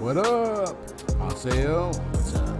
What up? Marcel, what's up?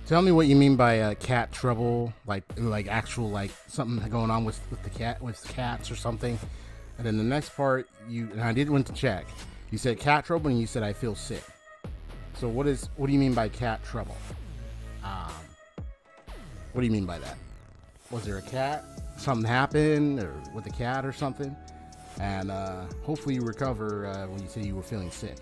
Tell me what you mean by cat trouble, like actual like something going on with the cat with cats or something. And then the next part, and I did want to check. You said cat trouble, and you said I feel sick. So what do you mean by cat trouble? What do you mean by that? Was there a cat? Something happened or with the cat or something? And hopefully you recover when you say you were feeling sick.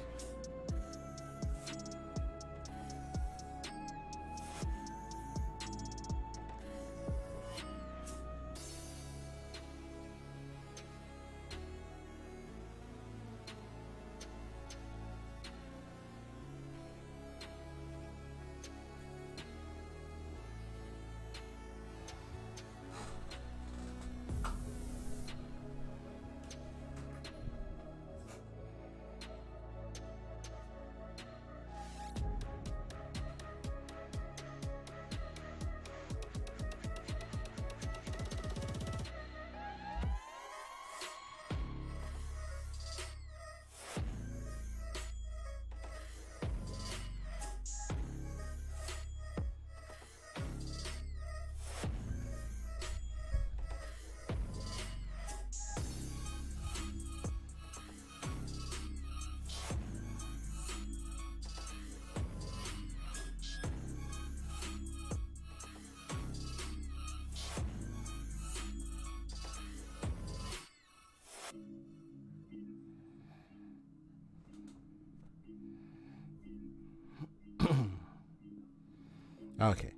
Okay.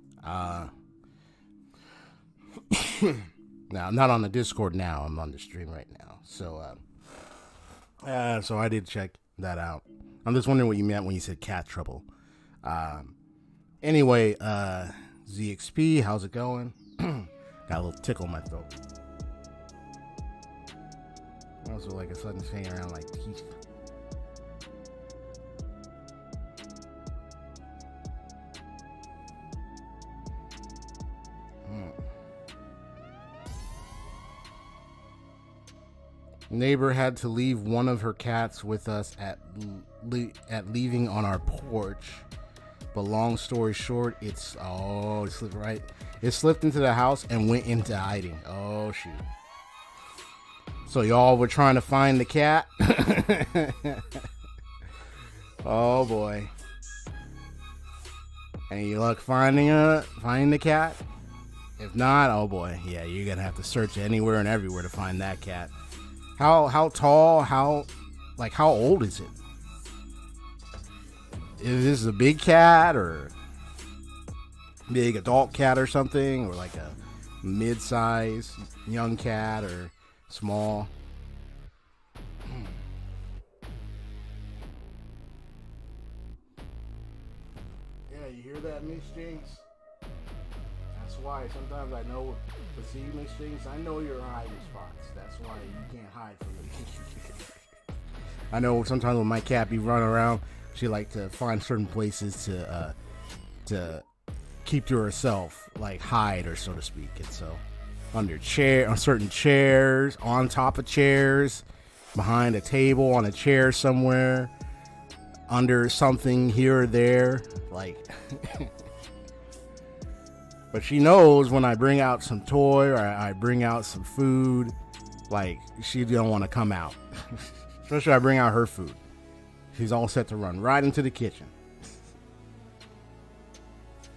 Now, not on the Discord now. I'm on the stream right now. So I did check that out. I'm just wondering what you meant when you said cat trouble. Anyway, ZXP, how's it going? Got a little tickle in my throat. Also, like a sudden thing around like teeth. Neighbor had to leave one of her cats with us at leaving on our porch. But long story short, it slipped right. It slipped into the house and went into hiding. Oh shoot! So y'all were trying to find the cat. Oh boy! Any luck finding the cat? If not, oh boy, yeah, you're gonna have to search anywhere and everywhere to find that cat. How tall? How old is it? Is this a big cat or big adult cat or something, or like a mid-size young cat or small? Yeah, you hear that, Miss Jinx? That's why sometimes I know to see you, Miss Jinx. I know your hiding spots. That's why you can't hide from me. I know sometimes when my cat be running around, she like to find certain places to keep to herself, like hide, or so to speak. And so on certain chairs, on top of chairs, behind a table, on a chair somewhere, under something here or there, like. But she knows when I bring out some toy or I bring out some food, like she don't want to come out. Especially I bring out her food. She's all set to run right into the kitchen.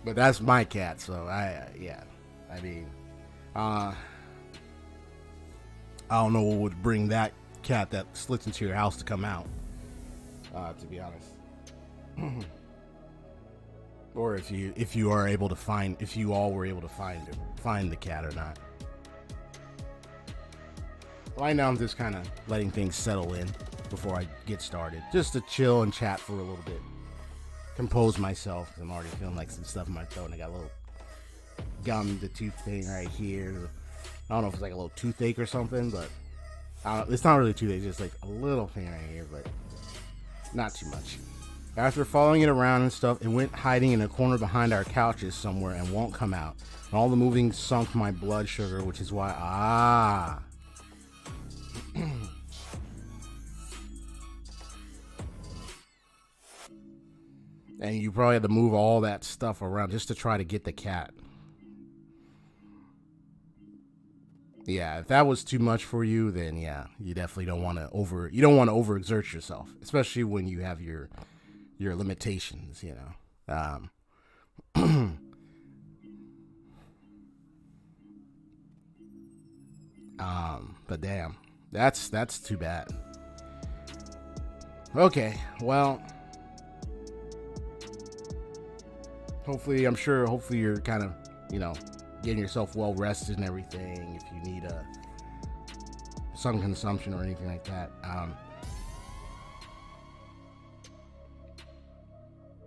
But that's my cat, so I don't know what would bring that cat that slipped into your house to come out, to be honest. Or if you all were able to find the cat or not. Right now I'm just kind of letting things settle in before I get started, just to chill and chat for a little bit, compose myself. I'm already feeling like some stuff in my throat, and I got a little the tooth thing right here. I don't know if it's like a little toothache or something, but it's not really toothache, it's just like a little thing right here, but not too much. After following it around and stuff, it went hiding in a corner behind our couches somewhere and won't come out. And all the moving sunk my blood sugar, which is why and you probably had to move all that stuff around just to try to get the cat. Yeah, if that was too much for you, then yeah, you definitely don't want to overexert yourself, especially when you have your limitations, you know. But damn, that's too bad. Okay, well, hopefully you're kind of, getting yourself well rested and everything. If you need some consumption or anything like that,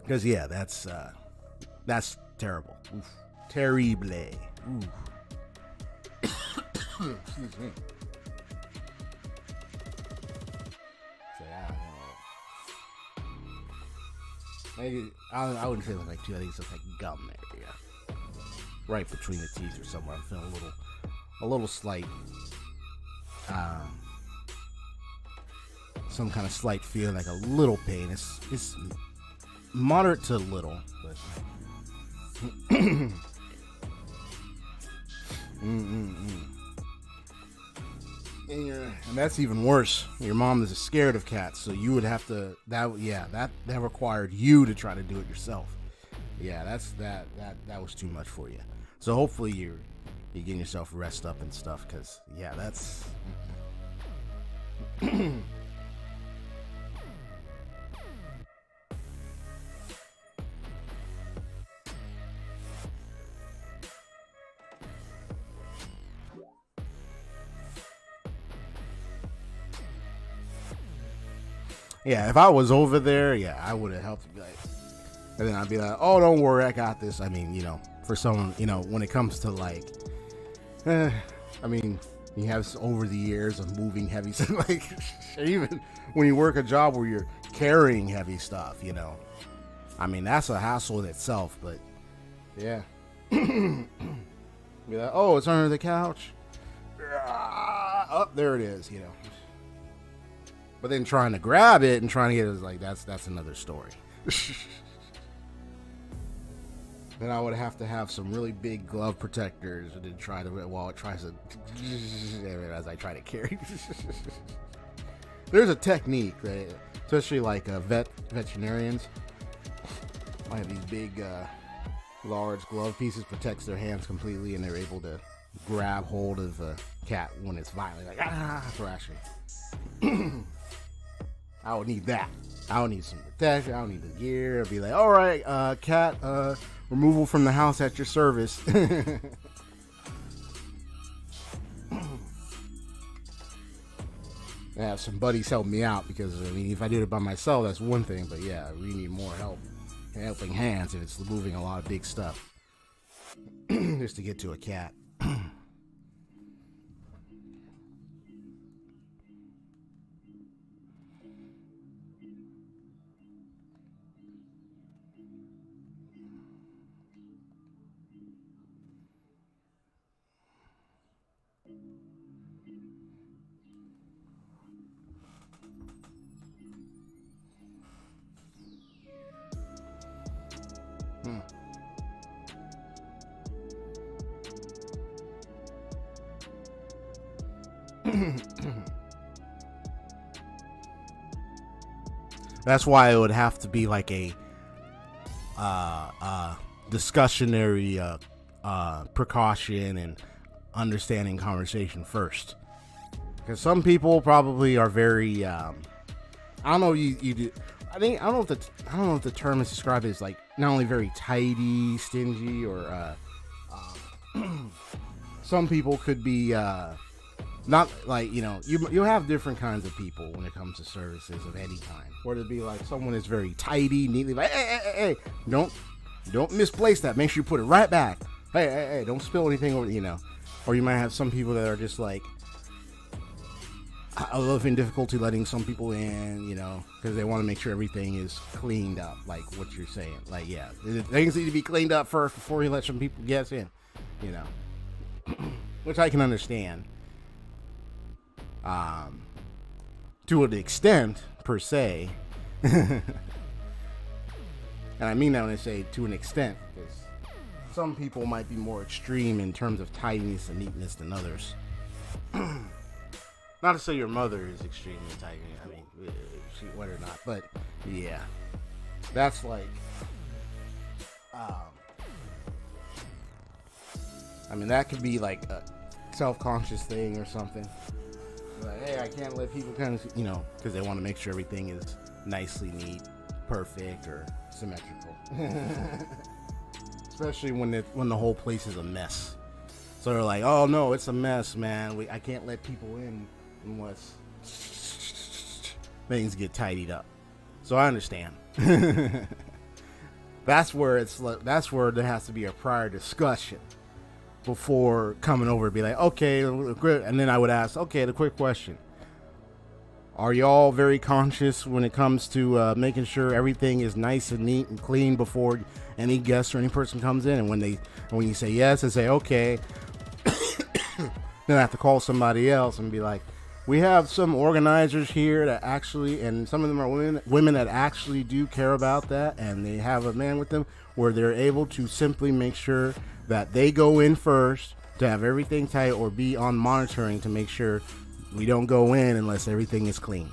because yeah, that's terrible. Oof. Terrible. Oof. Excuse me. So yeah, maybe I wouldn't feel like too. I think it's just like gum there, yeah, right between the teeth or somewhere. I'm feeling a little slight, some kind of slight feeling, like a little pain. It's moderate to little, but and that's even worse. Your mom is scared of cats, so you would have to that required you to try to do it yourself. Yeah, that was too much for you. So hopefully you're getting yourself rest up and stuff, because yeah, that's Yeah, if I was over there, yeah, I would have helped you. Like, and then I'd be like, oh, don't worry, I got this. I mean, for someone, when it comes to like, I mean, you have over the years of moving heavy stuff, like, even when you work a job where you're carrying heavy stuff, I mean, that's a hassle in itself, but yeah. Be like, oh, it's under the couch. Oh, there it is, But then trying to grab it and trying to get it is like, that's another story. Then I would have to have some really big glove protectors and then try to, while it tries to, as I try to carry. There's a technique that, especially like veterinarians, I have these big, large glove pieces, protects their hands completely, and they're able to grab hold of a cat when it's violent, like thrashing. I would need that. I would need some protection. I would need the gear. I'd be like, all right, cat, removal from the house at your service. I have some buddies help me out because, I mean, if I did it by myself, that's one thing. But yeah, we need more helping hands if it's moving a lot of big stuff. Just to get to a cat. That's why it would have to be like a discussionary precaution and understanding conversation first, because some people probably are very I don't know, you do, I don't know if the term is described as like not only very tidy, stingy, or some people could be not like, you have different kinds of people when it comes to services of any kind. Where it'd be like someone is very tidy, neatly, like, hey, don't misplace that. Make sure you put it right back. Hey, don't spill anything over, Or you might have some people that are just like, I love in difficulty letting some people in, because they want to make sure everything is cleaned up, like what you're saying. Like, yeah, things need to be cleaned up first before you let some people guess in, which I can understand. To an extent, per se. And I mean that when I say to an extent, because some people might be more extreme in terms of tidiness and neatness than others. Not to say your mother is extremely tidy, I mean, whether or not, but yeah, that's like, I mean, that could be like a self-conscious thing or something. Like, hey, I can't let people kind of, because they want to make sure everything is nicely neat, perfect, or symmetrical. Especially when the whole place is a mess. So they're like, oh no, it's a mess, man. I can't let people in unless things get tidied up. So I understand. That's where there has to be a prior discussion before coming over and be like, okay, and then I would ask, okay, the quick question. Are y'all very conscious when it comes to making sure everything is nice and neat and clean before any guest or any person comes in? And when you say yes, and say, okay, then I have to call somebody else and be like, we have some organizers here that actually, and some of them are women that actually do care about that, and they have a man with them where they're able to simply make sure that they go in first to have everything tight or be on monitoring to make sure we don't go in unless everything is cleaned.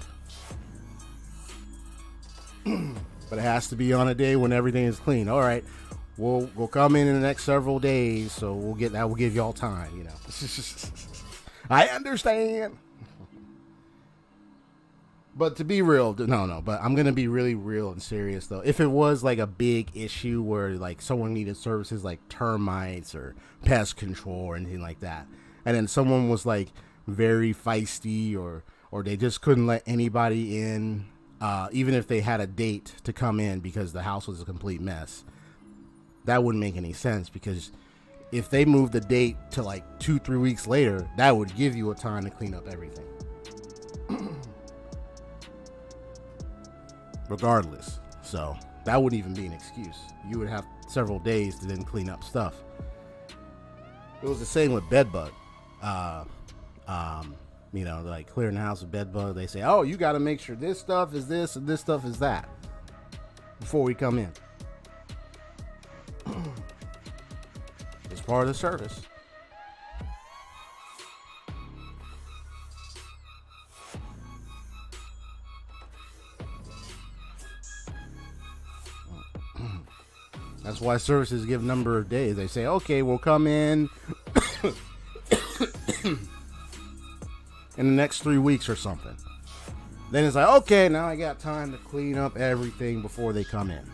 But it has to be on a day when everything is clean. All right, we'll come in the next several days, so we'll give y'all time, I understand. But to be real, no, but I'm going to be really real and serious, though. If it was like a big issue where like someone needed services like termites or pest control or anything like that, and then someone was like very feisty or they just couldn't let anybody in even if they had a date to come in because the house was a complete mess, that wouldn't make any sense, because if they moved the date to like 2-3 weeks later, that would give you a time to clean up everything. Regardless. So that wouldn't even be an excuse. You would have several days to then clean up stuff. It was the same with bedbug. You know, like clearing the house with bedbug. They say, oh, you got to make sure this stuff is this and this stuff is that before we come in. It's part of the service. That's why services give a number of days. They say, okay, we'll come in in the next 3 weeks or something. Then it's like, okay, now I got time to clean up everything before they come in.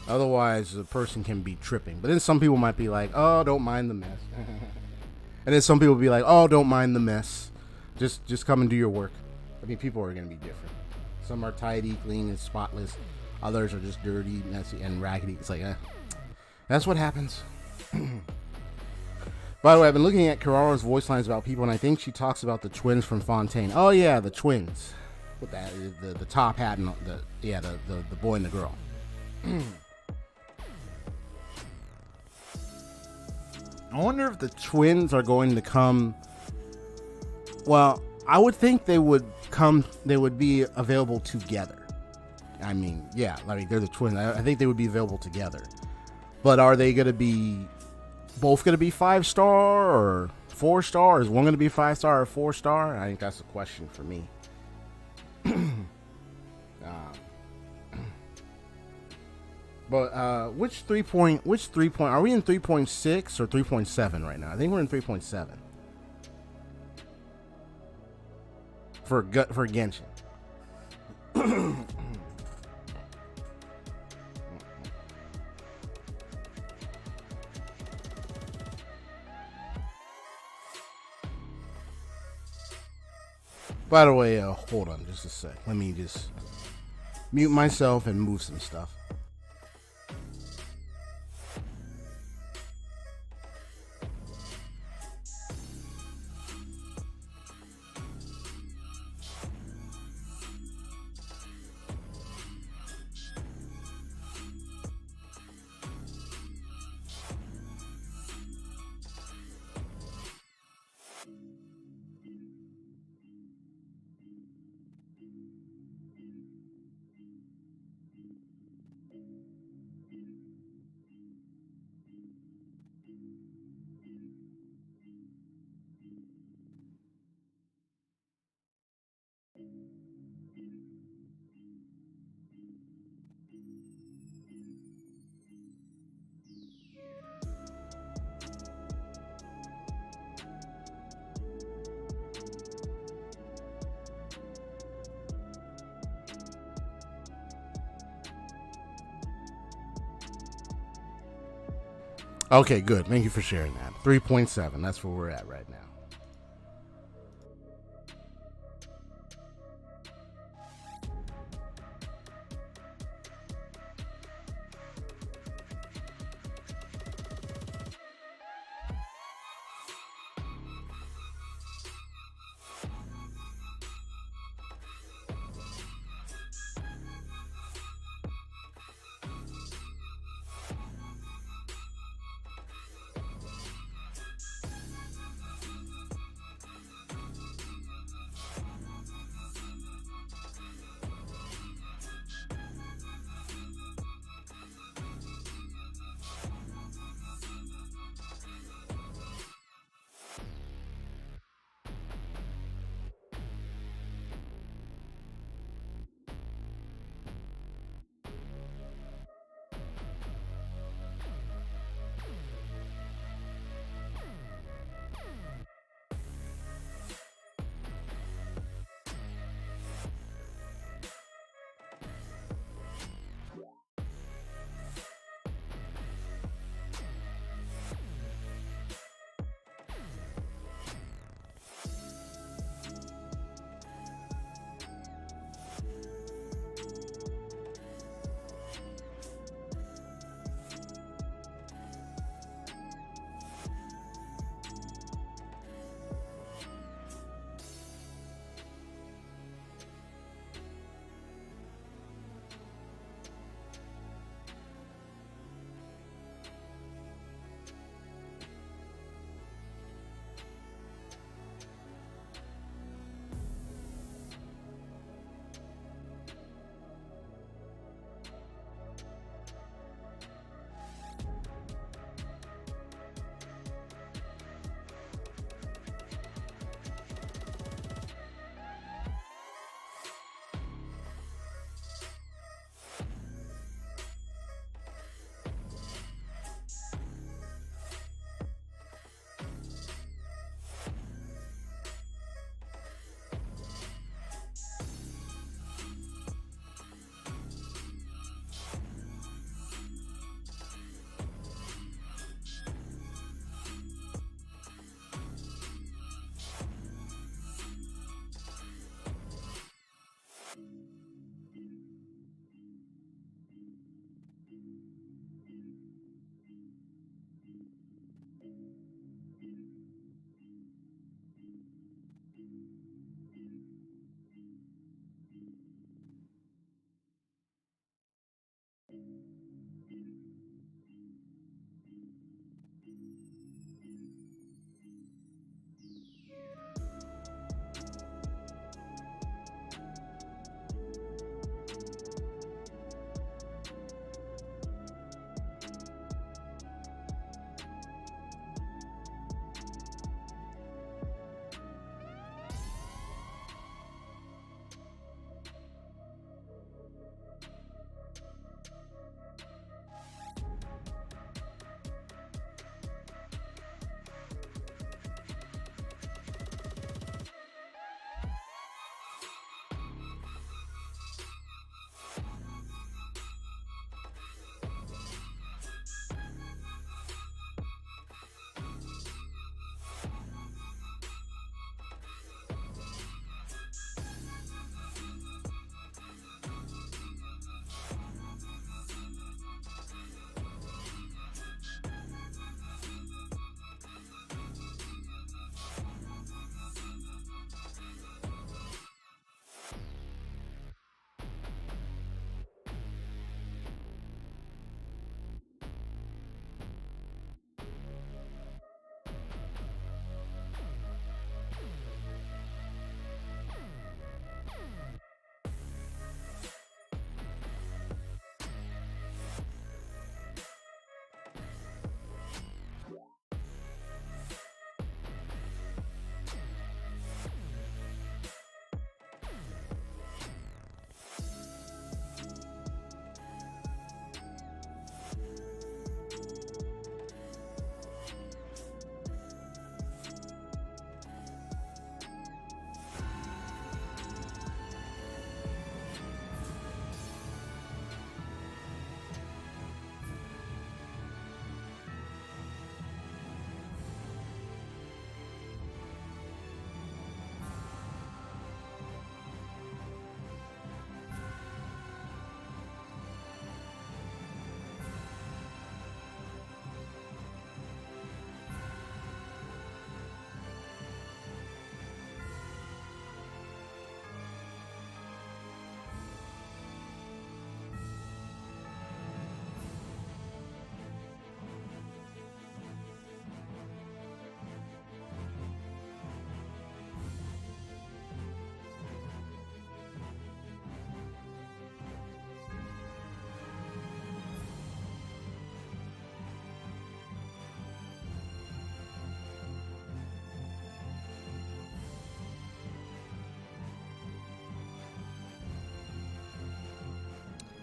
Otherwise, the person can be tripping. But then some people might be like, oh, don't mind the mess. And then some people be like, oh, don't mind the mess. Just come and do your work. I mean, people are going to be different. Some are tidy, clean, and spotless. Others are just dirty, messy, and raggedy. It's like, that's what happens. By the way, I've been looking at Kararo's voice lines about people, and I think she talks about the twins from Fontaine. Oh, yeah, the twins. With that, the top hat and the boy and the girl. I wonder if the twins are going to come. Well, I would think they would come. They would be available together. I mean, yeah, like they're the twins. I think they would be available together. But are they going to be both going to be 5-star or 4-star? Is one going to be 5-star or 4-star? I think that's a question for me. But which 3 point? Are we in 3.6 or 3.7 right now? I think we're in 3.7 for Genshin. By the way, hold on just a sec. Let me just mute myself and move some stuff. Okay, good. Thank you for sharing that. 3.7. That's where we're at right now.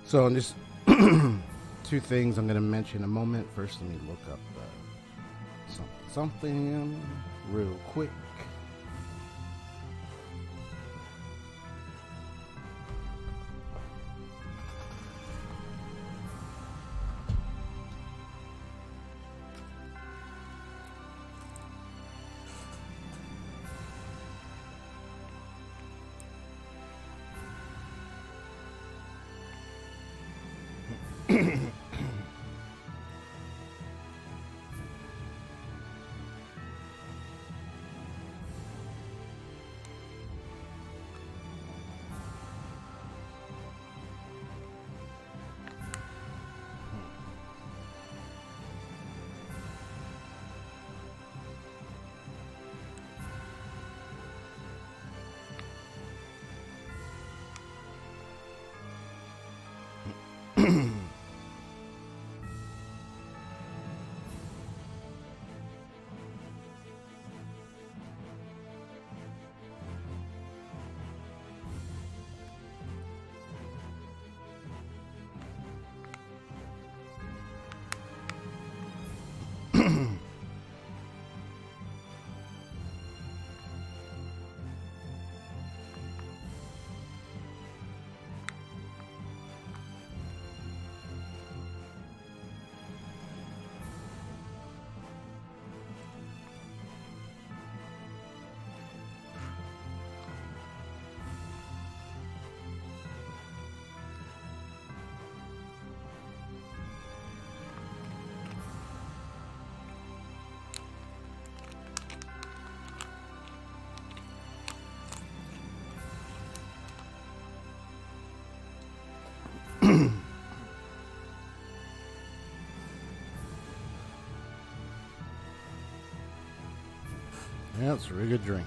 So just two things I'm going to mention in a moment. First, let me look up something real quick. Yeah, it's a really good drink.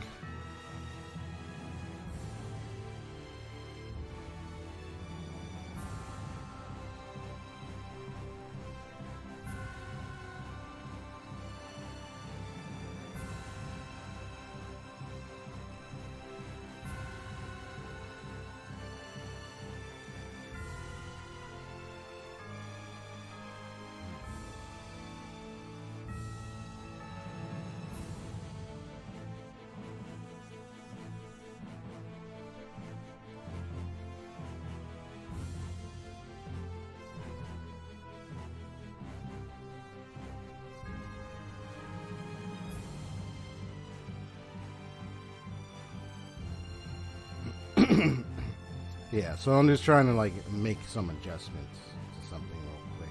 Yeah, so I'm just trying to like make some adjustments to something real quick.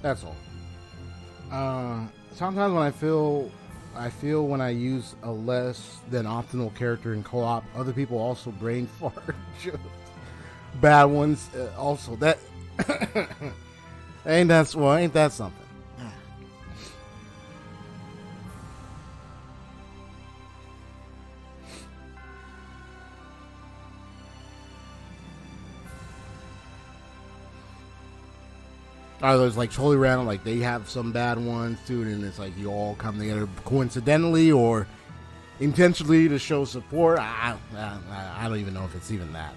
That's all. Sometimes when I feel when I use a less than optimal character in co-op, other people also brain fart. Bad ones. Also, that ain't that something? Are those like totally random? Like they have some bad ones too, and it's like you all come together coincidentally or intentionally to show support. I don't even know if it's even that.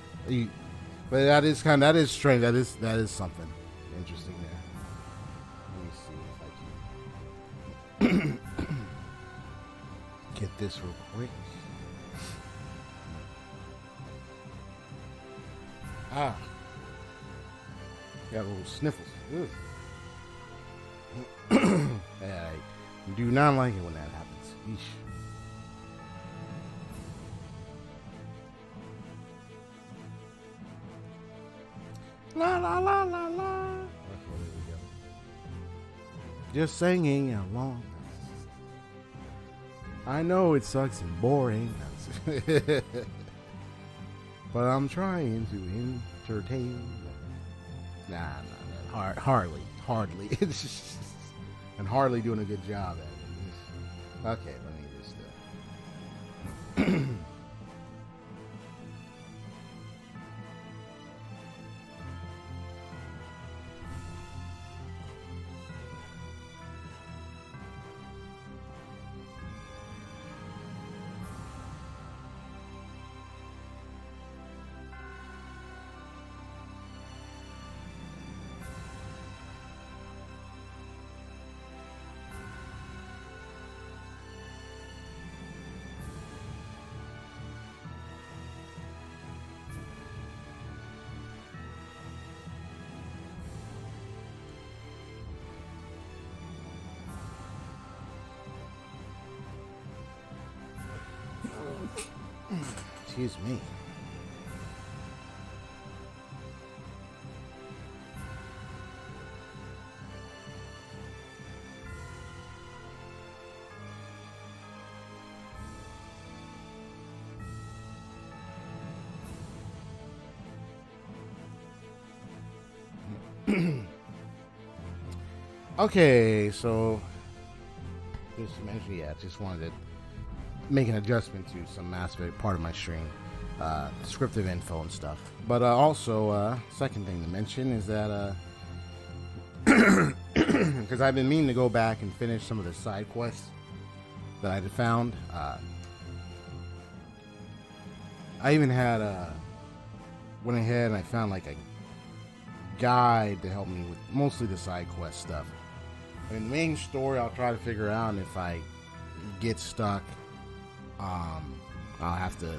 But that is strange. That is something interesting there. Let me see if I can get this real quick. Got little sniffles. I do not like it when that happens. Eesh. La la la la la. Okay, there we go. Just singing along. I know it sucks and boring, but I'm trying to entertain. Nah, hardly. And hardly doing a good job at it. Okay, let me just. Excuse me. Okay, so just mention, just wanted to make an adjustment to some aspect part of my stream, descriptive info and stuff. But also, second thing to mention is that because I've been meaning to go back and finish some of the side quests that I had found. I even had went ahead and I found like a guide to help me with mostly the side quest stuff. I mean, the main story I'll try to figure out, and if I get stuck, I'll have to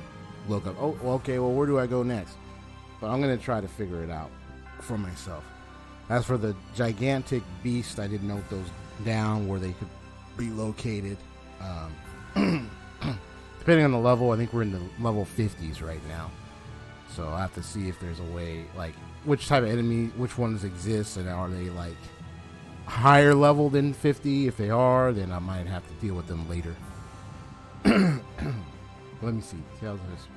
look up, oh, okay, well, where do I go next? But I'm going to try to figure it out for myself. As for the gigantic beast, I did note those down where they could be located. Depending on the level, I think we're in the level 50s right now. So I'll have to see if there's a way, like, which type of enemy, which ones exist, and are they, like, higher level than 50? If they are, then I might have to deal with them later. Let me see. Tales of Vesperia.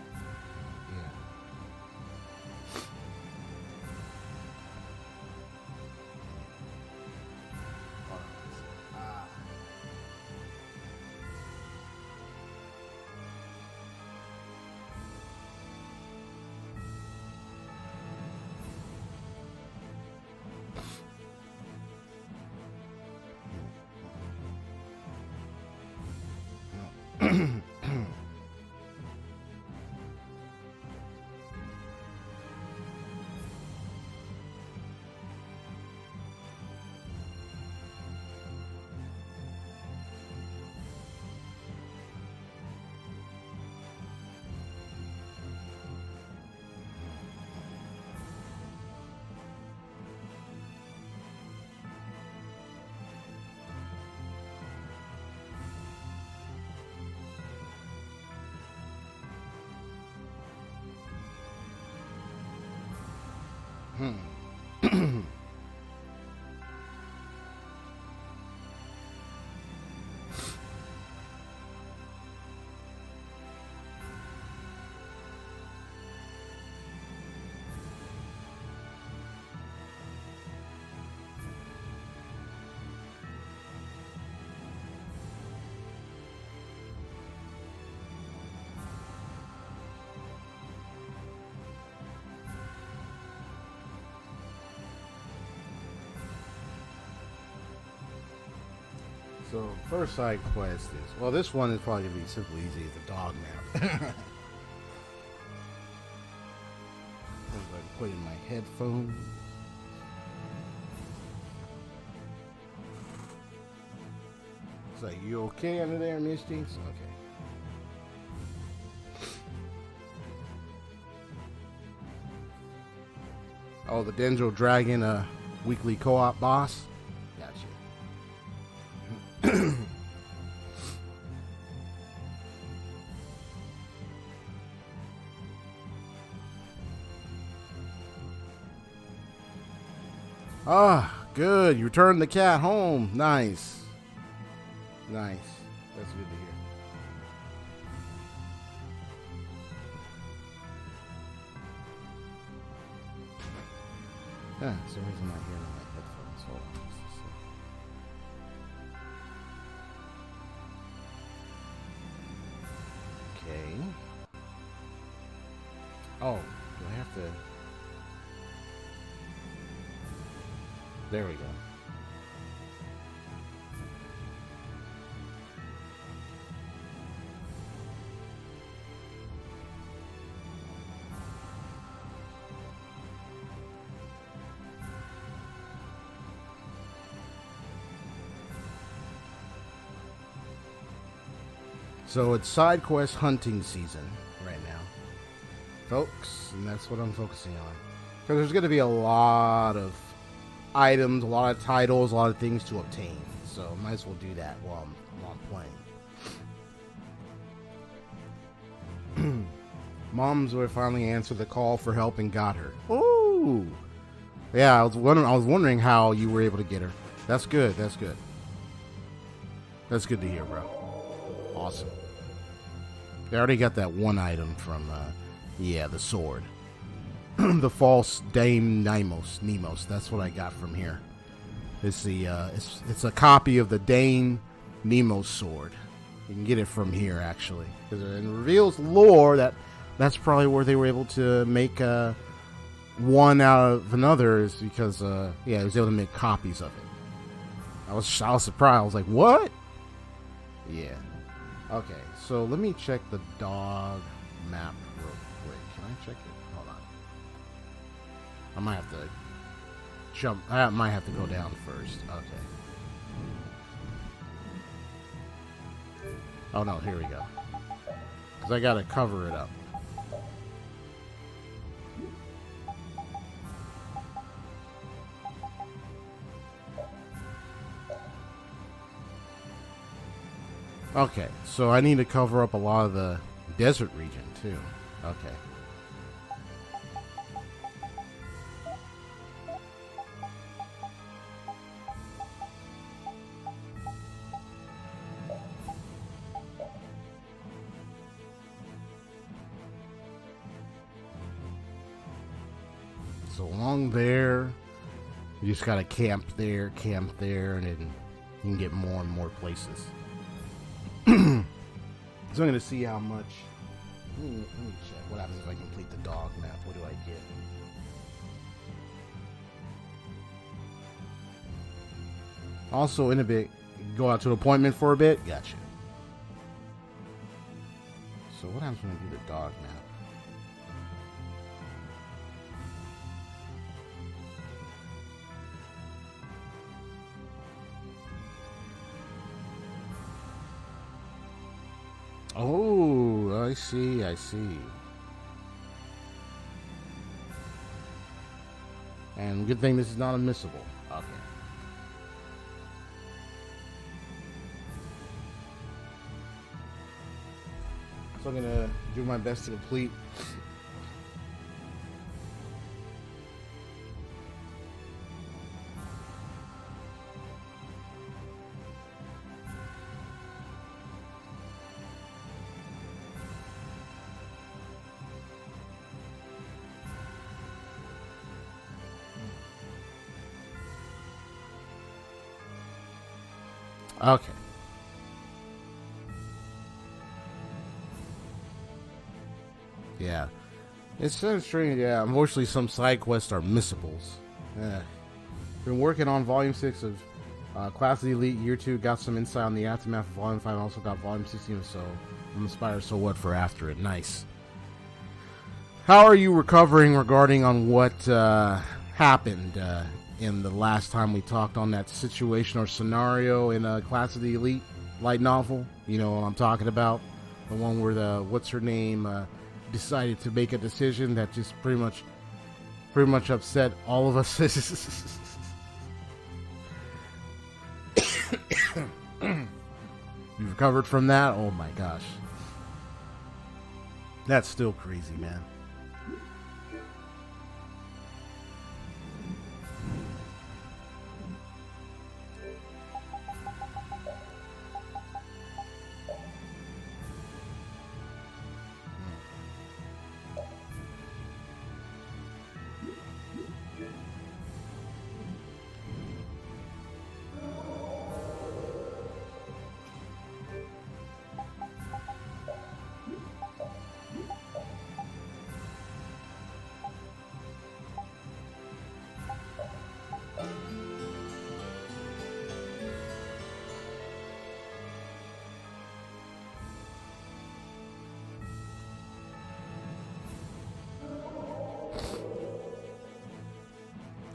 So, first side quest is, well, this one is probably going to be simple, easy, the dog map. I put in my headphones. It's like, you okay under there, Misty? Okay. Oh, the Denjo Dragon weekly co-op boss? Ah, good. You returned the cat home. Nice. Nice. That's good to hear. Yeah, for some reason I'm not hearing my headphones. Hold on just a second. Okay. Oh, do I have to... There we go. So it's side quest hunting season right now, folks, and that's what I'm focusing on. Because there's going to be a lot of items, a lot of titles, a lot of things to obtain. So might as well do that while I'm Mom's boy finally answered the call for help and got her. Ooh. Yeah, I was wondering how you were able to get her. That's good. That's good. That's good to hear, bro. Awesome. They already got that one item from, yeah, the sword. The false Dame Nemos. That's what I got from here. It's the it's a copy of the Dame Nemos sword. You can get it from here, actually, because it reveals lore that's probably where they were able to make one out of another, is because yeah, he was able to make copies of it. I was surprised. I was like, what? Yeah. Okay, so let me check the dog map real quick. Can I check it? Hold on. I might have to jump. I might have to go down first. Okay. Oh no, here we go. Because I gotta cover it up. Okay, so I need to cover up a lot of the desert region too. Okay. So along there, you just gotta camp there, and then you can get more and more places. So I'm gonna see how much. Let me check. What happens if I complete the dog map? What do I get? Also, in a bit, go out to an appointment for a bit. Gotcha. So what happens when I do the dog map? Oh, I see. And good thing this is not unmissable. Okay. So I'm gonna do my best to complete. Okay. Yeah. It's so strange. Yeah, unfortunately, some side quests are missables. Yeah. Been working on Volume 6 of Class of the Elite Year 2. Got some insight on the aftermath of Volume 5. Also got Volume 16, so I'm inspired. So what for after it? Nice. How are you recovering regarding on what happened in the last time we talked on that situation or scenario in Class of the Elite light novel? You know what I'm talking about? The one where the what's her name decided to make a decision that just pretty much upset all of us. You've recovered from that? Oh my gosh. That's still crazy, man.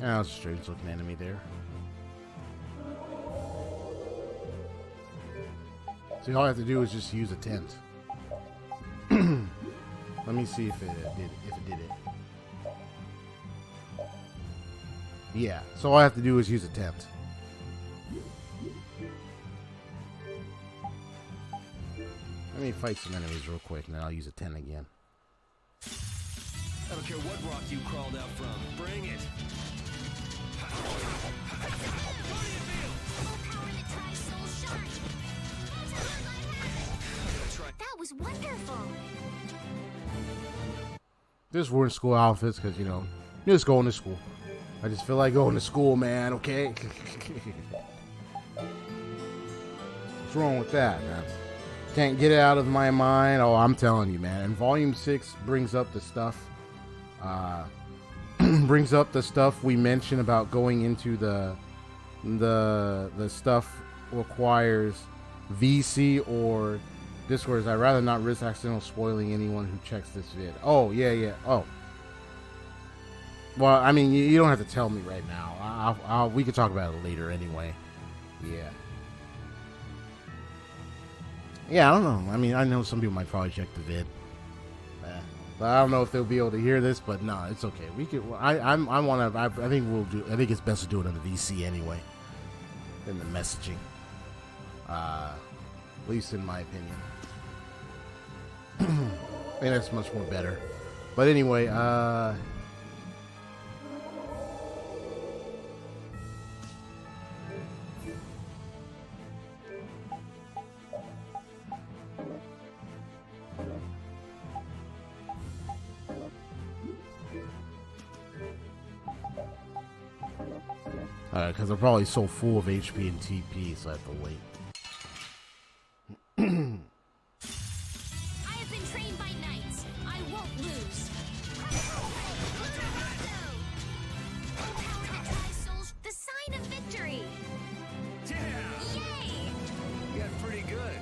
Oh, it's a strange looking enemy there. See, all I have to do is just use a tent. Let me see if it did it. Yeah, so all I have to do is use a tent. Let me fight some enemies real quick, and then I'll use a 10 again. I don't care what rock you crawled out from. Bring it. That was wonderful. Just wearing school outfits because, you know, just going to school. I just feel like going to school, man, okay? What's wrong with that, man? Can't get it out of my mind. Oh, I'm telling you, man. And Volume 6 brings up the stuff. Brings up the stuff we mentioned about going into the stuff requires VC or Discord. I'd rather not risk accidental spoiling anyone who checks this vid. Oh, yeah. Oh. Well, I mean, you don't have to tell me right now. We could talk about it later anyway. Yeah. Yeah, I don't know. I mean, I know some people might probably check the vid. But I don't know if they'll be able to hear this, but no, it's okay. We could. I think we'll do. I think it's best to do it on the VC anyway, than the messaging. At least in my opinion. I think that's much more better. But anyway, because I'm probably so full of HP and TP, so I have to wait. I have been trained by knights. I won't lose. The sign of victory. Yeah! Yay! You got pretty good.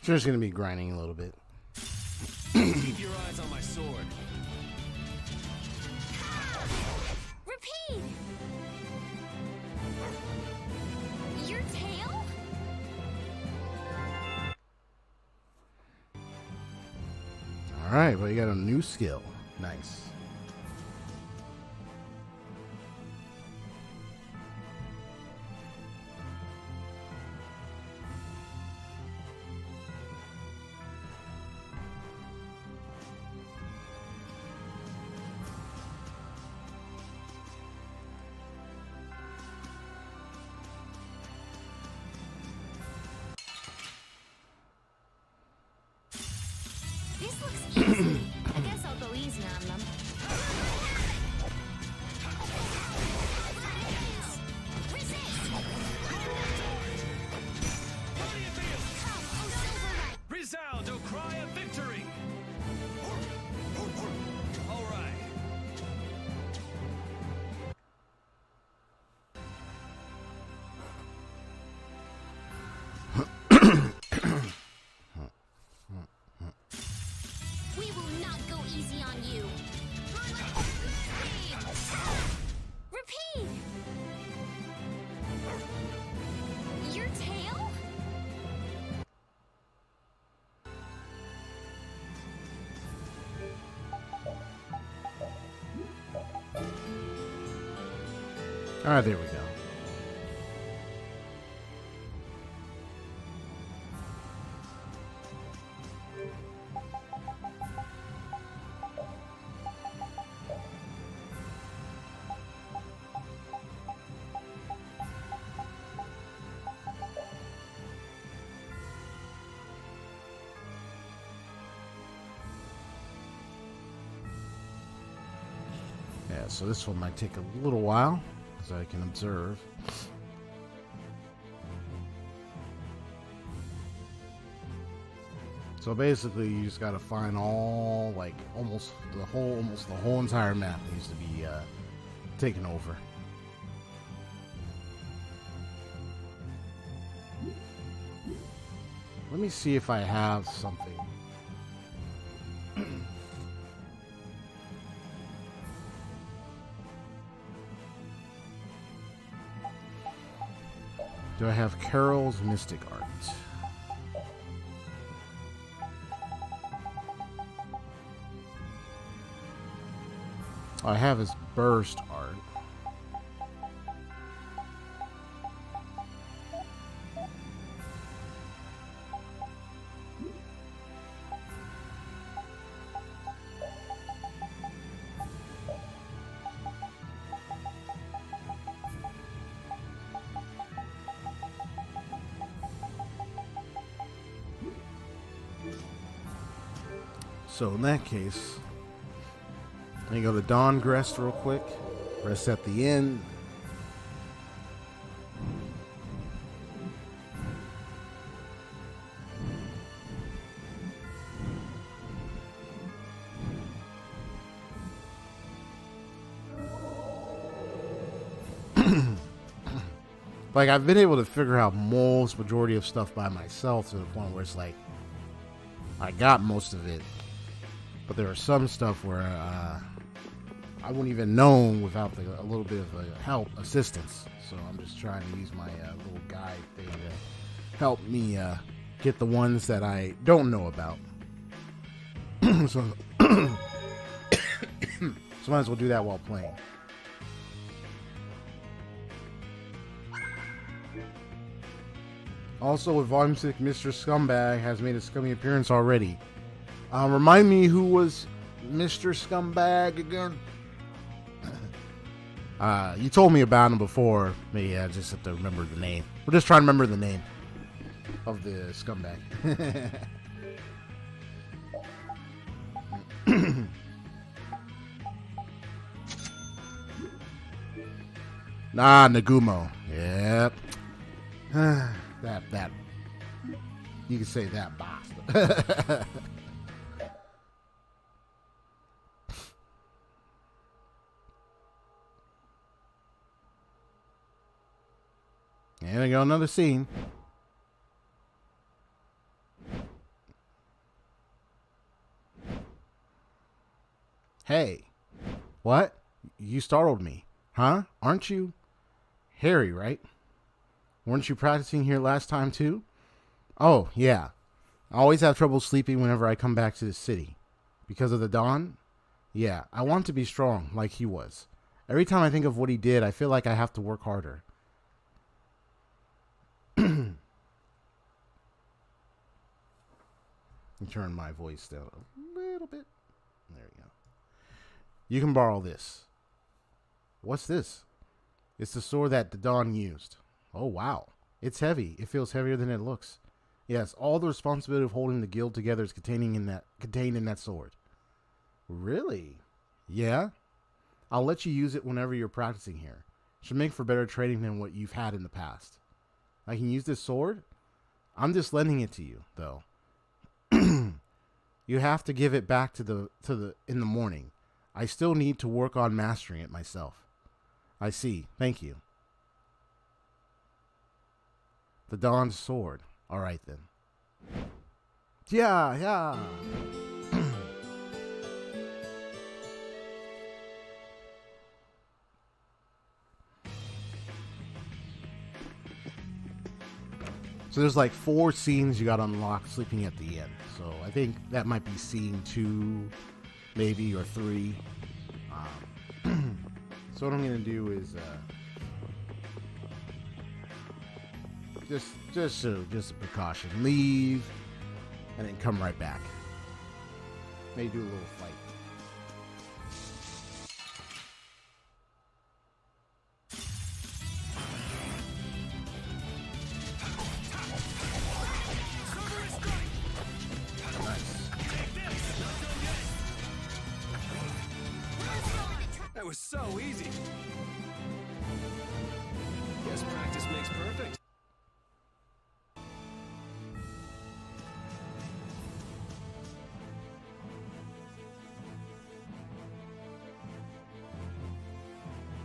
Just gonna be grinding a little bit. Keep your eyes on my sword. Repeat. Your tail? All right, well, you got a new skill. Nice. This looks easy. I guess I'll go easy on them. Resist! Come, oh Silverlight! Resound, O cry of victory! All right. We will not go easy on you. Repeat! Your tail? All right, there we go. Yeah, so this one might take a little while, as I can observe. So basically, you just gotta find all, like, almost the whole entire map needs to be taken over. Let me see if I have something. Do I have Carol's Mystic Art? All I have is Burst Art. So in that case, let me go to Dawn Rest real quick. Rest at the end. Like, I've been able to figure out most majority of stuff by myself to the point where it's like I got most of it. But there are some stuff where I wouldn't even know without a little bit of assistance. So I'm just trying to use my little guide thing to help me get the ones that I don't know about. So might as well do that while playing. Also, with Volume 6, Mr. Scumbag has made a scummy appearance already. Remind me who was Mr. Scumbag again? You told me about him before. Maybe I just have to remember the name. We're just trying to remember the name of the scumbag. Nagumo. Yep. that. You can say that bastard. There we go, another scene. Hey. What? You startled me. Huh? Aren't you Harry, right? Weren't you practicing here last time too? Oh, yeah. I always have trouble sleeping whenever I come back to the city. Because of the dawn? Yeah, I want to be strong like he was. Every time I think of what he did, I feel like I have to work harder. Turn my voice down a little bit. There we go. You can borrow this. What's this? It's the sword that the Dawn used. Oh, wow. It's heavy. It feels heavier than it looks. Yes, all the responsibility of holding the guild together is contained in that sword. Really? Yeah? I'll let you use it whenever you're practicing here. Should make for better training than what you've had in the past. I can use this sword? I'm just lending it to you, though. You have to give it back in the morning. I still need to work on mastering it myself. I see. Thank you. The Dawn's sword. All right then. Yeah. So there's like 4 scenes you got unlocked sleeping at the end. So I think that might be scene 2, maybe, or 3. So what I'm gonna do is just a precaution, leave, and then come right back. Maybe do a little fight. That was so easy. Guess practice makes perfect.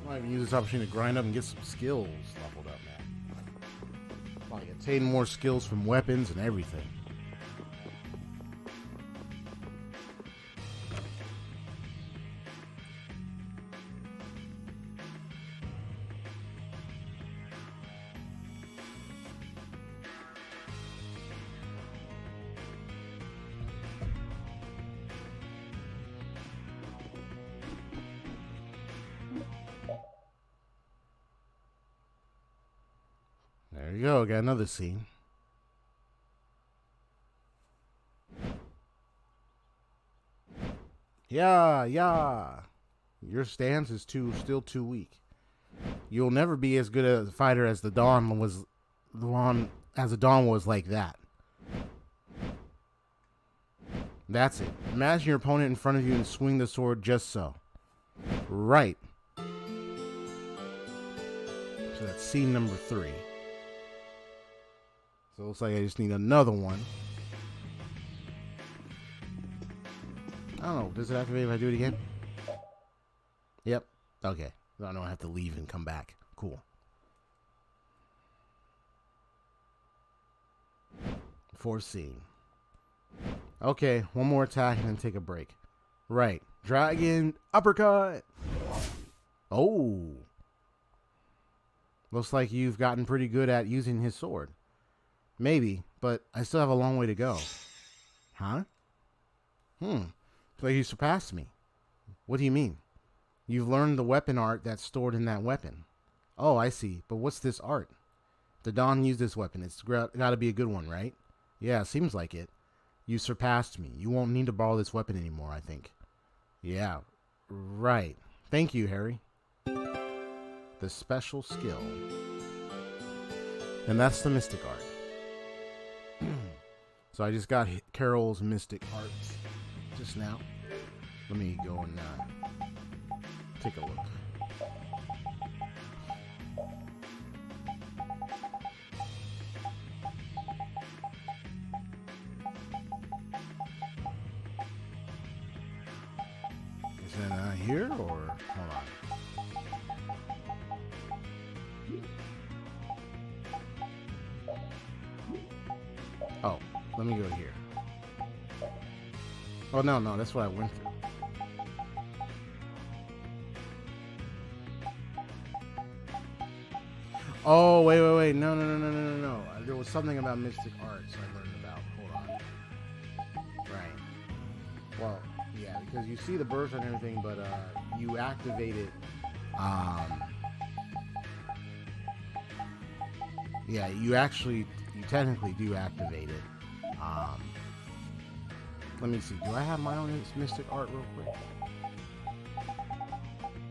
Might even use this opportunity to grind up and get some skills leveled up, man. Like attain more skills from weapons and everything. There you go, got another scene. Yeah. Your stance is still too weak. You'll never be as good a fighter as the Dawn was like that. That's it. Imagine your opponent in front of you and swing the sword just so. Right. So that's scene number 3. So it looks like I just need another one. I don't know. Does it activate if I do it again? Yep. Okay. I don't have to leave and come back. Cool. 4th scene. Okay. One more attack and then take a break. Right. Dragon uppercut. Oh. Looks like you've gotten pretty good at using his sword. Maybe, but I still have a long way to go. Huh? So you surpassed me. What do you mean? You've learned the weapon art that's stored in that weapon. Oh, I see. But what's this art? The Dawn used this weapon. It's got to be a good one, right? Yeah, seems like it. You surpassed me. You won't need to borrow this weapon anymore, I think. Yeah, right. Thank you, Harry. The special skill. And that's the mystic art. So I just got Carol's mystic art just now. Let me go and take a look. Is it here or hold on? Oh, let me go here. Oh, no, that's what I went through. Oh, wait. No. There was something about mystic arts I learned about. Hold on. Right. Well, yeah, because you see the burst and everything, but you activate it. Yeah, you technically do activate it. Let me see. Do I have my own mystic art real quick?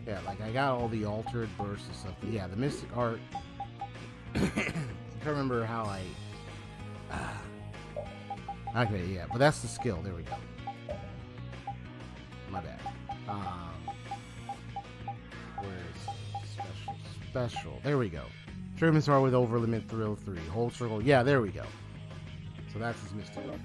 Yeah, like I got all the altered bursts and stuff. But yeah, the mystic art. I can't remember how Okay, yeah, but that's the skill. There we go. My bad. Where's special? Special. There we go. Trigger Mr. R with over limit thrill 3. Hold circle. Yeah, there we go. So that's his Mystic Art.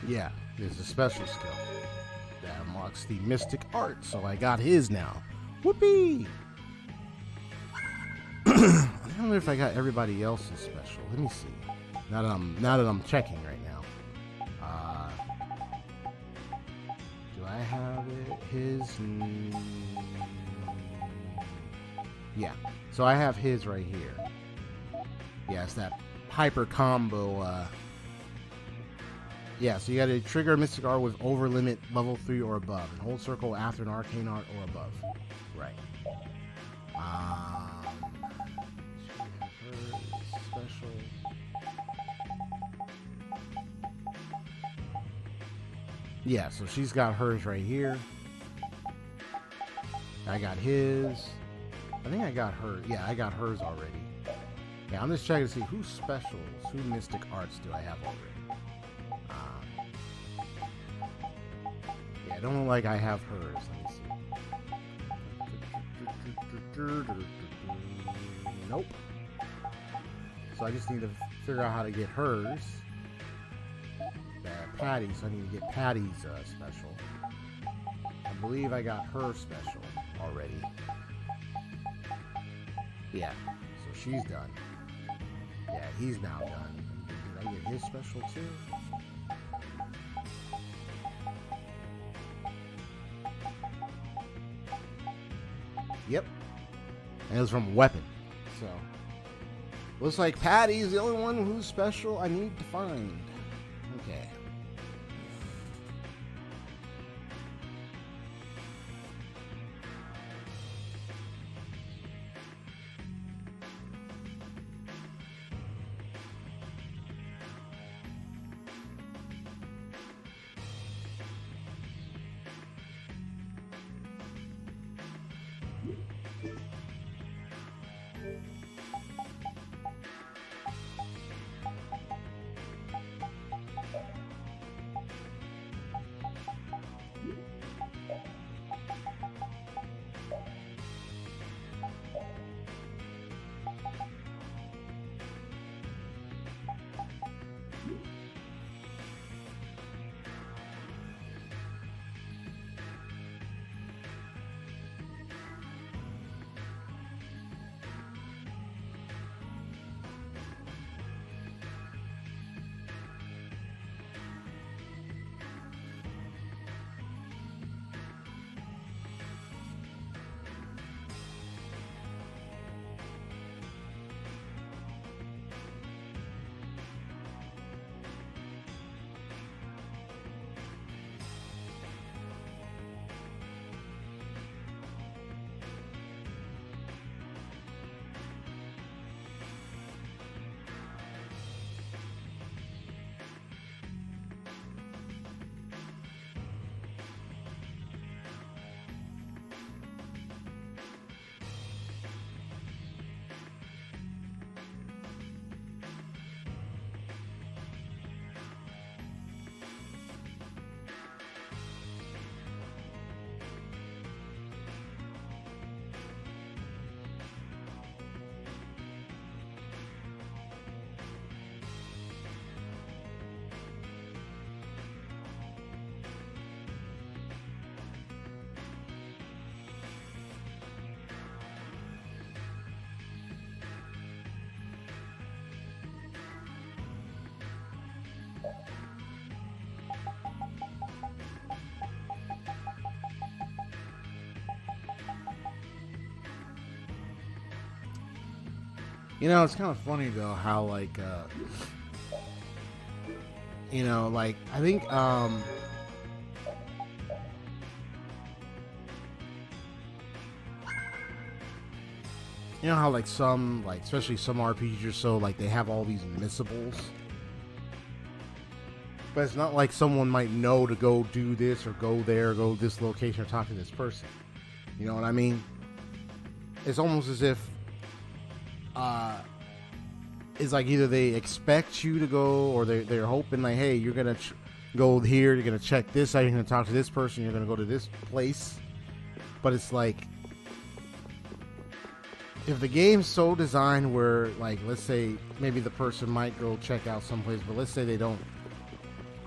Yeah, there's a special skill that unlocks the Mystic Art, so I got his now. Whoopee! I don't know if I got everybody else's special. Let me see. Now that I'm checking right now. Do I have it? His. Yeah. So I have his right here. Yeah, it's that hyper combo. Yeah, so you gotta trigger a Mystic Art with over limit level 3 or above, and hold circle after an arcane art or above. Right. Special. Yeah, so she's got hers right here. I got his. I think I got her. Yeah, I got hers already. Yeah, I'm just checking to see who specials, who Mystic Arts do I have already. Yeah, I don't look like I have hers. Let me see. Nope. So I just need to figure out how to get hers. Patty, so I need to get Patty's special. I believe I got her special already. Yeah, so she's done. Yeah, he's now done. Did I get his special too? Yep. And it was from Weapon. So looks like Patty's the only one who's special I need to find. Okay. You know, it's kind of funny though how like you know, like I think you know how like some, like especially some RPGs or so, like they have all these missables, but it's not like someone might know to go do this or go there or go this location or talk to this person. You know what I mean? It's almost as if it's like either they expect you to go or they're hoping like, hey, you're gonna go here, you're gonna check this out, you're gonna talk to this person, you're gonna go to this place. But it's like, if the game's so designed where, like, let's say maybe the person might go check out someplace, but let's say they don't,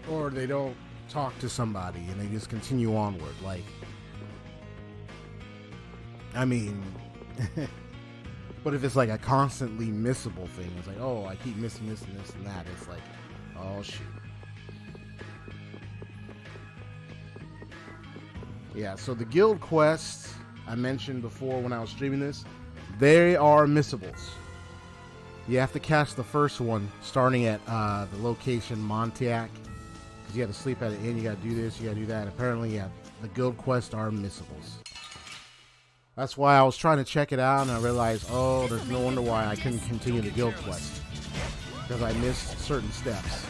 or they don't talk to somebody and they just continue onward, like, I mean, but if it's like a constantly missable thing, it's like, oh, I keep missing this and this and that, it's like, oh shoot. Yeah, so the guild quests I mentioned before when I was streaming this, they are missables. You have to catch the first one starting at the location Montiac, because you have to sleep at an inn, you got to do this, you got to do that. Apparently, yeah, the guild quests are missables. That's why I was trying to check it out, and I realized, oh, there's no wonder why I couldn't continue the guild quest, because I missed certain steps.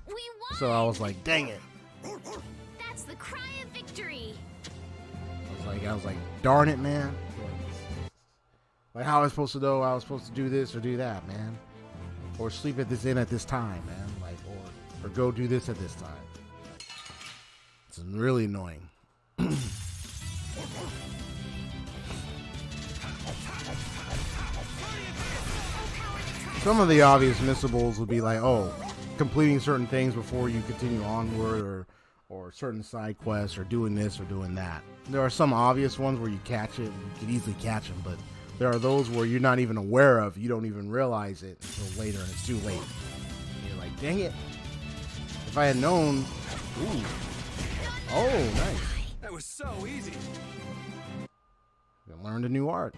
We won! So I was like, dang it. That's the cry of victory. I was like, darn it, man. Like, how am I supposed to know I was supposed to do this or do that, man? Or sleep at this inn at this time, man. Like, or go do this at this time. It's really annoying. Some of the obvious missables would be like, oh, completing certain things before you continue onward, or certain side quests, or doing this or doing that. There are some obvious ones where you catch it, you can easily catch them, but there are those where you're not even aware of, you don't even realize it until later, and it's too late. And you're like, dang it. If I had known... Ooh. Oh, nice. That was so easy. I learned a new art.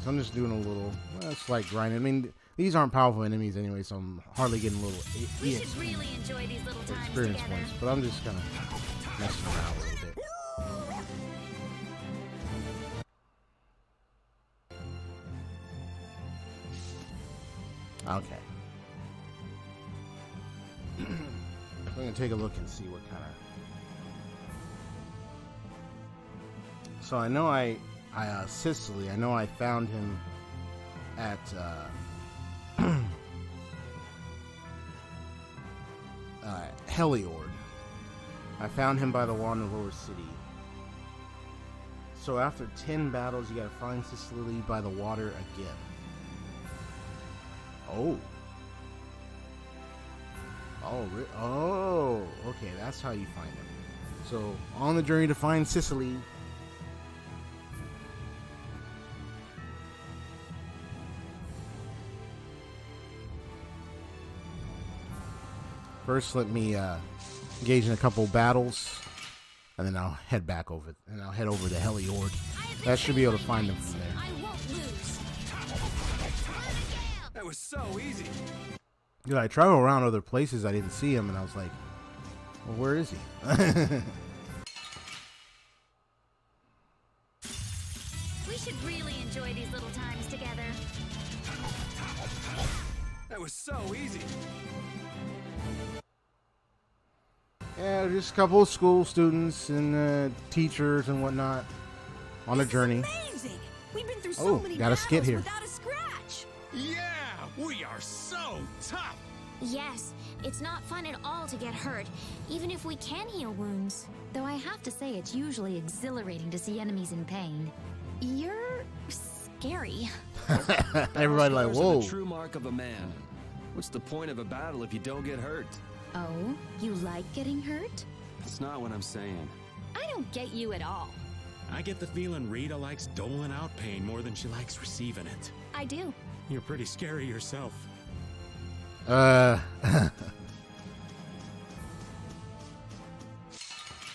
So I'm just doing a little slight grind. I mean, these aren't powerful enemies anyway, so I'm hardly getting a little We should really enjoy these little times experience together. points, but I'm just kind of messing around a little bit. Okay. I'm going to take a look and see what kind of... So I know Sicily, I know I found him at, Heliord. I found him by the Wand of Lower City. So after 10 battles, you gotta find Sicily by the water again. Oh. Oh, okay, that's how you find him. So, on the journey to find Sicily. First, let me engage in a couple battles, and then I'll head back over, and I'll head over to Heliord. That should be able to find him from there. I won't lose. That was so easy. Dude, I traveled around other places, I didn't see him, and I was like, well, where is he? We should really enjoy these little times together. That was so easy. Yeah, just a couple of school students and teachers and whatnot on a journey. Amazing! We've been through so many got a skit battles here. without a scratch. Yeah, we are so tough. Yes, it's not fun at all to get hurt, even if we can heal wounds. Though I have to say it's usually exhilarating to see enemies in pain. You're scary. Everybody like, Scars are whoa. the true mark of a man. What's the point of a battle if you don't get hurt? Oh, you like getting hurt? That's not what I'm saying. I don't get you at all. I get the feeling Rita likes doling out pain more than she likes receiving it. I do. You're pretty scary yourself.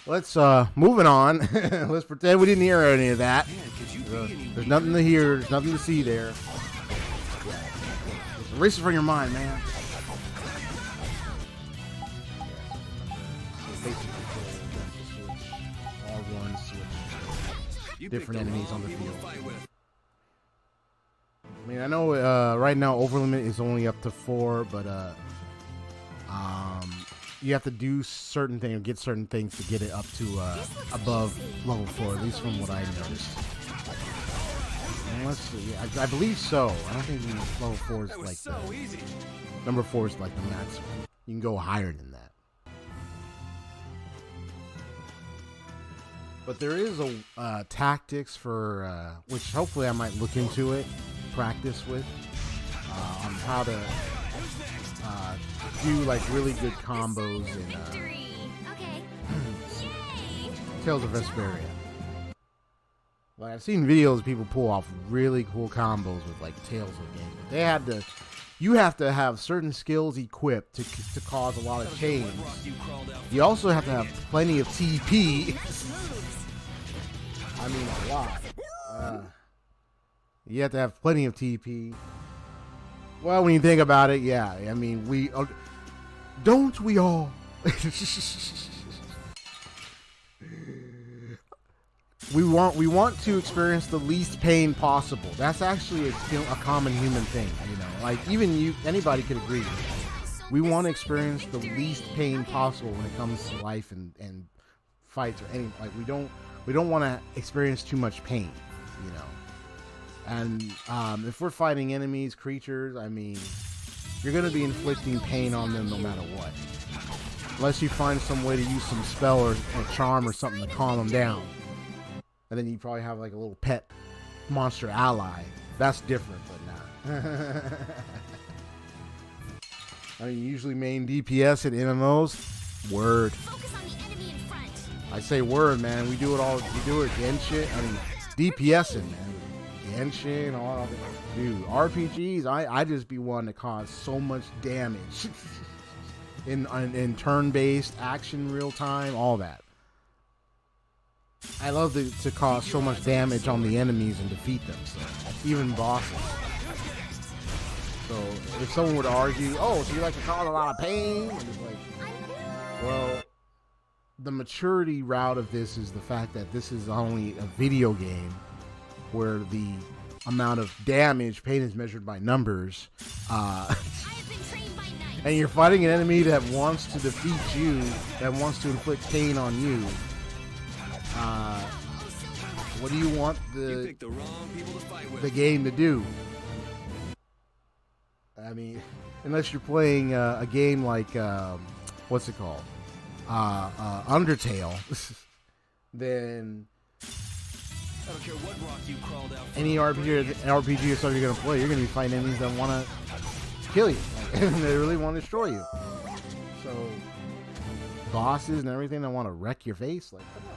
let's moving on. Let's pretend we didn't hear any of that. Man, could you be any There's nothing to hear. There's nothing to see there. Just erase it from your mind, man. R1 switch. You Different picked the enemies on wrong the people to field. fight with. I mean, I know right now overlimit is only up to 4, but you have to do certain things, get certain things to get it up to above level 4, at least from what I noticed. And let's see, I believe so. I don't think level 4 is That was like so the, easy. number 4 is like the maximum. You can go higher than that. But there is a tactics for which hopefully I might look into it, practice with, on how to do like really good combos in Victory! Okay. Yay! Tales of Vesperia. Like I've seen videos of people pull off really cool combos with like Tales of games, but they had to. You have to have certain skills equipped to cause a lot of change. You also have to have plenty of TP. I mean, a lot. You have to have plenty of TP. Well, when you think about it, yeah. I mean, don't we all? We want to experience the least pain possible. That's actually a common human thing, you know. Like even anybody could agree with that. We want to experience the least pain possible when it comes to life and fights or anything. Like we don't want to experience too much pain, you know. And if we're fighting enemies, creatures, I mean, you're gonna be inflicting pain on them no matter what. Unless you find some way to use some spell or charm or something to calm them down. And then you probably have like a little pet monster ally. That's different, but nah. I mean, usually main DPS in MMOs. Word. Focus on the enemy in front. I say word, man. We do it all. We do it Genshin. I mean, DPSing, man. Genshin, all of it. Dude, RPGs, I just be one to cause so much damage. in turn-based, action, real-time, all that. I love to cause so much damage on the enemies and defeat them, so even bosses. So if someone would argue, oh, so you like to cause a lot of pain? And it's like, well, the maturity route of this is the fact that this is only a video game where the amount of damage, pain is measured by numbers, and you're fighting an enemy that wants to defeat you, that wants to inflict pain on you. What do you want the game to do? I mean, unless you're playing a game like what's it called, Undertale, then I don't care what rock you crawled out from. any RPG or something you're gonna play, you're gonna be fighting enemies that want to kill you, and they really want to destroy you. So bosses and everything that want to wreck your face, like, come on.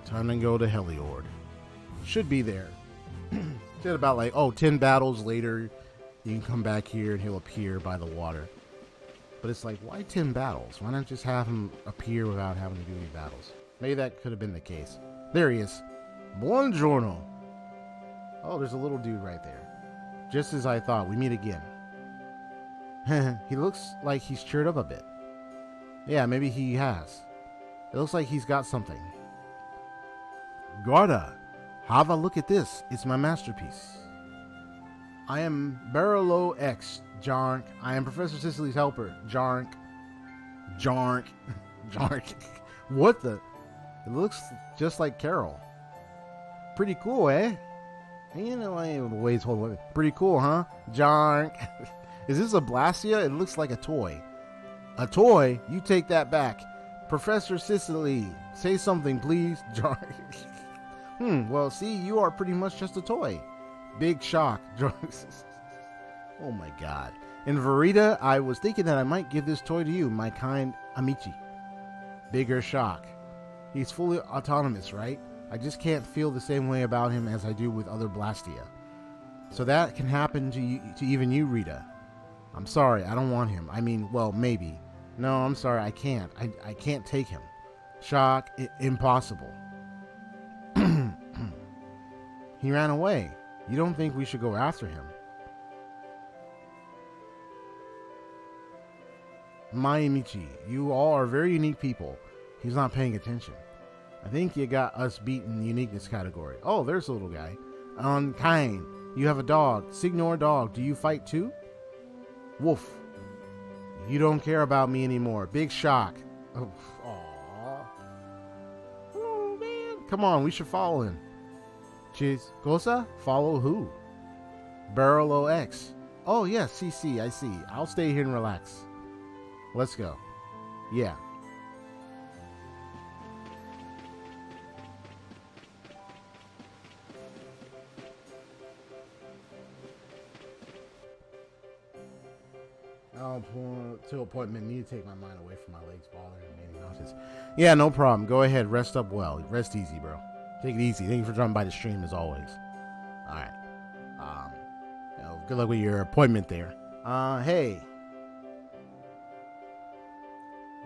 Time to go to Heliord. Should be there. Said about like, 10 battles later, you can come back here and he'll appear by the water. But it's like, why 10 battles? Why not just have him appear without having to do any battles? Maybe that could have been the case. There he is. Buongiorno. Oh, there's a little dude right there. Just as I thought, we meet again. He looks like he's cheered up a bit. Yeah, maybe he has. It looks like he's got something. Guarda, have a look at this. It's my masterpiece. I am Barolo X, Jarnk. I am Professor Cicely's helper, Jarnk. What the? It looks just like Carol. Pretty cool, eh? You know, the way he's holding it. Pretty cool, huh? Jarnk. Is this a Blasia? It looks like a toy. A toy? You take that back. Professor Cicely, say something, please. Jarnk. Well, see, you are pretty much just a toy. Big shock. Oh my god. In Verita, I was thinking that I might give this toy to you, my kind Amici. Bigger shock. He's fully autonomous, right? I just can't feel the same way about him as I do with other Blastia. So that can happen to you, to even you, Rita. I'm sorry, I don't want him. I mean, well, maybe. No, I'm sorry, I can't. I can't take him. Shock, impossible. He ran away. You don't think we should go after him? My Amici, you all are very unique people. He's not paying attention. I think you got us beat in the uniqueness category. Oh, there's a little guy. Unkind. You have a dog. Signor dog. Do you fight too? Wolf. You don't care about me anymore. Big shock. Oh, aw. Oh, man. Come on, we should follow him. Cheers. Cosa? Follow who? Barrel OX. Oh, yeah, CC, I see. I'll stay here and relax. Let's go. Yeah. I'll pull to appointment. Need to take my mind away from my legs bothering me. Nauseous. Yeah, no problem. Go ahead. Rest up well. Rest easy, bro. Take it easy. Thank you for dropping by the stream as always. All right. Good luck with your appointment there. Hey.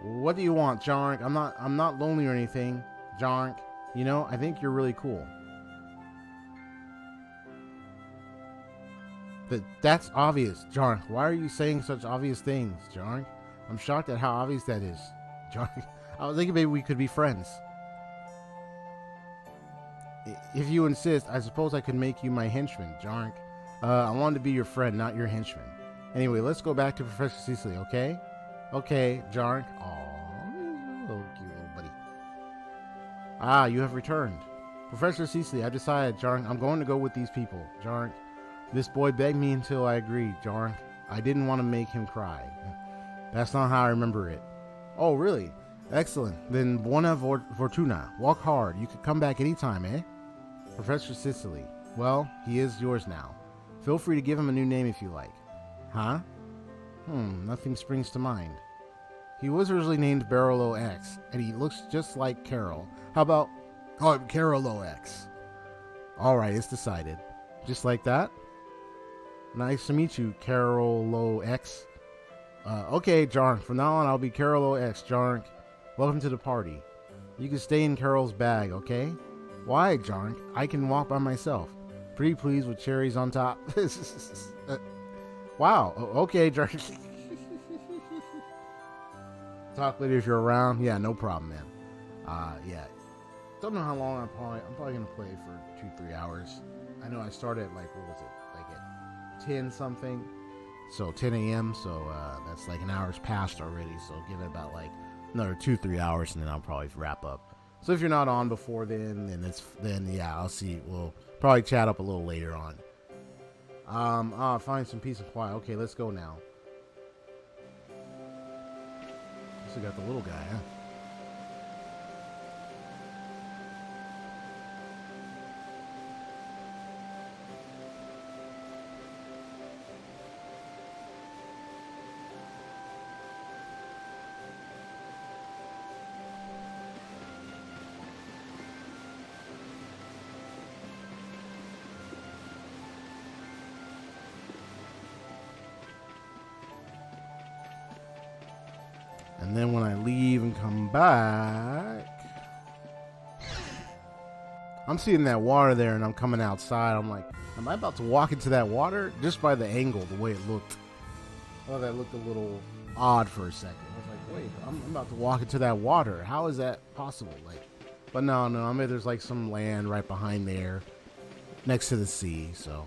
What do you want, Jarnk? I'm not lonely or anything, Jarnk. You know, I think you're really cool. That's obvious, Jarnk. Why are you saying such obvious things, Jarnk? I'm shocked at how obvious that is, Jarnk. I was thinking maybe we could be friends. If you insist, I suppose I could make you my henchman, Jarnk. I wanted to be your friend, not your henchman. Anyway, let's go back to Professor Cecily, okay? Okay, Jarnk. Aww, little cute little buddy. Ah, you have returned. Professor Cecily, I've decided, Jarnk, I'm going to go with these people, Jarnk. This boy begged me until I agreed, Jarnk. I didn't want to make him cry. That's not how I remember it. Oh, really? Excellent. Then buona fortuna. Walk hard. You could come back anytime, eh? Professor Cecily. Well, he is yours now. Feel free to give him a new name if you like. Huh? Nothing springs to mind. He was originally named Barrel OX, and he looks just like Carol. How about call him Carol OX? Alright, it's decided. Just like that? Nice to meet you, Carol OX. Okay, Jarnk. From now on, I'll be Carol OX, Jarnk. Welcome to the party. You can stay in Carol's bag, okay? Why, Jarnk? I can walk by myself. Pretty pleased with cherries on top. Wow. Okay, Jarnk. Talk later if you're around. Yeah, no problem, man. Yeah. Don't know how long I'm probably gonna play for 2-3 hours. I know I started at like, what was it? Like at 10 something. So 10 a.m. So that's like an hour's passed already. So give it about like another 2-3 hours, and then I'll probably wrap up. So if you're not on before then yeah, I'll see. We'll probably chat up a little later on. Find some peace and quiet. Okay, let's go now. So got the little guy, huh? And then when I leave and come back, I'm seeing that water there, and I'm coming outside. I'm like, am I about to walk into that water? Just by the angle, the way it looked. I thought that looked a little odd for a second. I was like, wait, I'm about to walk into that water. How is that possible? Like, but no, I mean, there's like some land right behind there, next to the sea. So.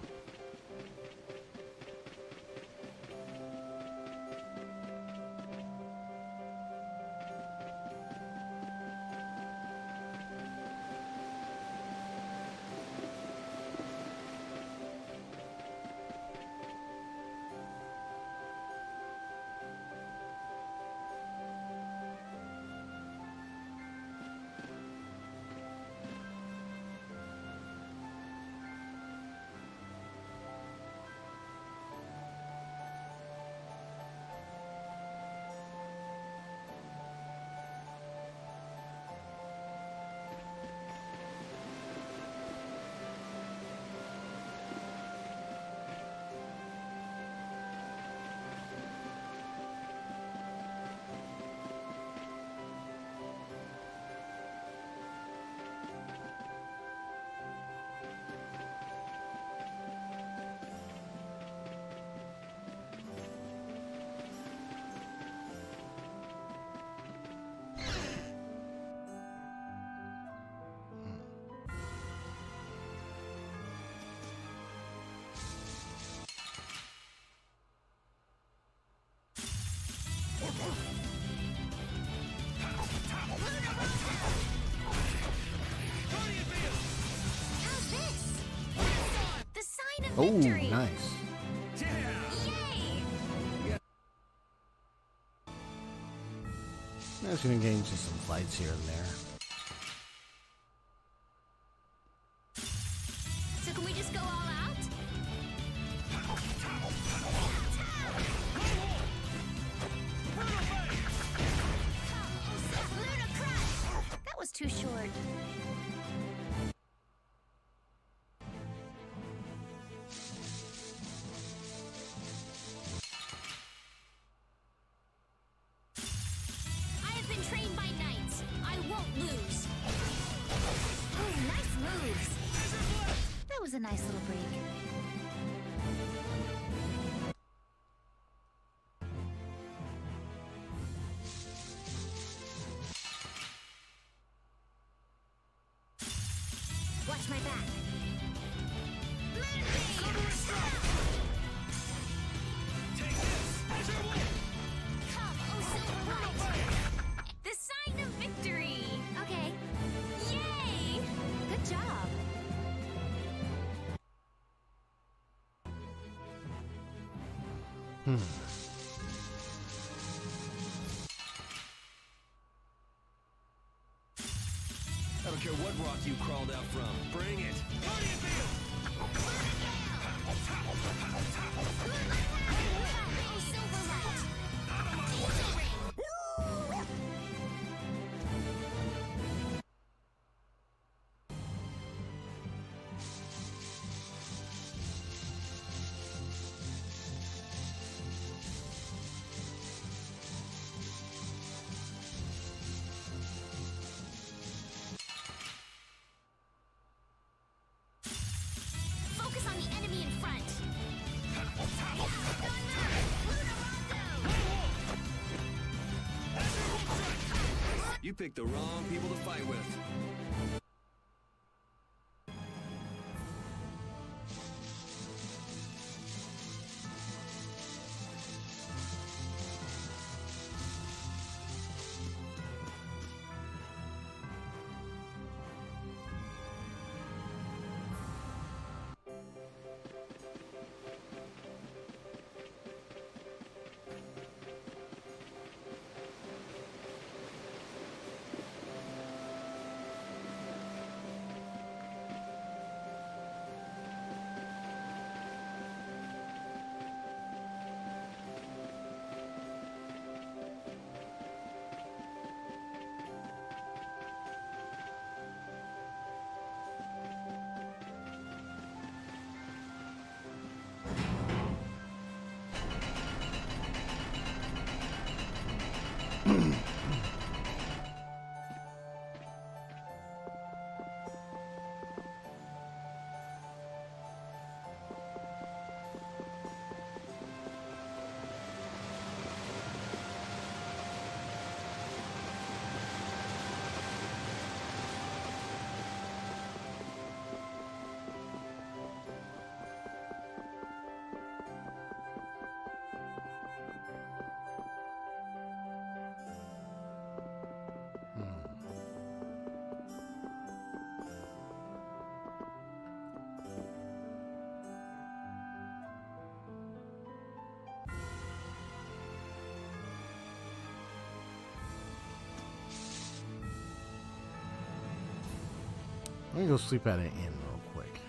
Oh, victory! nice. Yay! That's gonna get into some fights here and there. So can we just go all out? Luna Crush! That was too short. I have been trained by knights. I won't lose. Oh, nice moves. That was a nice little break. Watch my back. Come, oh silver light. The sign of victory. Okay. Yay! Good job. I don't care what rock you crawled out from. Bring it. Guardian Field! Oh silver light. Focus on the enemy in front. You picked the wrong people to fight with. Let me go sleep at an inn real quick.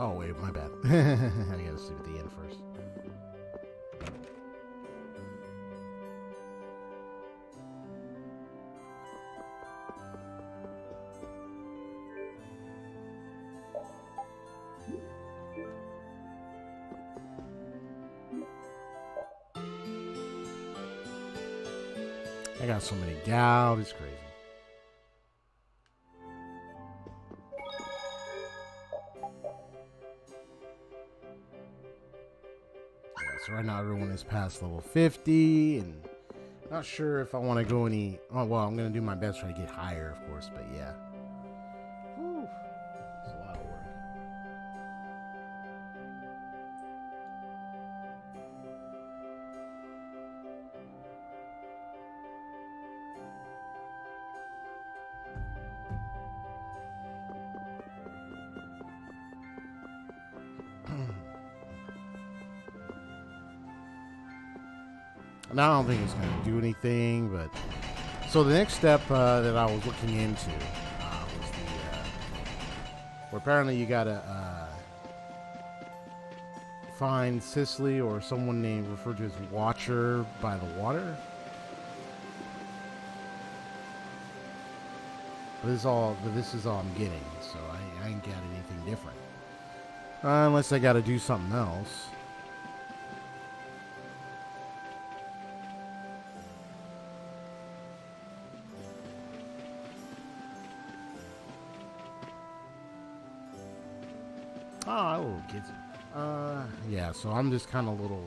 Oh, wait, my bad. I gotta see at the end first. I got so many gals, it's crazy. So right now everyone is past level 50, and not sure if I want to go any. Oh well, I'm gonna do my best to try to get higher, of course. But yeah, whew, it's a lot of work. And I don't think it's going to do anything, but so the next step that I was looking into was where apparently you got to find Cicely or someone named referred to as Watcher by the water. But this is all I'm getting, so I ain't got anything different. Unless I got to do something else. Oh, little kids. Yeah, so I'm just kind of little,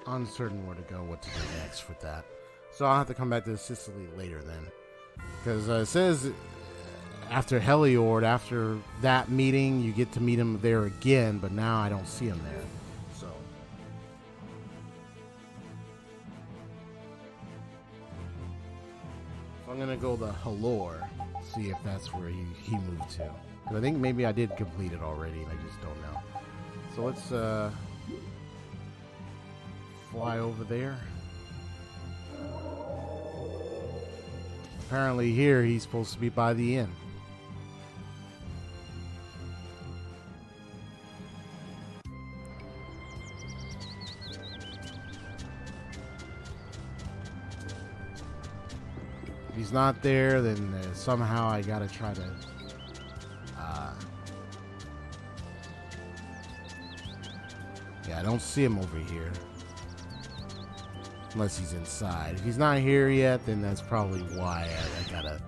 uncertain where to go, what to do next with that. So I'll have to come back to Sicily later then. Because it says after Heliord, after that meeting, you get to meet him there again, but now I don't see him there. So I'm going to go to Halor, see if that's where he moved to. Because I think maybe I did complete it already, and I just don't know. So let's fly over there. Apparently here he's supposed to be by the inn. If he's not there, then somehow I gotta try to yeah, I don't see him over here. Unless he's inside. If he's not here yet, then that's probably why I gotta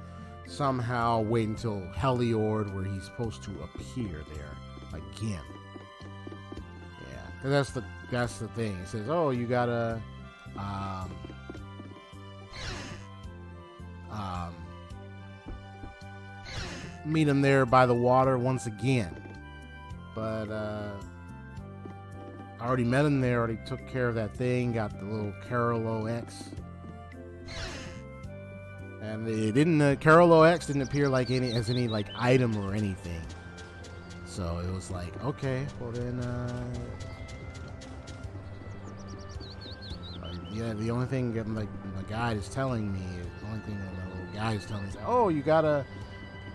somehow wait until Heliord, where he's supposed to appear there again. Yeah, because that's the thing. It says, oh, you gotta meet him there by the water once again. But I already met him there, already took care of that thing, got the little Carolo X. And it didn't, Carolo X didn't appear like as any like item or anything. So it was like, okay, well then, yeah, the only thing that my guide is telling me, the only thing that my little guy is telling me is, oh, you gotta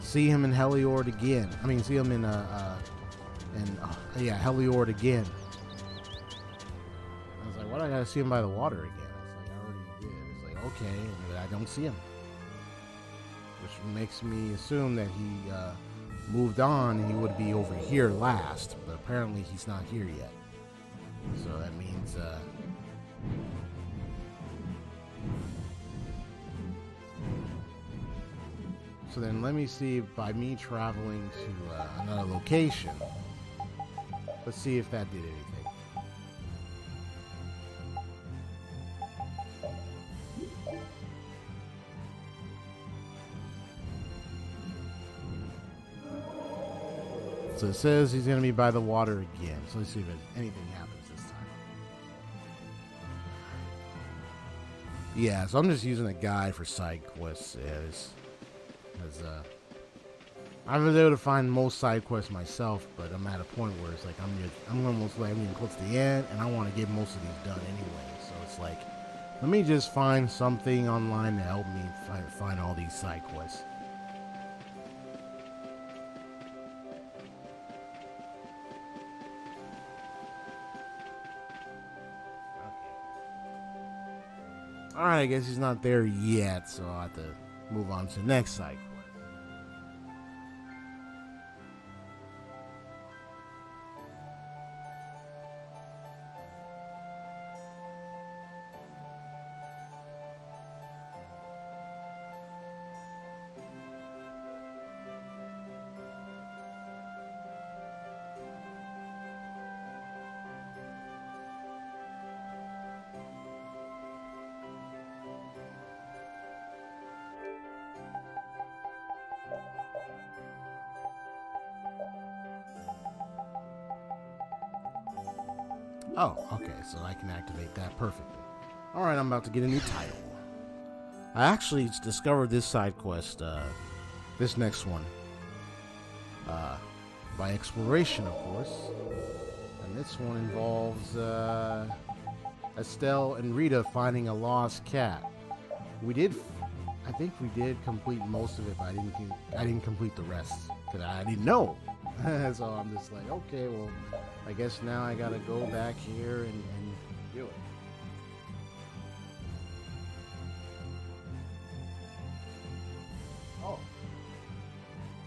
see him in Heliord again. I mean, see him in, yeah, Heliord again. Why do I gotta see him by the water again? It's like I already did. It's like, okay, but I don't see him. Which makes me assume that he moved on and he would be over here last, but apparently he's not here yet. So that means so then let me see, by me traveling to another location, let's see if that did anything. So it says he's going to be by the water again. So let's see if anything happens this time. Yeah, so I'm just using a guide for side quests. I've been able to find most side quests myself, but I'm at a point where it's like I'm almost like I'm getting close to the end, and I want to get most of these done anyway. So it's like, let me just find something online to help me find all these side quests. Alright, I guess he's not there yet, so I'll have to move on to the next side quest. Oh, okay, so I can activate that perfectly. Alright, I'm about to get a new title. I actually discovered this side quest, this next one, by exploration, of course. And this one involves, Estelle and Rita finding a lost cat. I think we did complete most of it, but I didn't complete the rest, because I didn't know. So I'm just like, okay, well, I guess now I gotta go back here and do it.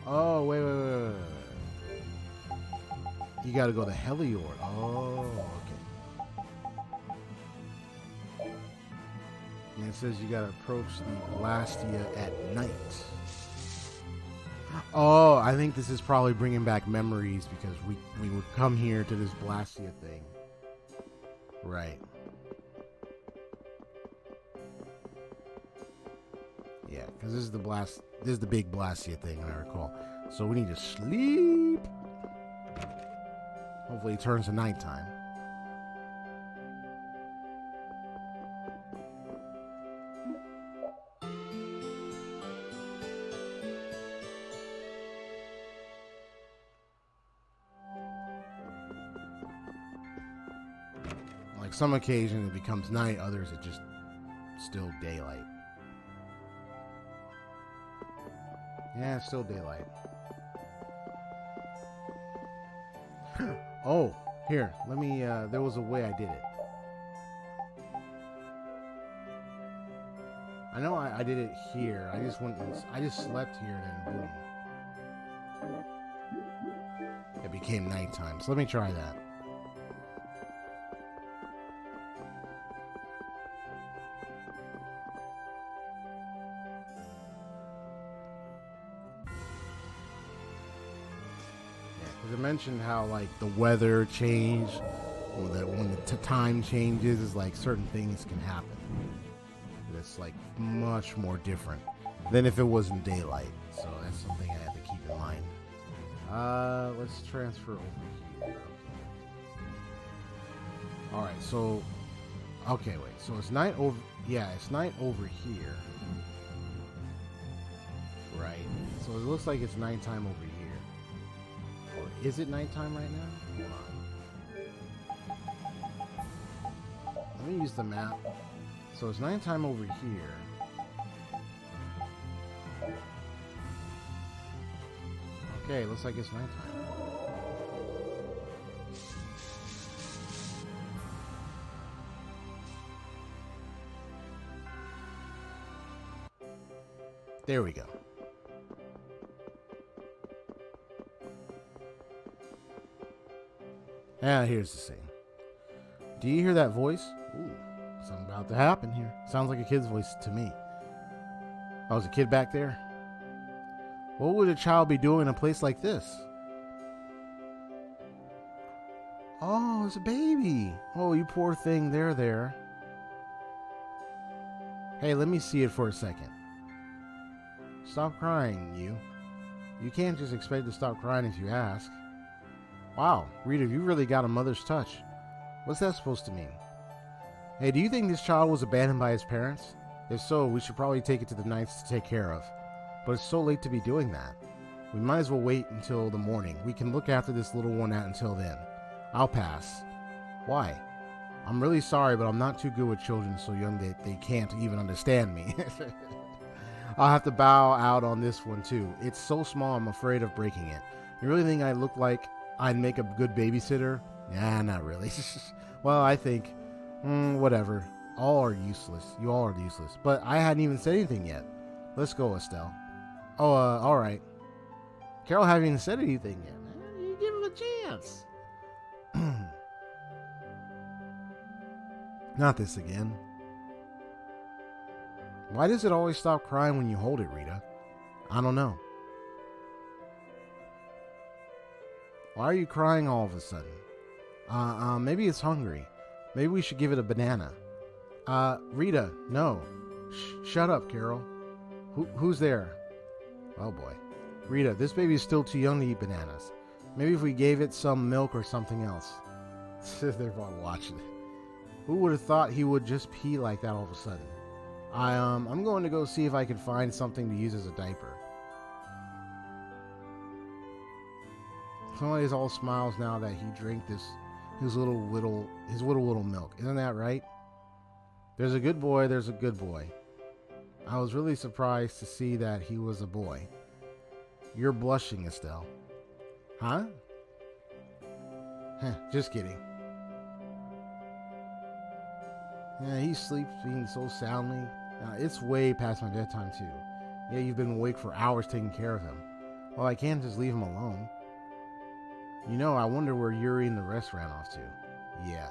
Oh, wait. You gotta go to Heliord. Oh, okay. And it says you gotta approach the Blastia at night. Oh, I think this is probably bringing back memories because we would come here to this Blastia thing. Right. Yeah, because this is the big Blastia thing, I recall. So we need to sleep. Hopefully it turns to nighttime. Like some occasions it becomes night, others it just still daylight. Yeah, it's still daylight. Oh, here, let me, there was a way I did it. I know I did it here. I just slept here and then boom. It became nighttime. So let me try that. Because it mentioned how like the weather changed, or that when the time changes, is like certain things can happen. It's like much more different than if it wasn't daylight. So that's something I have to keep in mind. Let's transfer over here. Okay. All right. So, okay, wait. So it's night over. Yeah, it's night over here. Right. So it looks like it's nighttime over here. Or is it nighttime right now? Hold on. Let me use the map. So it's nighttime over here. Okay, looks like it's nighttime. There we go. Now here's the scene. Do you hear that voice? Ooh. Something about to happen here. Sounds like a kid's voice to me. Oh, is a kid back there? What would a child be doing in a place like this? Oh, it's a baby. Oh, you poor thing. There. Hey, let me see it for a second. Stop crying, you. You can't just expect to stop crying if you ask. Wow, Rita, you really got a mother's touch. What's that supposed to mean? Hey, do you think this child was abandoned by his parents? If so, we should probably take it to the Knights to take care of. But it's so late to be doing that. We might as well wait until the morning. We can look after this little one until then. I'll pass. Why? I'm really sorry, but I'm not too good with children so young that they can't even understand me. I'll have to bow out on this one too. It's so small I'm afraid of breaking it. You really think I look like I'd make a good babysitter? Nah, not really. Well, I think, whatever. All are useless. You all are useless. But I hadn't even said anything yet. Let's go, Estelle. Oh, alright. Carol hasn't even said anything yet. You give him a chance. Not this again. Why does it always stop crying when you hold it, Rita? I don't know. Why are you crying all of a sudden? Maybe it's hungry. Maybe we should give it a banana. Rita, no. Shut up, Carol. Who's there? Oh boy. Rita, this baby is still too young to eat bananas. Maybe if we gave it some milk or something else. They're all watching it. Who would have thought he would just pee like that all of a sudden? I'm going to go see if I can find something to use as a diaper. Somebody's all smiles now that he drank his little milk. Isn't that right? There's a good boy, there's a good boy. I was really surprised to see that he was a boy. You're blushing, Estelle. Huh? Just kidding. Yeah, he sleeps being so soundly. It's way past my bedtime, too. Yeah, you've been awake for hours taking care of him. Well, I can't just leave him alone. You know, I wonder where Yuri and the rest ran off to. Yeah.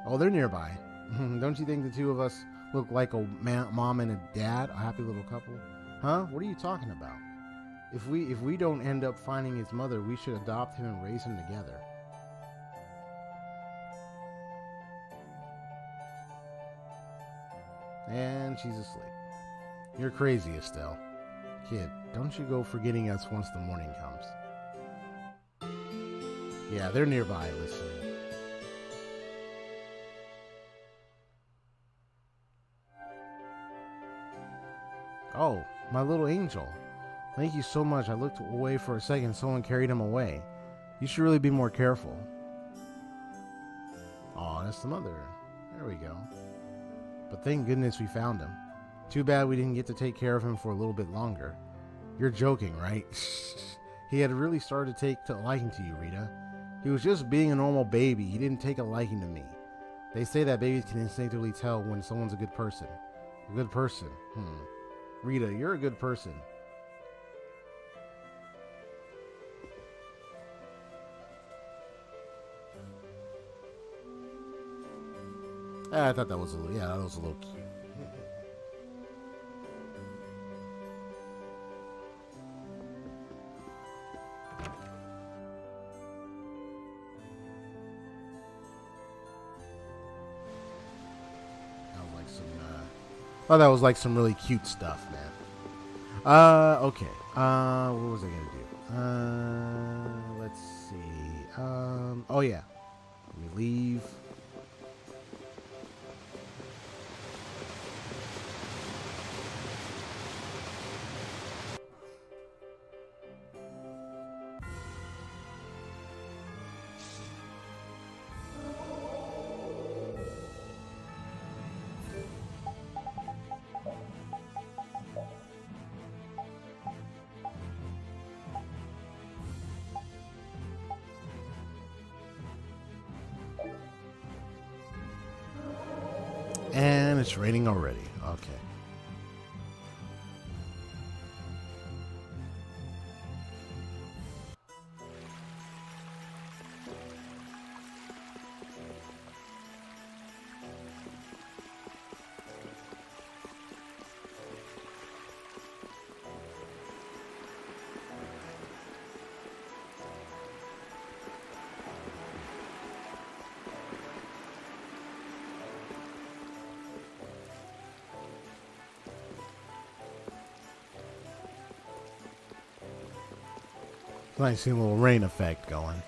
Oh, they're nearby. Don't you think the two of us look like a mom and a dad, a happy little couple? Huh? What are you talking about? If we don't end up finding his mother, we should adopt him and raise him together. And she's asleep. You're crazy, Estelle. Kid, don't you go forgetting us once the morning comes. Yeah, they're nearby listening. Oh, my little angel. Thank you so much. I looked away for a second. Someone carried him away. You should really be more careful. Aw, that's the mother. There we go. But thank goodness we found him. Too bad we didn't get to take care of him for a little bit longer. You're joking, right? He had really started to take a liking to you, Rita. He was just being a normal baby. He didn't take a liking to me. They say that babies can instinctively tell when someone's a good person. A good person. Rita, you're a good person. I thought that was a little, that was a little cute. That was like some really cute stuff, man. Okay. What was I gonna do? Let's see. Oh yeah. We leave. And it's raining already. Okay. Nice little rain effect going.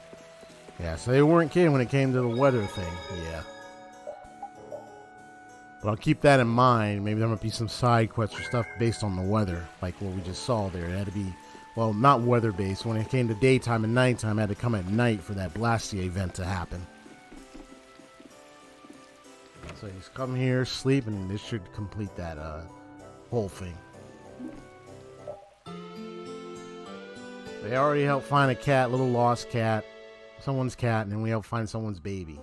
Yeah, so they weren't kidding when it came to the weather thing. Yeah. But I'll keep that in mind. Maybe there might be some side quests or stuff based on the weather, like what we just saw there. It had to be Well, not weather-based. When it came to daytime and nighttime, I had to come at night for that Blastia event to happen. So he's come here, sleep, and this should complete that whole thing. They already helped find a cat, little lost cat, someone's cat, and then we helped find someone's baby.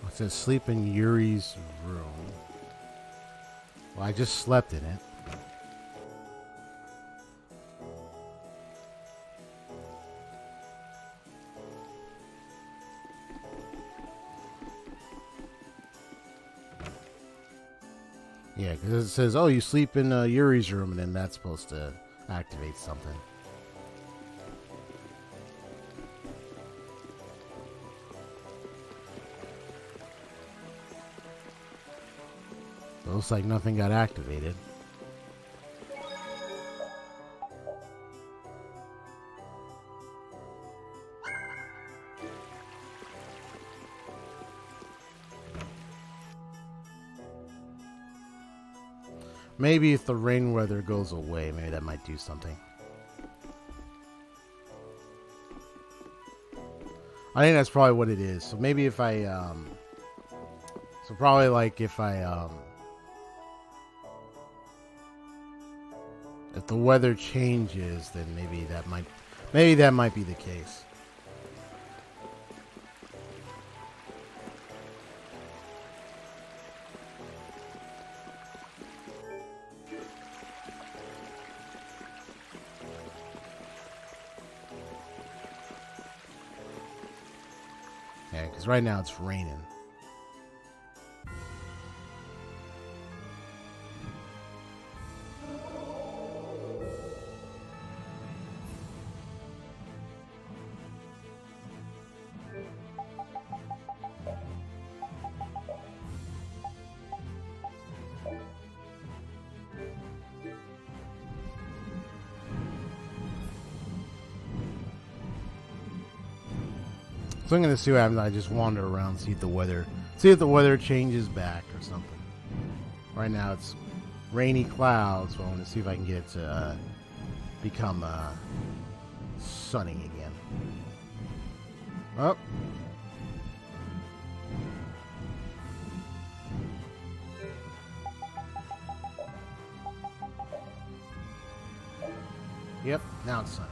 It says sleep in Yuri's room. Well, I just slept in it. Yeah, because it says, oh, you sleep in Yuri's room, and then that's supposed to activate something. Looks like nothing got activated. Maybe if the rain weather goes away, maybe that might do something. I think that's probably what it is. So maybe if I, so probably like if I, if the weather changes, then maybe that might be the case. Yeah, because right now it's raining. So I'm gonna see what happens. I just wander around, see if the weather changes back or something. Right now it's rainy clouds, so I want to see if I can get it to become sunny again. Oh. Yep, now it's sunny.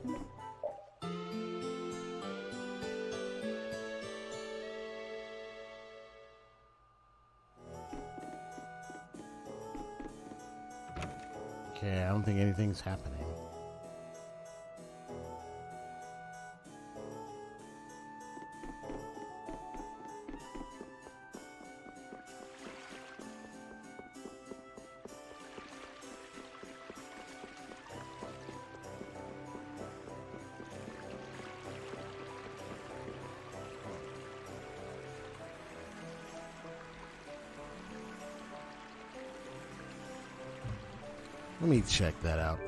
Okay, I don't think anything's happening. Let me check that out.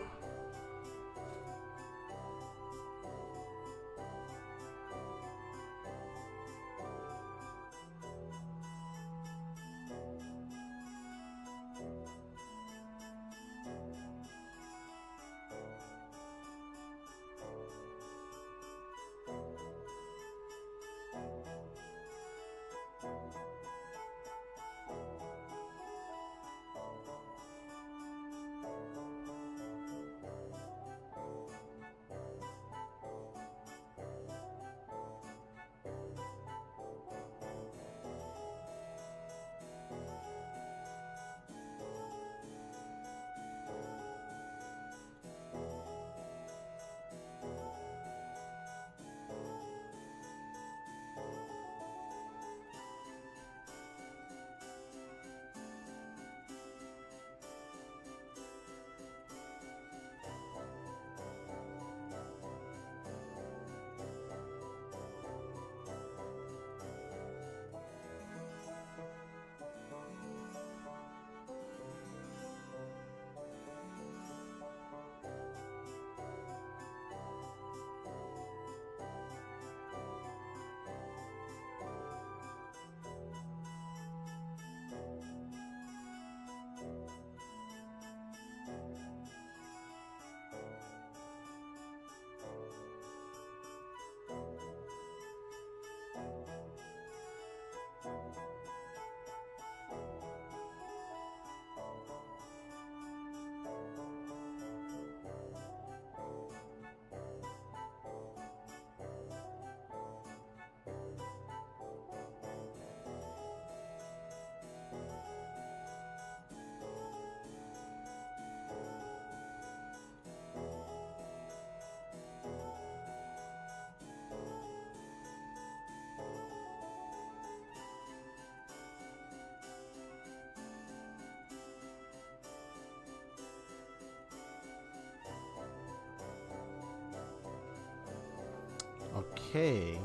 Okay.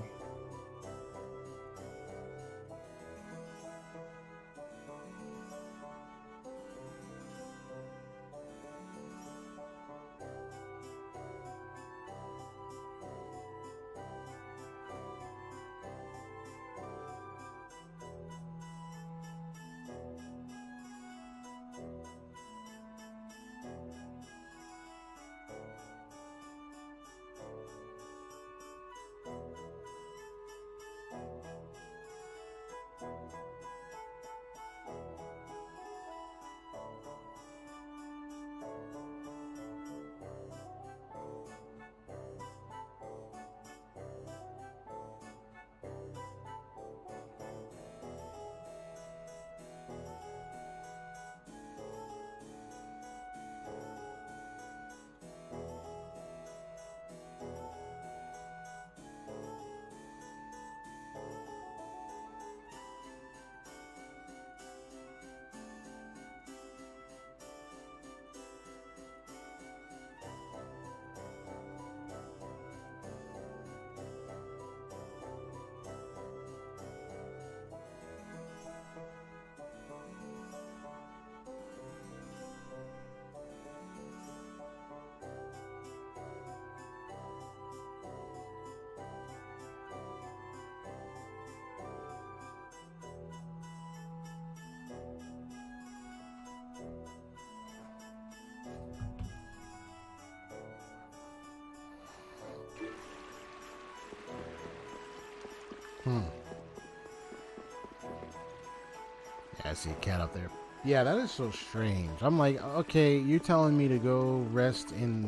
Yeah, I see a cat up there. Yeah, that is so strange. I'm like, okay, you're telling me to go rest in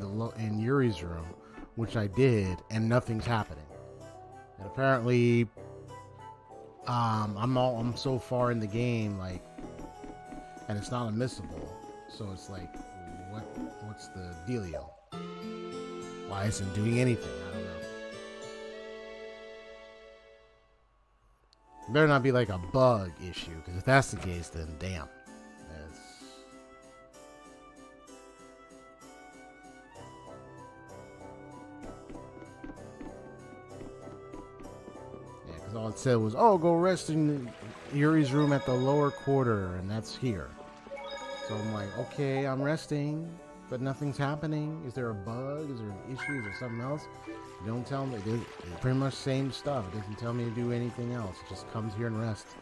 Yuri's room. which I did, and nothing's happening. And apparently, I'm so far in the game, like, and it's not unmissable. So it's like, what's the dealio? Why isn't it doing anything? I don't know. It better not be like a bug issue, because if that's the case, then damn. Yeah, because all it said was, oh, go rest in Yuri's room at the lower quarter, and that's here. So I'm like, okay, I'm resting, but nothing's happening. Is there a bug? Is there issues or something else? It don't tell me. It's pretty much same stuff. It doesn't tell me to do anything else. It just comes here and rests.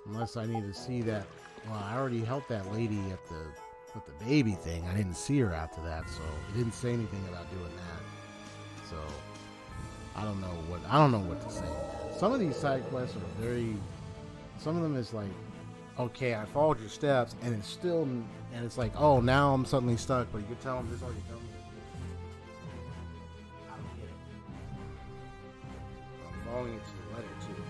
Unless I need to see that. Well, I already helped that lady with the baby thing. I didn't see her after that, so it didn't say anything about doing that. So I don't know what to say. Some of these side quests are very. Some of them is like, okay, I followed your steps, and it's still, and it's like, oh, now I'm suddenly stuck. But you can tell them this already told me. I don't get it. I'm following it to the letter too.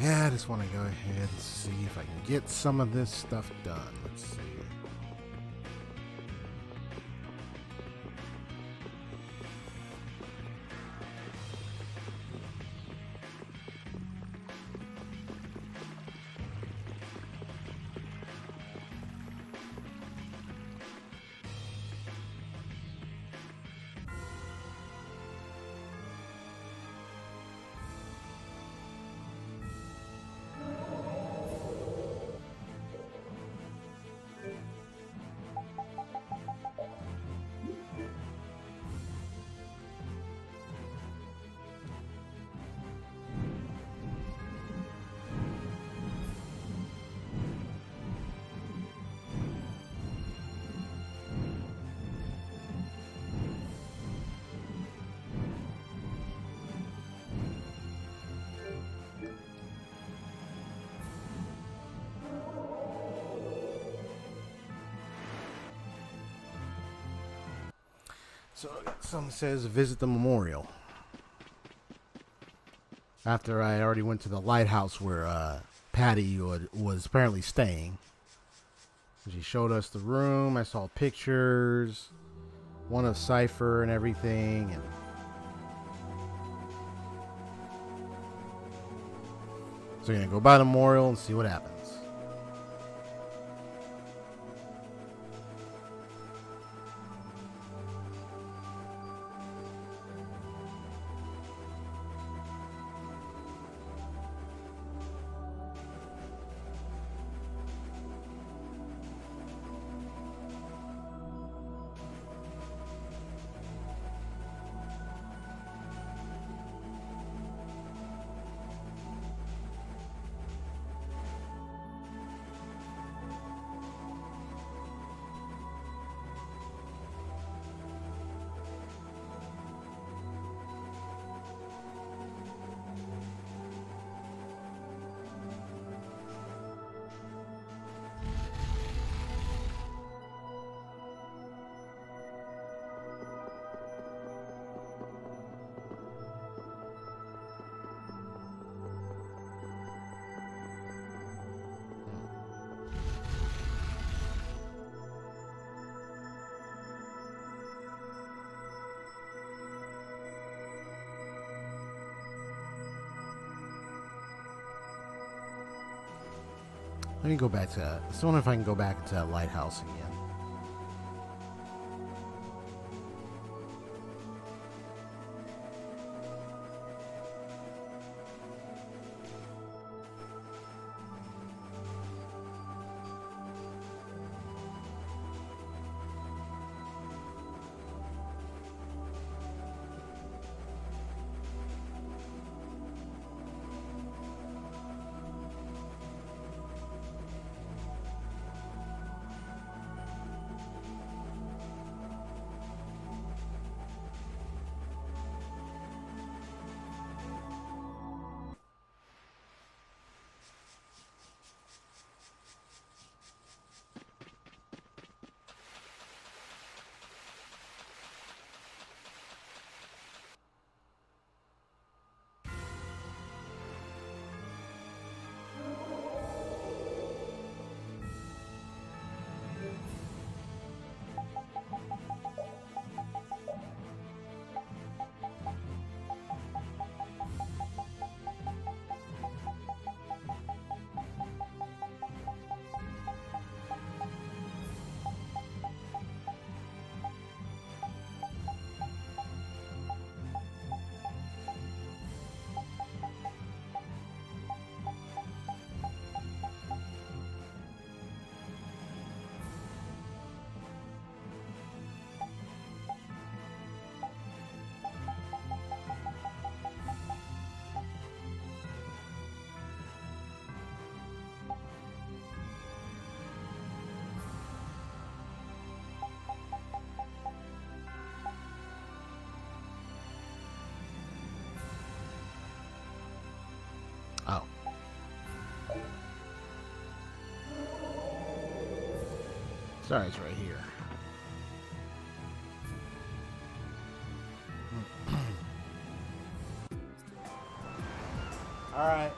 Yeah, I just want to go ahead and see if I can get some of this stuff done. Let's see. So something says visit the memorial. After I already went to the lighthouse where Patty was apparently staying. She showed us the room. I saw pictures, one of Cypher and everything, and so we're gonna go by the memorial and see what happens. Let me go back to. I wonder if I can go back to that lighthouse again. Oh. Sorry, it's right here. All right.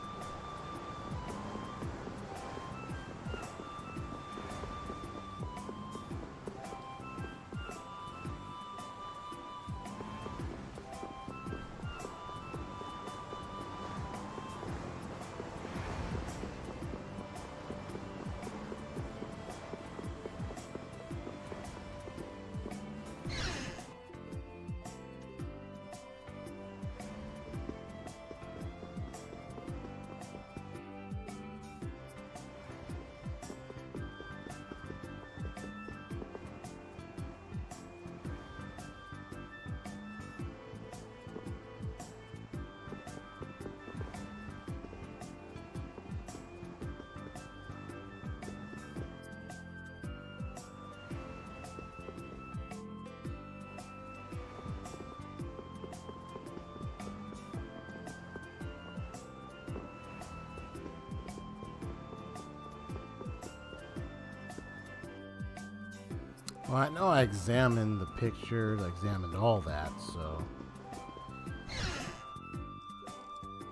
Well, I know I examined the pictures, I examined all that, so.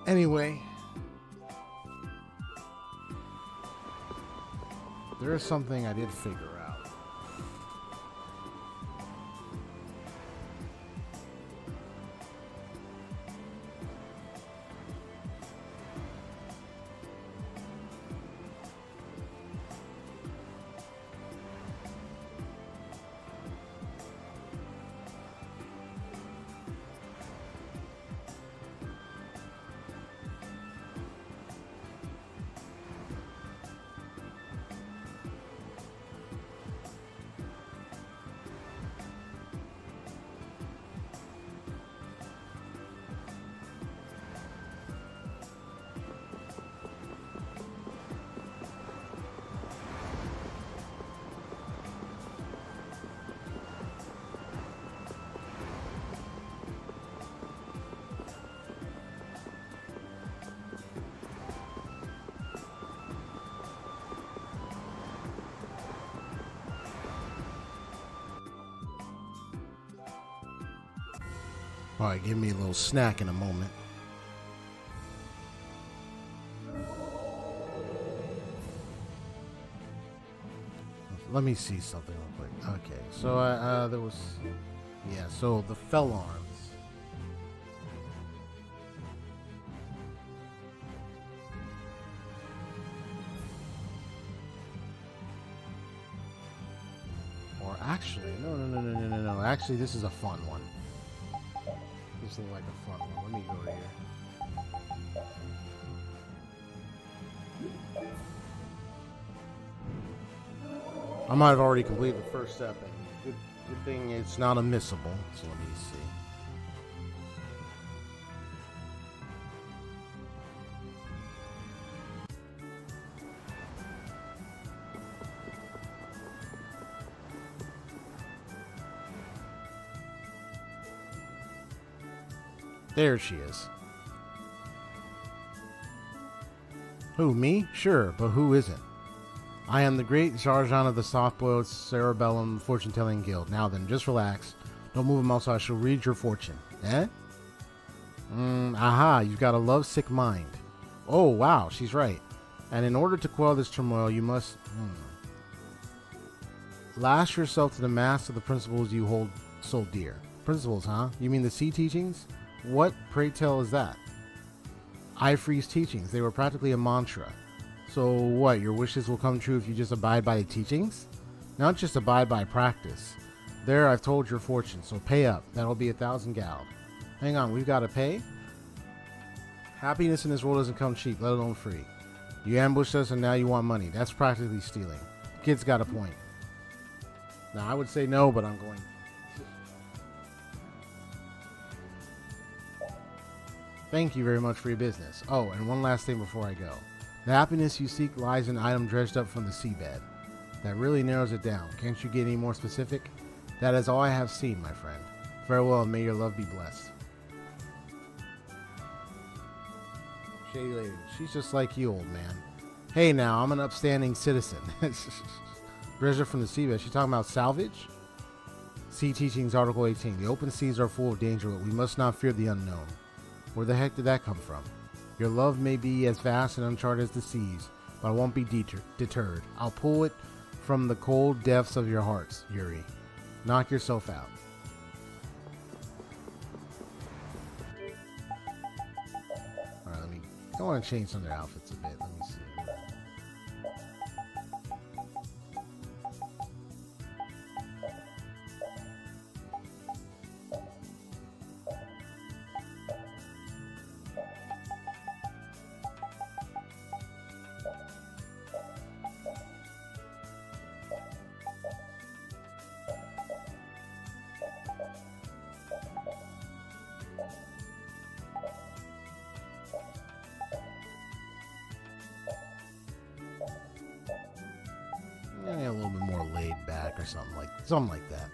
Anyway. There is something I did figure out. All right, give me a little snack in a moment. Let me see something real quick. Okay, so there was, yeah, so the fell arms. Actually, no. Actually, this is a fun one. This looks like a fun one. Let me go here. I might have already completed the first step, and good thing it's not unmissable. So let me see. There she is. Who, me? Sure, but who isn't? I am the great Zarjan of the soft-boiled cerebellum fortune-telling guild. Now then, just relax. Don't move a muscle, I shall read your fortune. Eh? Aha, you've got a lovesick mind. Oh, wow, she's right. And in order to quell this turmoil, you must... lash yourself to the mast of the principles you hold so dear. Principles, huh? You mean the sea teachings? What, pray tell, is that? Ifree's teachings. They were practically a mantra. So what, your wishes will come true if you just abide by the teachings? Not just abide by practice. There, I've told your fortune, so pay up. That'll be 1,000 gald. Hang on, we've got to pay? Happiness in this world doesn't come cheap, let alone free. You ambushed us and now you want money. That's practically stealing. The kid's got a point. Now, I would say no, but I'm going... Thank you very much for your business. Oh, and one last thing before I go. The happiness you seek lies in an item dredged up from the seabed. That really narrows it down. Can't you get any more specific? That is all I have seen, my friend. Farewell, and may your love be blessed. Shady lady. She's just like you, old man. Hey now, I'm an upstanding citizen. Treasure from the seabed. She talking about salvage? Sea Teachings, Article 18. The open seas are full of danger, but we must not fear the unknown. Where the heck did that come from? Your love may be as vast and uncharted as the seas, but I won't be deterred. I'll pull it from the cold depths of your hearts, Yuri. Knock yourself out. Alright, I want to change some of their outfits a bit. Let me see. Yeah, a little bit more laid back or something like that.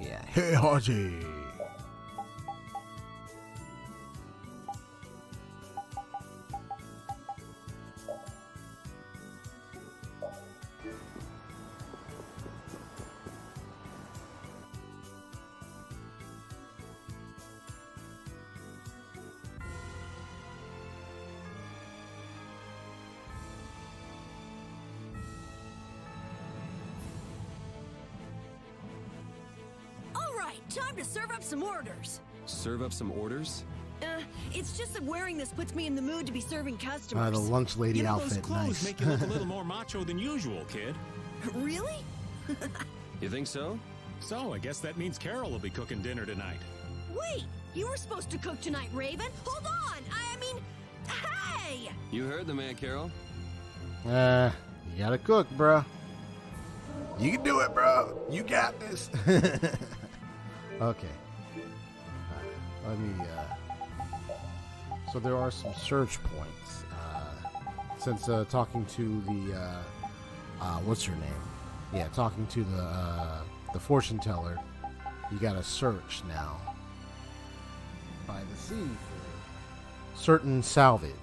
Yeah. Hey, Haji. Time to serve up some orders. Serve up some orders? It's just that wearing this puts me in the mood to be serving customers. The lunch lady You know, outfit, those clothes nice. make you look a little more macho than usual, kid. Really? You think so? So, I guess that means Carol will be cooking dinner tonight. Wait, you were supposed to cook tonight, Raven. Hold on. I mean, hey! You heard the man, Carol. You gotta cook, bro. You can do it, bro. You got this. Okay. Let me. So there are some search points. Since talking to the what's her name? Yeah, talking to the fortune teller, you gotta search now by the sea for certain salvage.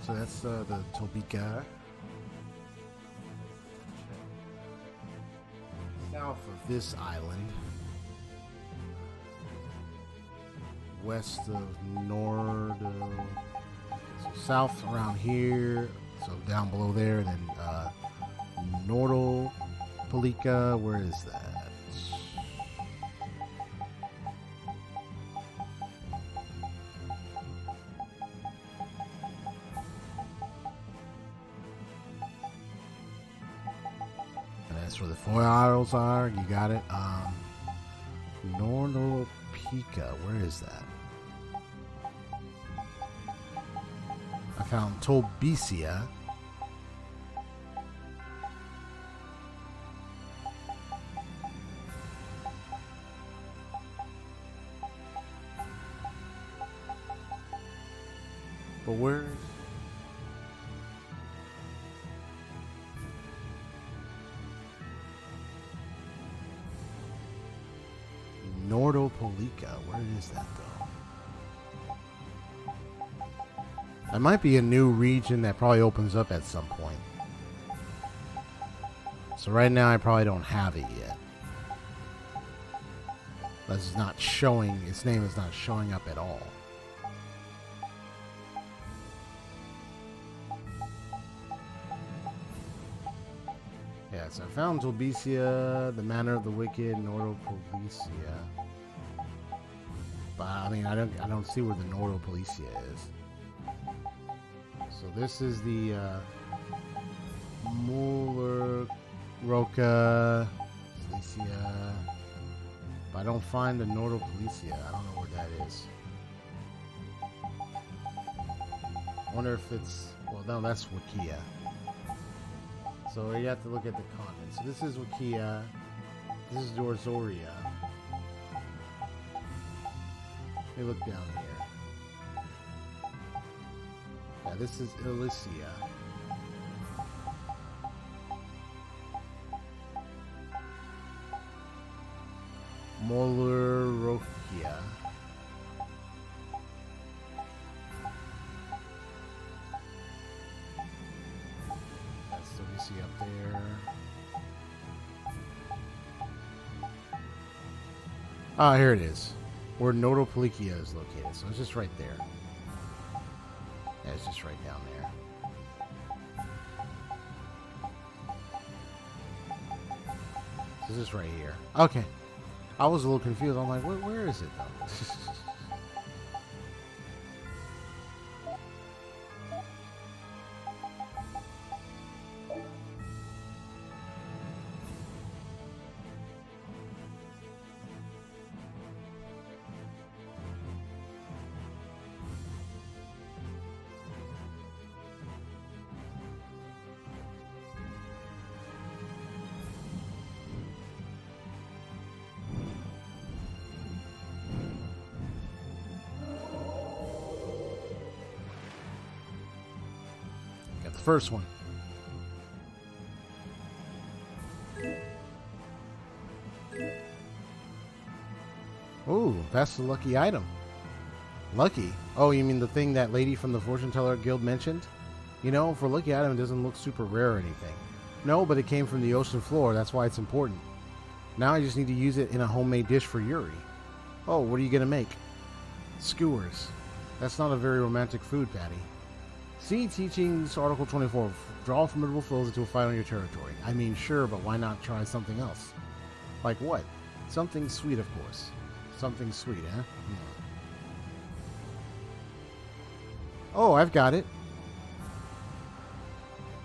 So that's the Tobika. South of this island. West of Nord. So south around here. So down below there. Then Nordal Palika. Where is that? That's where the Four Isles are. You got it. Nordal Pika. Where is that? I found Tolbesia. But where's... Nordopolika. Where is that, though? That might be a new region that probably opens up at some point. So right now I probably don't have it yet. This is not showing, its name is not showing up at all. Yeah, so I found Tolbesia, the Manor of the Wicked, Nordopolicia. But I mean, I don't see where the Nordopolicia is. So this is the Muller Roca Policia. But I don't find the Nordopolicia. I don't know where that is. I wonder if it's, well, no, that's Wikia. So you have to look at the continent. So this is Wikia. This is Dorzoria. Let me look down here. Yeah, this is Elysia. Molurokia. That's Elysia up there. Ah, here it is. Where Nordopolicia is located. So it's just right there. Yeah, it's just right down there. This is right here. Okay. I was a little confused. I'm like, where is it though? Got the first one. Ooh, that's the lucky item. Lucky? Oh, you mean the thing that lady from the Fortune Teller Guild mentioned? You know, for lucky item, it doesn't look super rare or anything. No, but it came from the ocean floor. That's why it's important. Now I just need to use it in a homemade dish for Yuri. Oh, what are you going to make? Skewers. That's not a very romantic food, Patty. See Teachings, Article 24. Draw formidable foes into a fight on your territory. I mean, sure, but why not try something else? Like what? Something sweet, of course. Something sweet, huh? Oh, I've got it.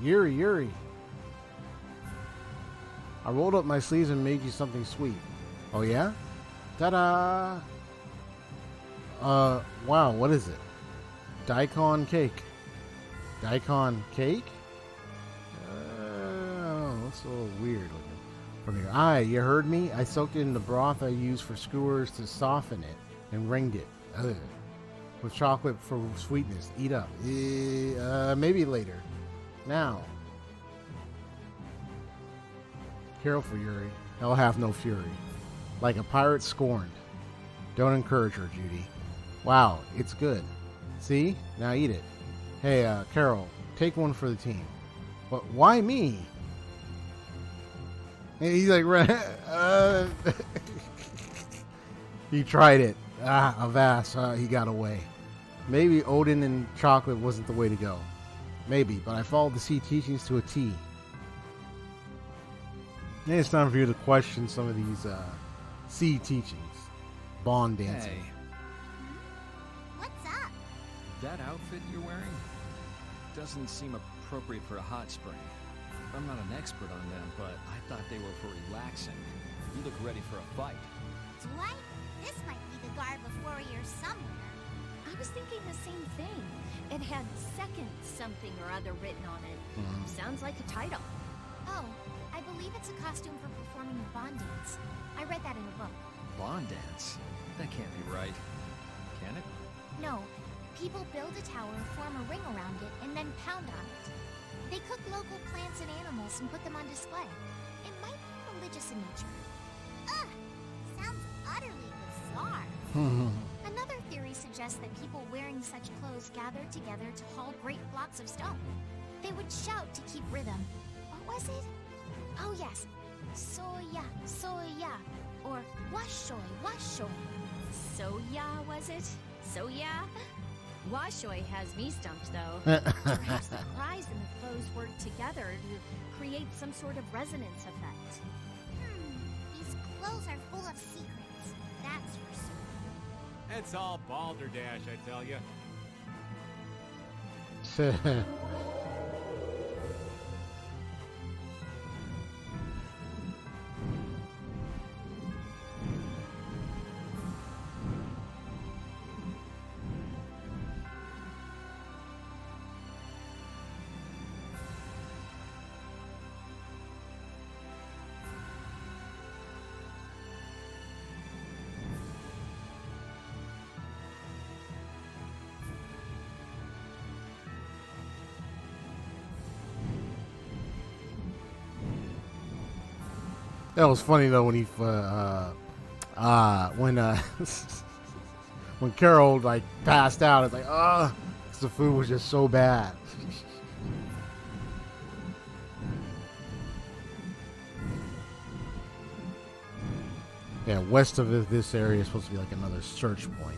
Yuri. I rolled up my sleeves and made you something sweet. Oh, yeah? Ta-da! Wow, what is it? Daikon cake. Daikon cake? Oh, that's a little weird looking from here. Aye, you heard me? I soaked it in the broth I used for skewers to soften it and ringed it. Ugh. With chocolate for sweetness. Eat up. Maybe later. Now. Carol for Yuri. Hell have no fury. Like a pirate scorned. Don't encourage her, Judy. Wow, it's good. See? Now eat it. Hey, Carol, take one for the team. But why me? And he's like, he tried it. Avast, he got away. Maybe Odin and chocolate wasn't the way to go. Maybe, but I followed the sea teachings to a T. And it's time for you to question some of these sea teachings. Bond dancing. Hey, What's up? that outfit you're wearing doesn't seem appropriate for a hot spring. I'm not an expert on them, but I thought they were for relaxing. You look ready for a fight. Do I? This might be the garb of warrior somewhere. I was thinking the same thing. It had second something or other written on it. Sounds like a title. Oh, I believe it's a costume for performing the bond dance. I read that in a book. Bond dance? That can't be right. Can it? No, people build a tower, form a ring around it, and then pound on it. They cook local plants and animals and put them on display. It might be religious in nature. Ugh! Sounds utterly bizarre. Another theory suggests that people wearing such clothes gathered together to haul great blocks of stone. They would shout to keep rhythm. What was it? Oh yes, soya, soya, or washoy, washoy. Soya, was it? Soya? Washoy has me stumped, though. Perhaps the cries and the clothes work together to create some sort of resonance effect. These clothes are full of secrets. That's for certain. It's all balderdash, I tell you. That was funny though when he when Carol like passed out. It's like, 'cause the food was just so bad. Yeah, west of this area is supposed to be like another search point.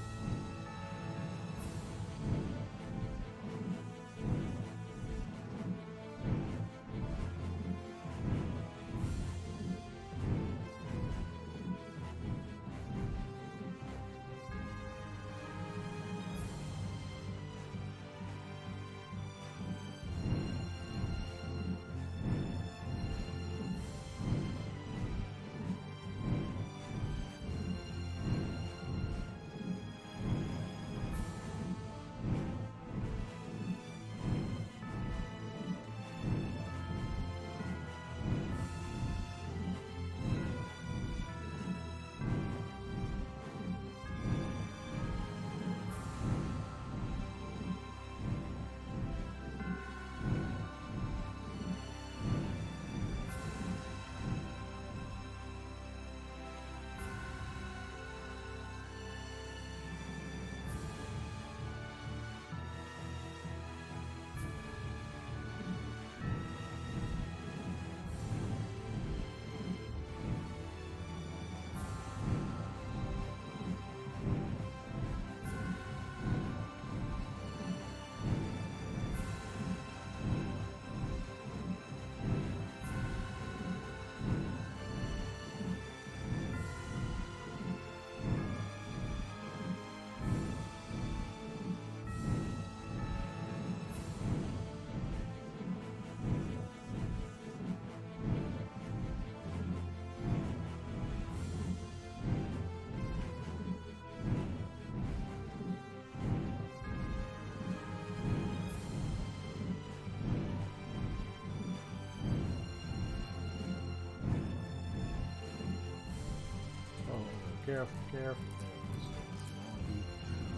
careful, careful.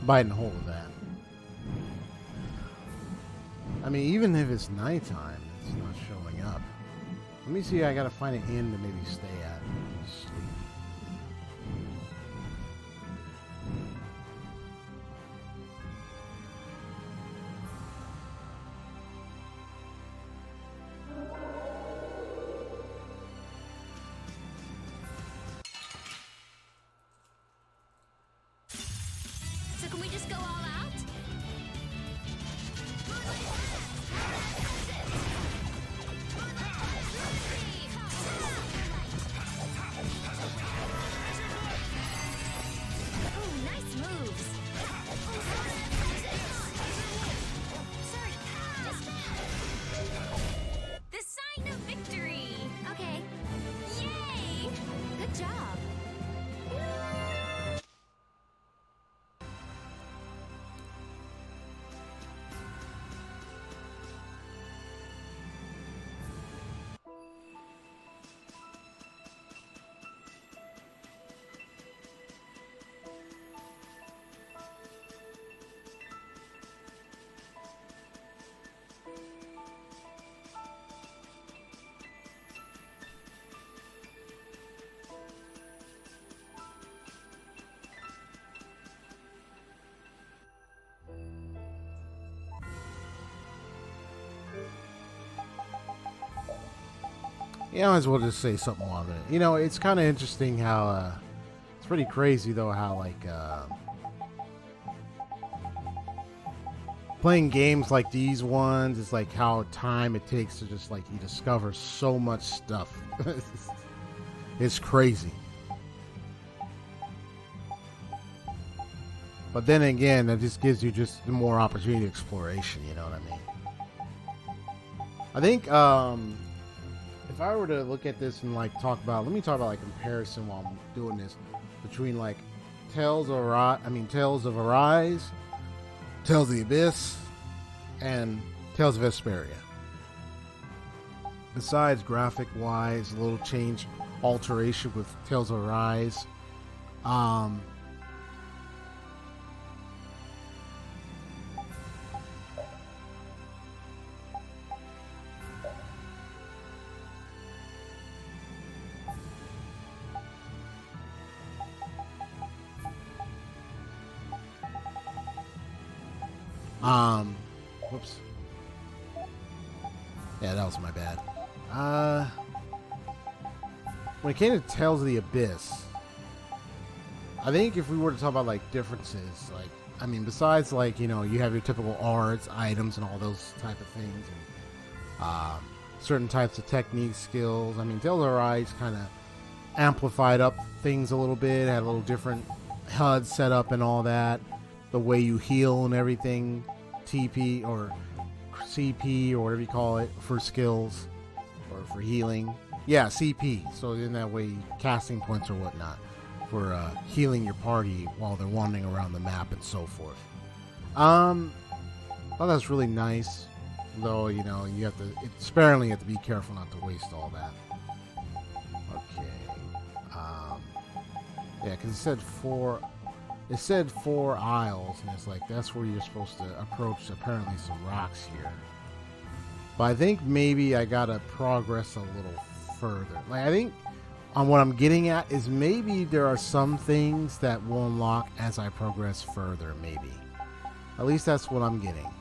Biting hold of that. I mean, even if it's nighttime, it's not showing up. Let me see. I gotta find an inn to maybe stay at. Sleep. So can we just go all out? Oh, nice moves. Sorry. The sign of victory. Okay. Yay! Good job. Yeah, I might as well just say something on it. You know, it's kind of interesting how it's pretty crazy though how like playing games like these ones is like how time it takes to just like you discover so much stuff. It's crazy. But then again, that just gives you just more opportunity to exploration, you know what I mean? I think if I were to look at this and like talk about, let me talk about like comparison while I'm doing this between like Tales of Arise, Tales of the Abyss, and Tales of Vesperia. Besides graphic wise, a little change, alteration with Tales of Arise. Whoops. Yeah, that was my bad. When it came to Tales of the Abyss, I think if we were to talk about like differences, like I mean, besides like you know you have your typical arts, items, and all those type of things, and certain types of technique skills. I mean, Tales of Arise kind of amplified up things a little bit, had a little different HUD setup and all that, the way you heal and everything, TP or CP or whatever you call it for skills or for healing. Yeah, CP. So in that way, casting points or whatnot for healing your party while they're wandering around the map and so forth. Well, that's really nice. Though you know you have to sparingly have to be careful not to waste all that. Okay. Yeah, because it said four aisles, and it's like that's where you're supposed to approach apparently some rocks here. But I think maybe I gotta progress a little further. Like I think on what I'm getting at is maybe there are some things that will unlock as I progress further, maybe. At least that's what I'm getting.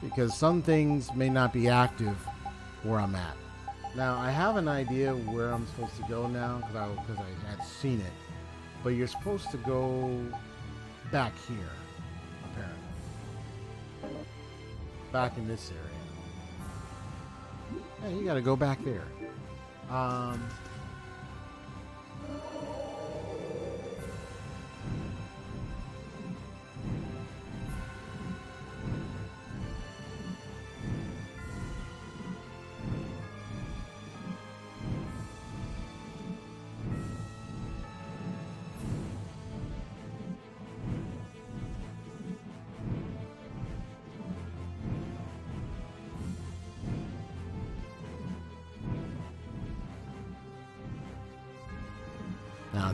Because some things may not be active where I'm at. Now, I have an idea where I'm supposed to go now, because I had seen it. But you're supposed to go back here, apparently. Back in this area. Hey, you gotta go back there.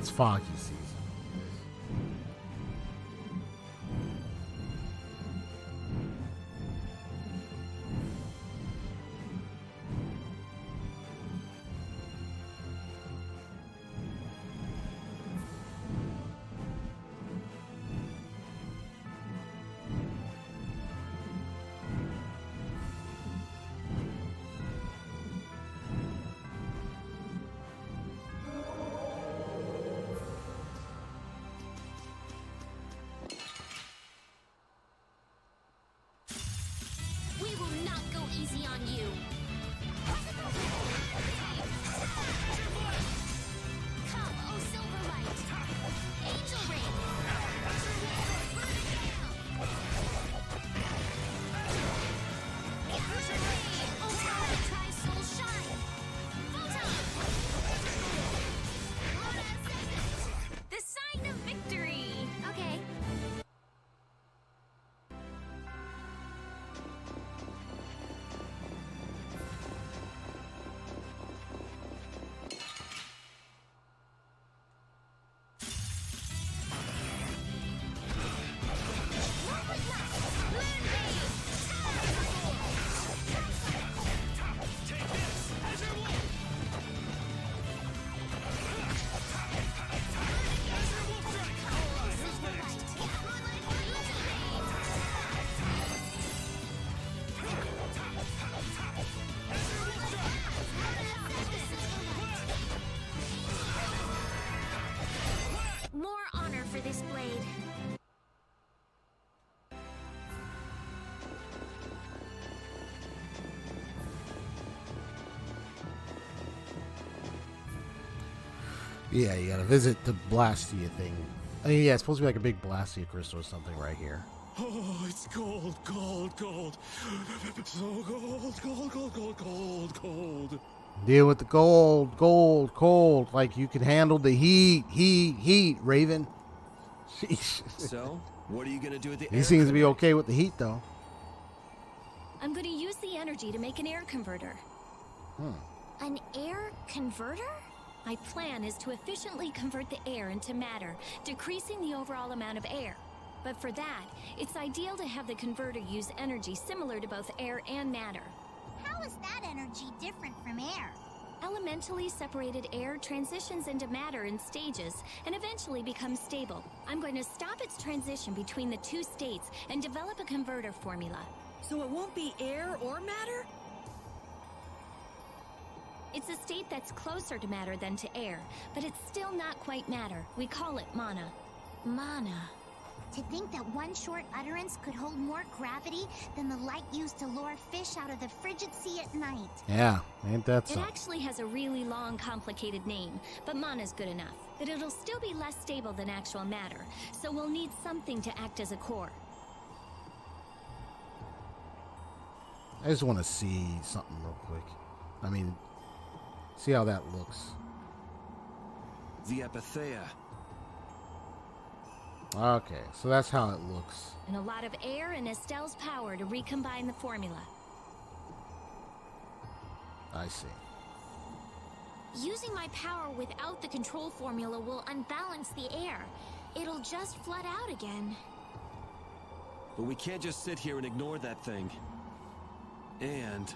it's foggy season. We will not go easy on you. Come, oh Silverlight. Angel Ring. Burn it down. Ultra Tri-Soul Shine. Photon. The sign of victory. Okay. More honor for this blade. Yeah, you gotta visit the Blastia thing. I mean, yeah, it's supposed to be like a big Blastia crystal or something right here. Oh, it's gold, gold, gold. So gold, gold, gold, gold, gold, gold. Deal with the gold, gold, cold. Like you can handle the heat, Raven. Sheesh. So, what are you gonna do with the He seems to be okay with the heat, though. I'm going to use the energy to make an air converter. An air converter? My plan is to efficiently convert the air into matter, decreasing the overall amount of air. But for that, it's ideal to have the converter use energy similar to both air and matter. How is that energy different from air? Elementally separated air transitions into matter in stages and eventually becomes stable. I'm going to stop its transition between the two states and develop a converter formula. So it won't be air or matter? It's a state that's closer to matter than to air, but it's still not quite matter. We call it mana. Mana. To think that one short utterance could hold more gravity than the light used to lure fish out of the frigid sea at night. Yeah, ain't that It so? actually has a really long, complicated name, but mana's good enough. But it'll still be less stable than actual matter, so we'll need something to act as a core. I just want to see something real quick. I mean, see how that looks. The Epithea. Okay, so that's how it looks. And a lot of air and Estelle's power to recombine the formula. I see. Using my power without the control formula will unbalance the air. It'll just flood out again. But we can't just sit here and ignore that thing. And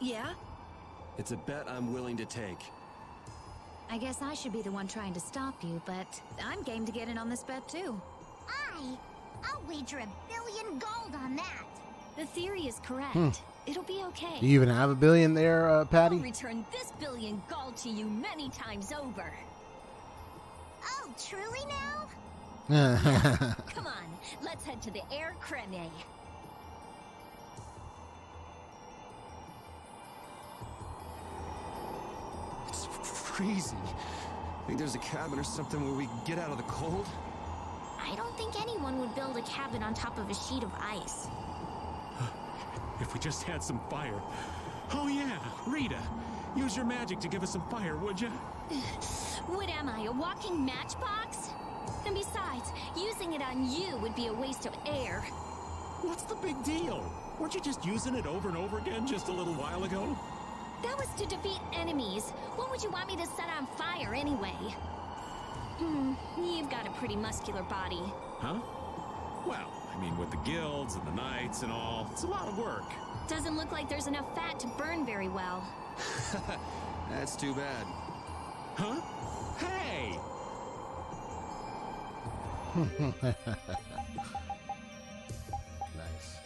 Yeah? it's a bet I'm willing to take. I guess I should be the one trying to stop you, but I'm game to get in on this bet too. I'll wager $1 billion gold on that. The theory is correct. It'll be okay. Do you even have $1 billion there, I'll Patty? return this $1 billion gold to you many times over. Oh, truly now? Come on, let's head to the Air Creme. It's freezing. Think there's a cabin or something where we can get out of the cold? I don't think anyone would build a cabin on top of a sheet of ice. If we just had some fire. Oh yeah, Rita, use your magic to give us some fire, would you? What am I, a walking matchbox? And besides, using it on you would be a waste of air. What's the big deal? Weren't you just using it over and over again just a little while ago? That was to defeat enemies. What would you want me to set on fire anyway? You've got a pretty muscular body. Huh? Well, I mean, with the guilds and the knights and all, it's a lot of work. Doesn't look like there's enough fat to burn very well. That's too bad. Huh? Hey! Nice.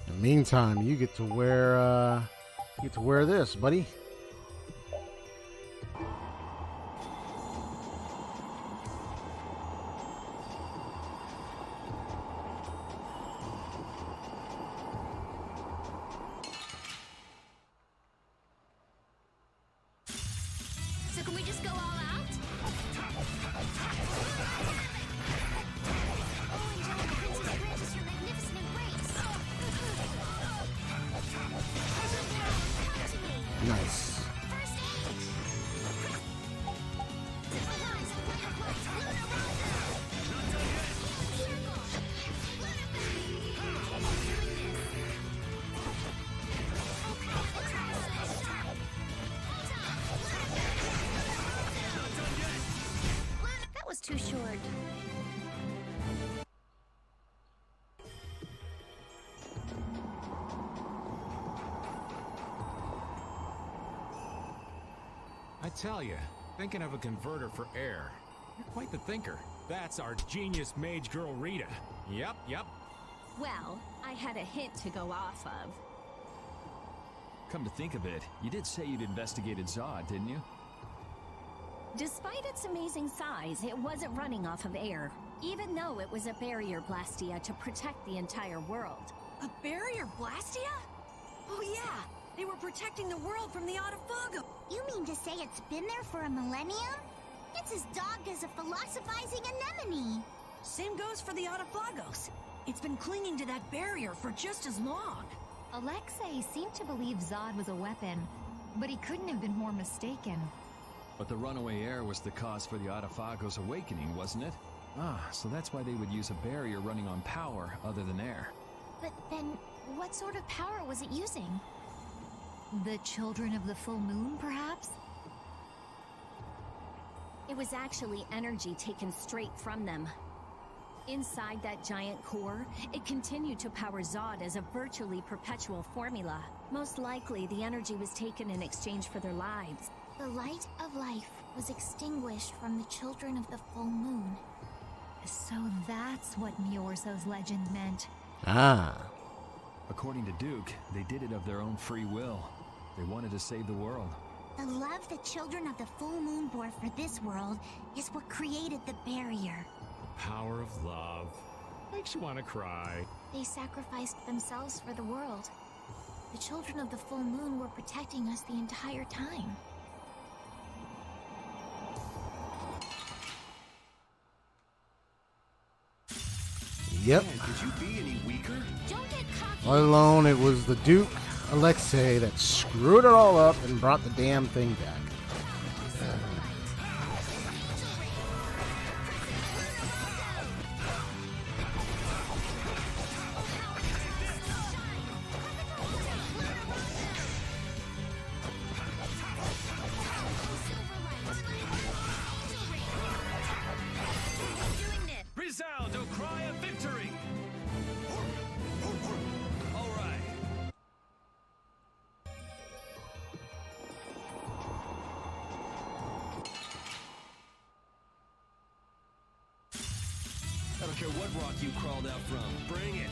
In the meantime, you get to wear this, buddy. So can we just go all out? Oh, Angelica Princess, grant us your magnificent embrace. Come to me. Nice. First aid. Rise, Fireflies, Luna Rocker. Circle. Luna That was too short. I tell you, thinking of a converter for air. You're quite the thinker. That's our genius mage girl Rita. Yep. Well, I had a hint to go off of. Come to think of it, you did say you'd investigated Zod, didn't you? Despite its amazing size, it wasn't running off of air, even though it was a barrier blastia to protect the entire world. A barrier blastia? Oh yeah, they were protecting the world from the Autofago. You mean to say it's been there for a millennium? It's as dogged as a philosophizing anemone. Same goes for the Autofagos. It's been clinging to that barrier for just as long. Alexei seemed to believe Zod was a weapon, but he couldn't have been more mistaken. But the runaway air was the cause for the Autofago's awakening, wasn't it? Ah, so that's why they would use a barrier running on power other than air. But then, what sort of power was it using? The children of the full moon, perhaps? It was actually energy taken straight from them. Inside that giant core, it continued to power Zod as a virtually perpetual formula. Most likely, the energy was taken in exchange for their lives. The light of life was extinguished from the children of the full moon. So that's what Miorzo's legend meant. Ah. According to Duke, they did it of their own free will. They wanted to save the world. The love the children of the full moon bore for this world is what created the barrier. Power of love. Makes you want to cry. They sacrificed themselves for the world. The children of the full moon were protecting us the entire time. Yep. Man, could you be any weaker? Don't get cocky. Let alone it was the Duke, Alexei, that screwed it all up and brought the damn thing back. Resound, O cry of victory! All right. I don't care what rock you crawled out from. Bring it.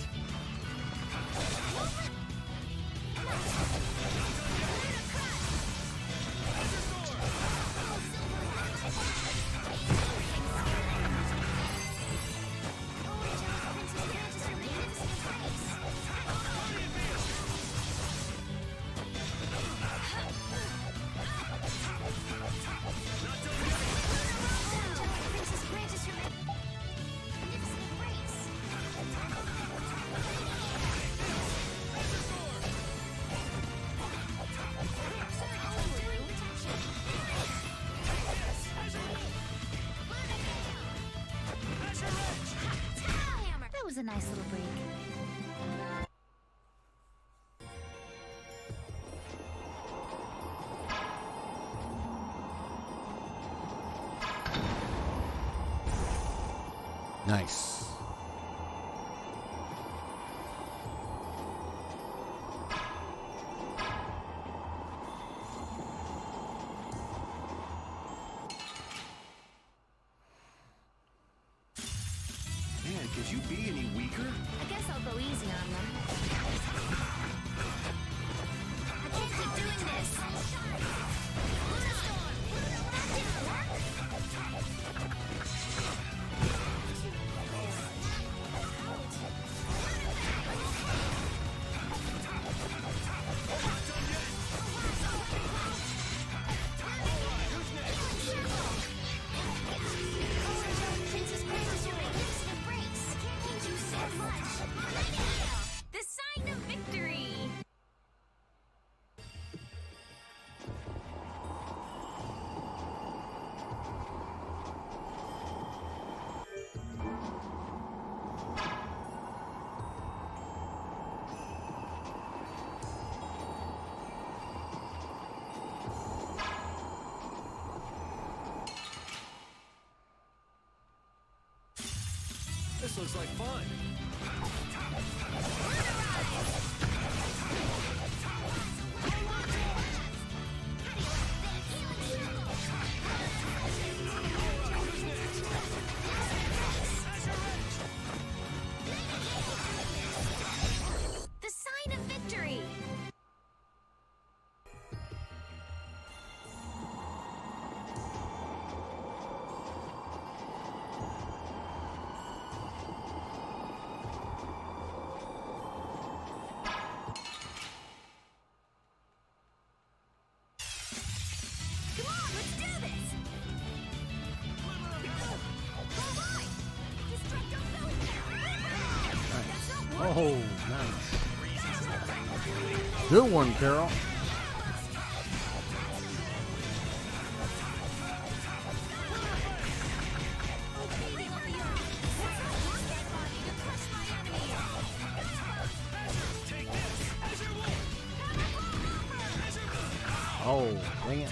was a nice little break. Nice. Man, could you be any weaker? I guess I'll go easy on them. I can't keep doing this. That didn't work. Princess Grace, you're magnificent breaks. Thank you so much. The sign of victory! This looks like fun. The sign of victory! Come on, let's do this! Alright! Destructo Oh, nice. Good one, Carol. Oh, dang it.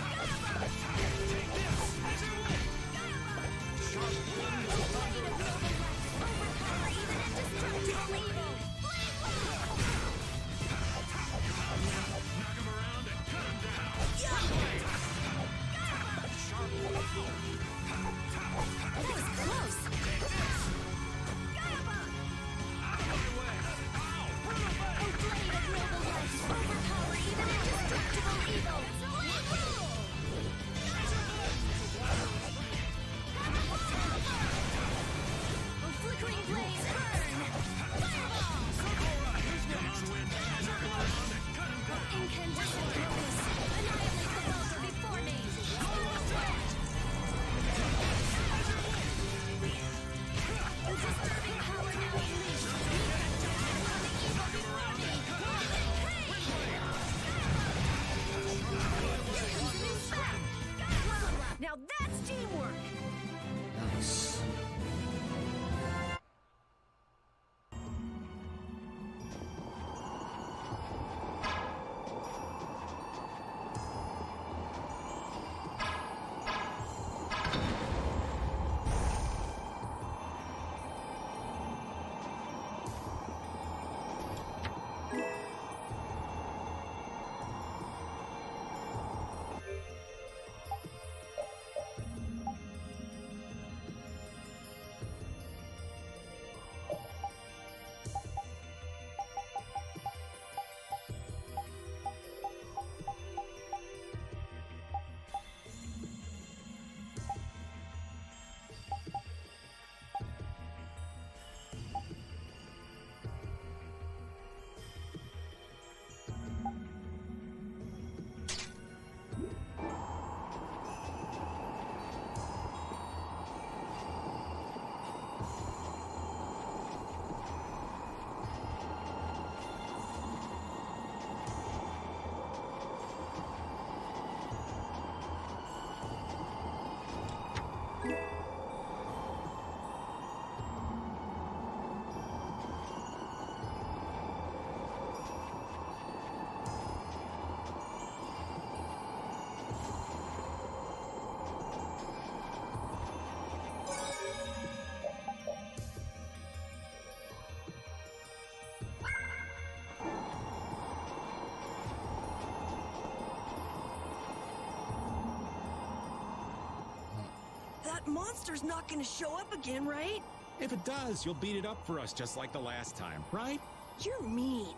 that monster's not gonna show up again, right? If it does, you'll beat it up for us just like the last time, right? You're mean.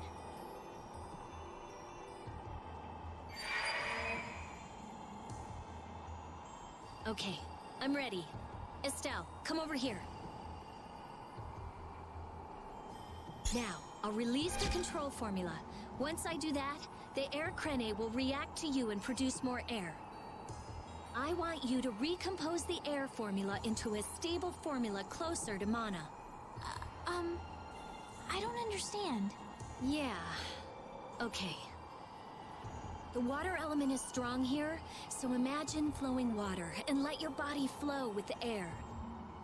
Okay, I'm ready. Estelle, come over here. Now, I'll release the control formula. Once I do that, the air crene will react to you and produce more air. I want you to recompose the air formula into a stable formula closer to mana. I don't understand. Yeah. Okay. The water element is strong here, so imagine flowing water and let your body flow with the air.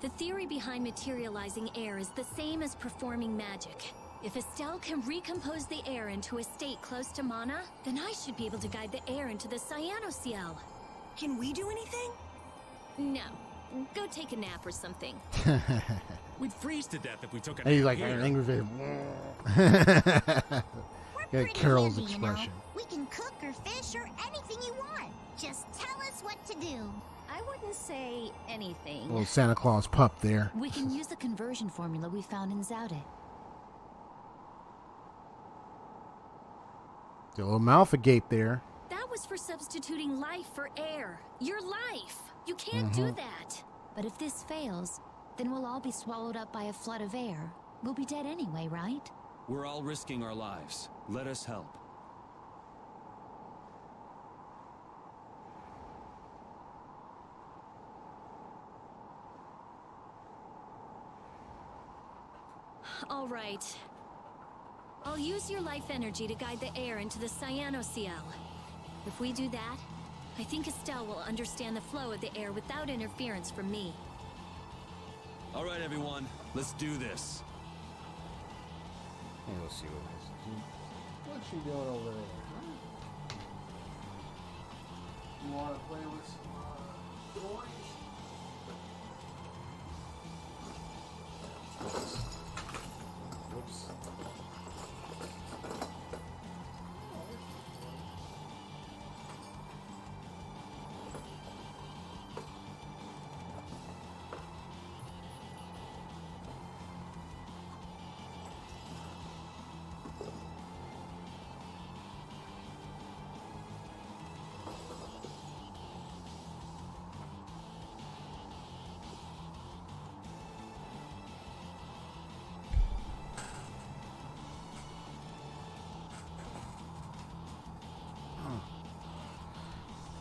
The theory behind materializing air is the same as performing magic. If Estelle can recompose the air into a state close to mana, then I should be able to guide the air into the cyanoceal. Can we do anything? No. Go take a nap or something. We'd freeze to death if we took a And he's nap like here. an angry face. We're Got Carol's handy, you know. expression. We can cook or fish or anything you want. Just tell us what to do. I wouldn't say anything. Little Santa Claus pup there. We can use the conversion formula we found in Zaude. The little mouth agape there. That was for substituting life for air. Your life! You can't do that! But if this fails, then we'll all be swallowed up by a flood of air. We'll be dead anyway, right? We're all risking our lives. Let us help. All right. I'll use your life energy to guide the air into the cyanoceal. If we do that, I think Estelle will understand the flow of the air without interference from me. All right, everyone. Let's do this. Hey, let's see what's she doing over there? You want to play with some toys? Whoops.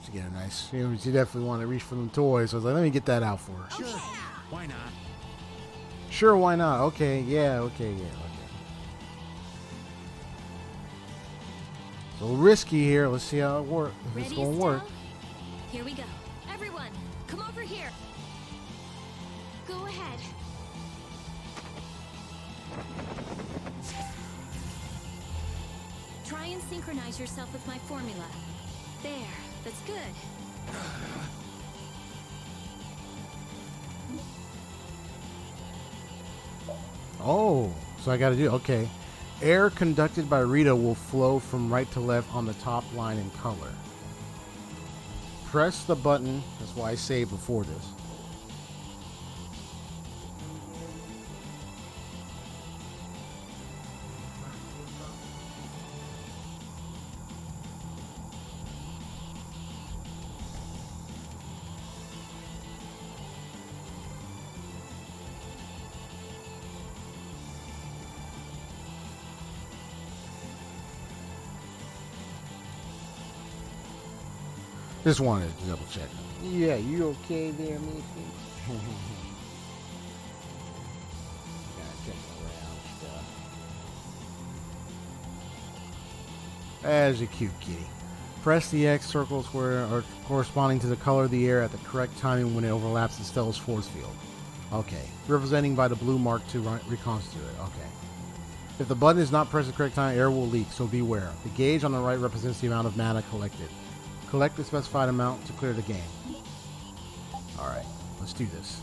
To get a nice, you know, she definitely wanted to reach for them toys. So I was like, let me get that out for her. Sure. Why not? Sure, why not? Okay, yeah, okay. So risky here. Let's see how it works. If it's Ready, gonna work. Estelle? Here we go. Everyone, come over here. Go ahead. Try and synchronize yourself with my formula. There, that's good. Oh, so I got to do okay. Air conducted by Rita will flow from right to left on the top line in color. Press the button. That's why I saved before this. Just wanted to double check. Yeah, you okay there, Macy? Gotta check around stuff. There's a cute kitty. Press the X, circle, square, or corresponding to the color of the air at the correct timing when it overlaps the Stella's force field. Okay. Representing by the blue mark to reconstitute it. Okay. If the button is not pressed at the correct time, air will leak, so beware. The gauge on the right represents the amount of mana collected. Collect the specified amount to clear the game. Alright, let's do this.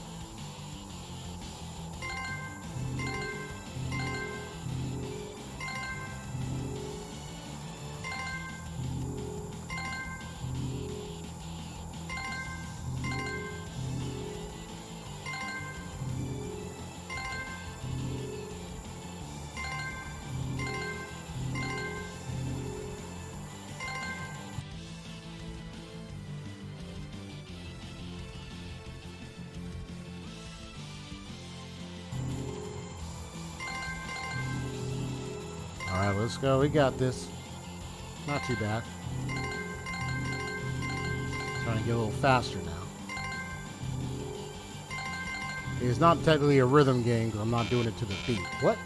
Let's go. We got this. Not too bad. Trying to get a little faster now. It's not technically a rhythm game because I'm not doing it to the beat. What?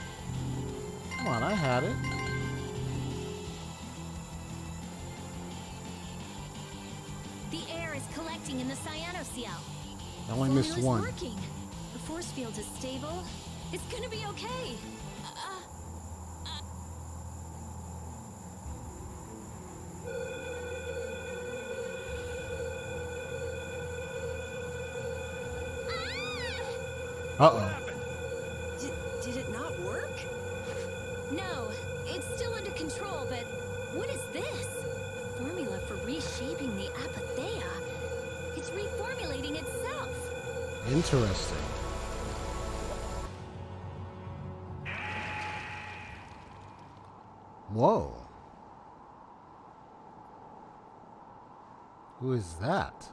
Come on, I had it. The air is collecting in the cyanoceal. I only missed one. Working. The force field is stable. It's gonna be okay. Uh-oh. Did it not work? No, it's still under control, but what is this? A formula for reshaping the apatheia. It's reformulating itself. Interesting. Whoa. Who is that?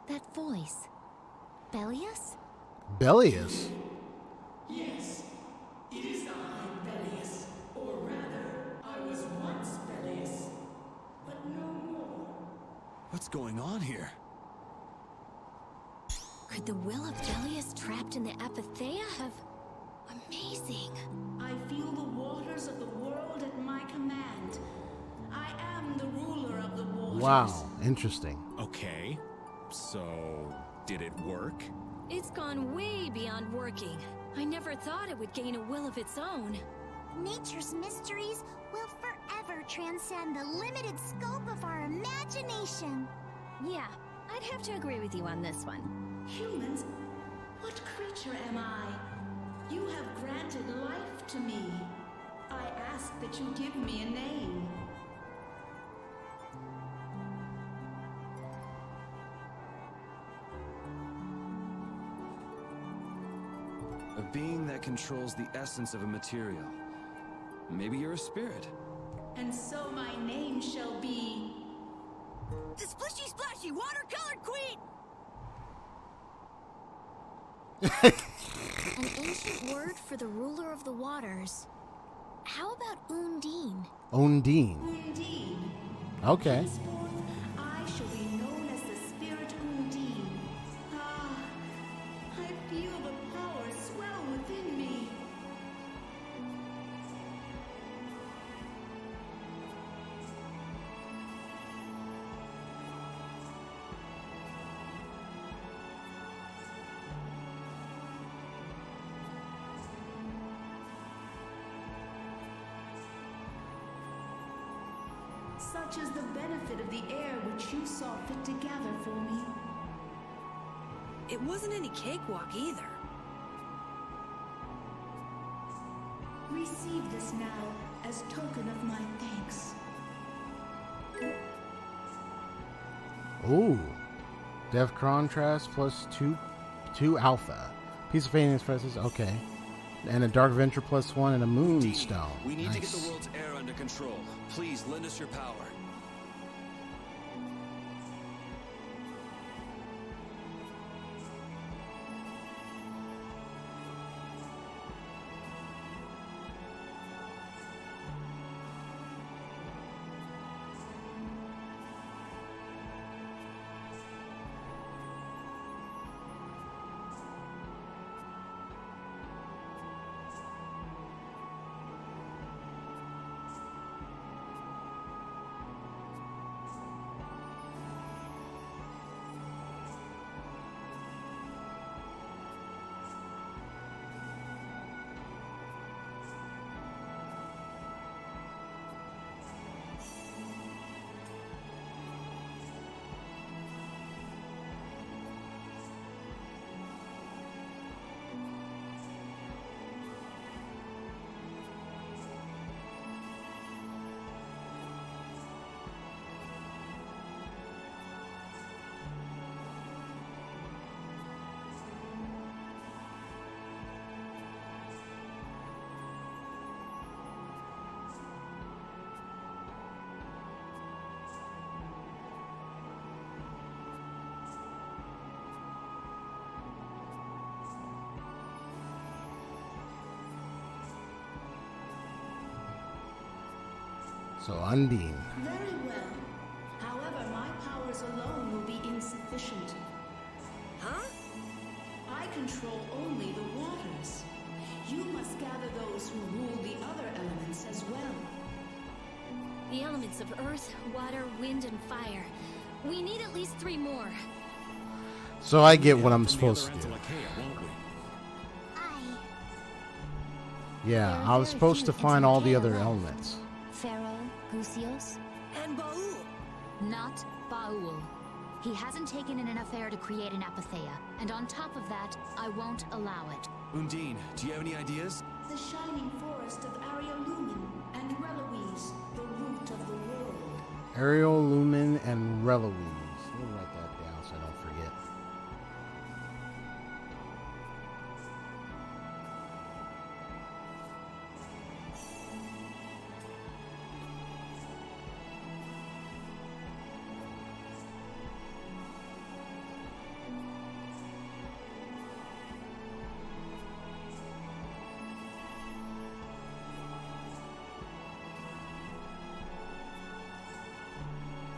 That voice. Bellius? Bellius? Yes, it is I, Bellius. Or rather, I was once Bellius, but no more. What's going on here? Could the will of Bellius trapped in the apatheia have... Amazing. I feel the waters of the world at my command. I am the ruler of the waters. Wow, interesting. Okay, so did it work? It's gone way beyond working. I never thought it would gain a will of its own. Nature's mysteries will forever transcend the limited scope of our imagination. Yeah, I'd have to agree with you on this one. Humans, what creature am I? You have granted life to me. I ask that you give me a name. A being that controls the essence of a material. Maybe you're a spirit. And so my name shall be... The Splishy Splashy Watercolored Queen! An ancient word for the ruler of the waters. How about Undine? Undine. Undine. Okay. Henceforth, I shall be known as the spirit Undine. Ah, I feel the power swell within me. Such is the benefit of the air which you saw fit to gather for me. It wasn't any cakewalk either. Receive this now as token of my thanks. Ooh. Depth contrast plus 2 alpha. Piece of Fading expresses. Okay. And a Dark Venture plus 1 and a Moonstone. We need to get Nice. the world's air under control. Please lend us your power. So Undine. Very well. However, my powers alone will be insufficient. Huh? I control only the waters. You must gather those who rule the other elements as well. The elements of earth, water, wind, and fire. We need at least 3 more. So I get what I'm supposed to do. Yeah, I was supposed to find all the other elements. Pharaoh, Gusios, And Baul. not Baul. He hasn't taken in enough air to create an apatheia, and on top of that, I won't allow it. Undine, do you have any ideas? The shining forest of Ariolumin and Reloise, the root of the world. Ariel, Lumen, and Reloise. Let me write that down so I don't forget.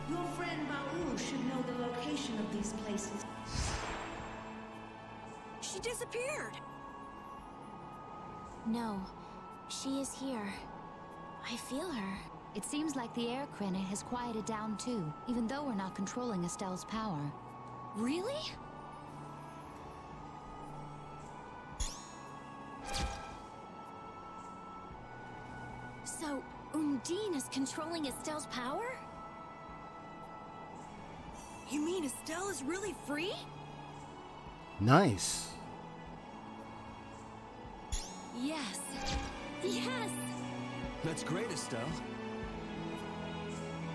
Your friend Baul should know the location of these places. She disappeared. No, she is here. I feel her. It seems like the air crane has quieted down too, even though we're not controlling Estelle's power. Really? So, Undine is controlling Estelle's power? You mean Estelle is really free? Nice. Yes. Yes! That's great, Estelle.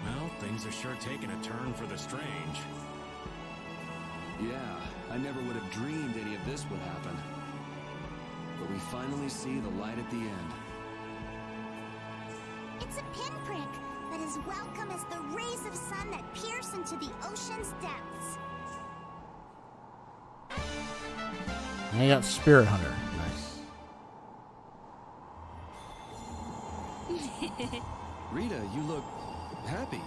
Well, things are sure taking a turn for the strange. Yeah, I never would have dreamed any of this would happen. But we finally see the light at the end. It's a pinprick, but as welcome as the rays of sun that pierce into the ocean's depths. And I got Spirit Hunter. Nice. Rita, you look happy.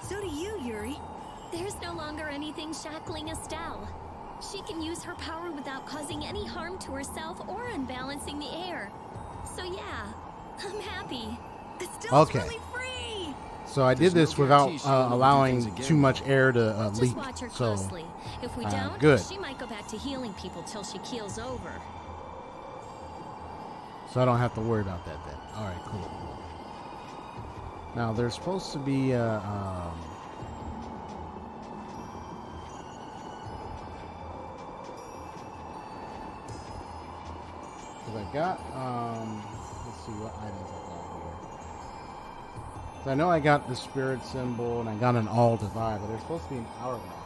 So do you, Yuri. There's no longer anything shackling Estelle. She can use her power without causing any harm to herself or unbalancing the air. So yeah, I'm happy. Estelle's Okay. really free. So I did this without allowing too much air to Just leak. watch her So closely. If we don't, good. she might go back to healing people till she keels over. So I don't have to worry about that then. All right, cool. Now there's supposed to be because I got let's see what items I got here. So I know I got the spirit symbol and I got an all divide, but there's supposed to be an hourglass.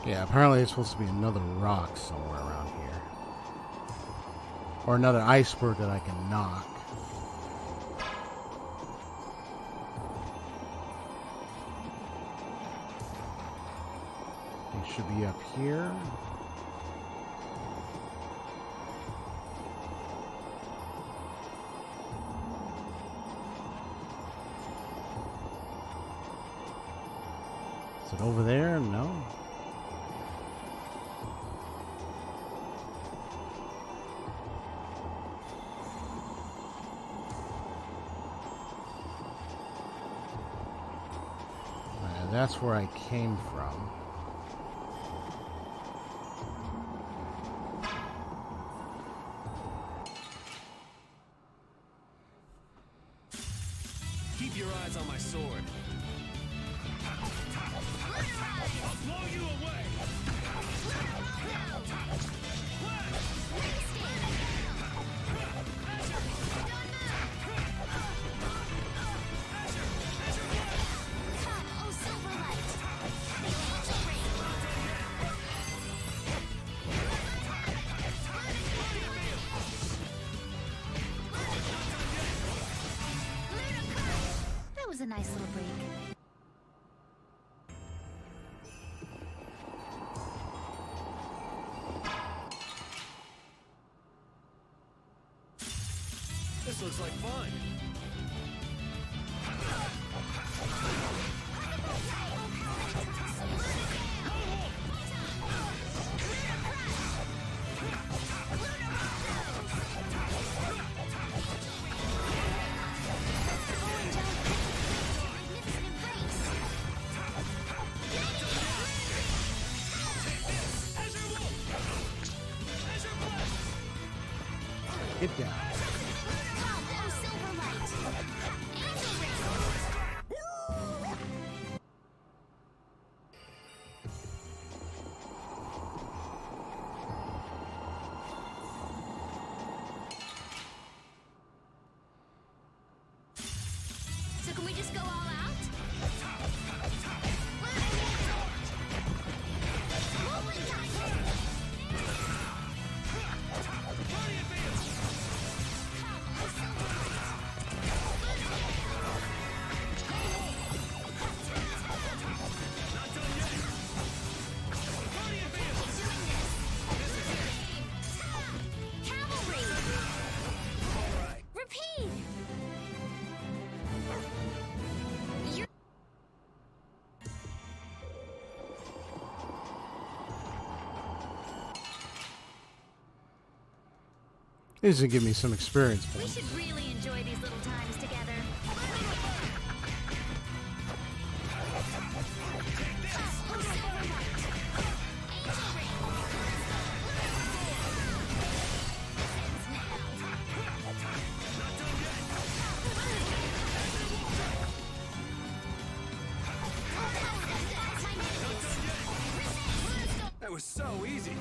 Yeah, apparently there's supposed to be another rock somewhere around here. Or another iceberg that I can knock. It should be up here. Is it over there? No. that's where I came from. Keep your eyes on my sword. I'll blow you away. That was a nice little break. This looks like fun. Get down. So can we just go all out? Cavalry! Repeat! You're This is gonna give me some experience We points. should really enjoy these little times together. That was so easy.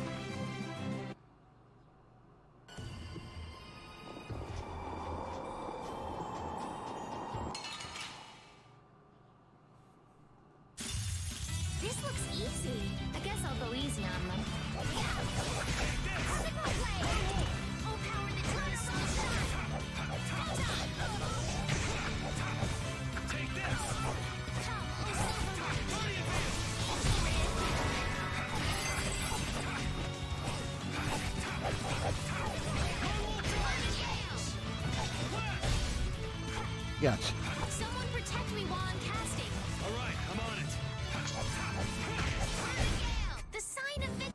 This looks easy. I guess I'll go easy on them. Gotcha. Someone protect me while I'm casting. All right, I'm on it. The sign of victory.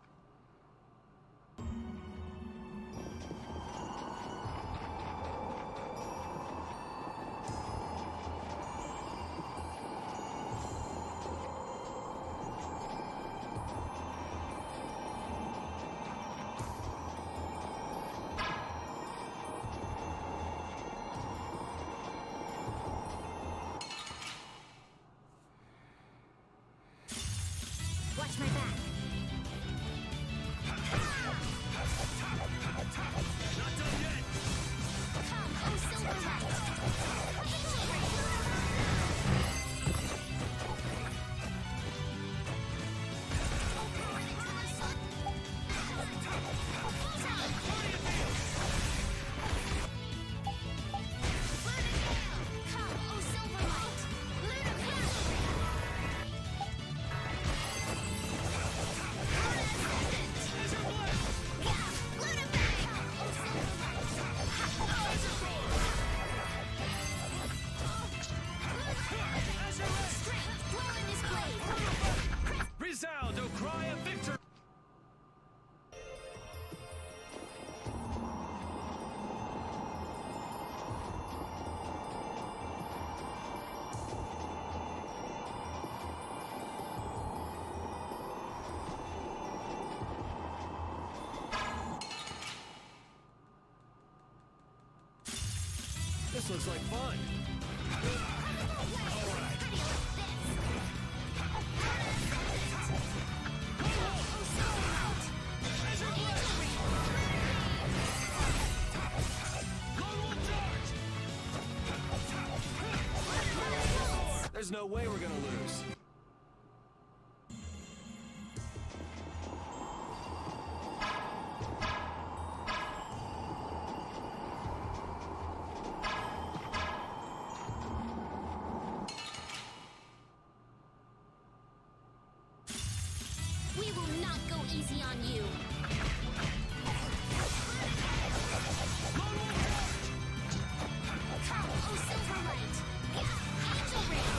This looks like fun. There's no way we're gonna lose. We will not go easy on you. Come, oh Silverlight. Angel Ring.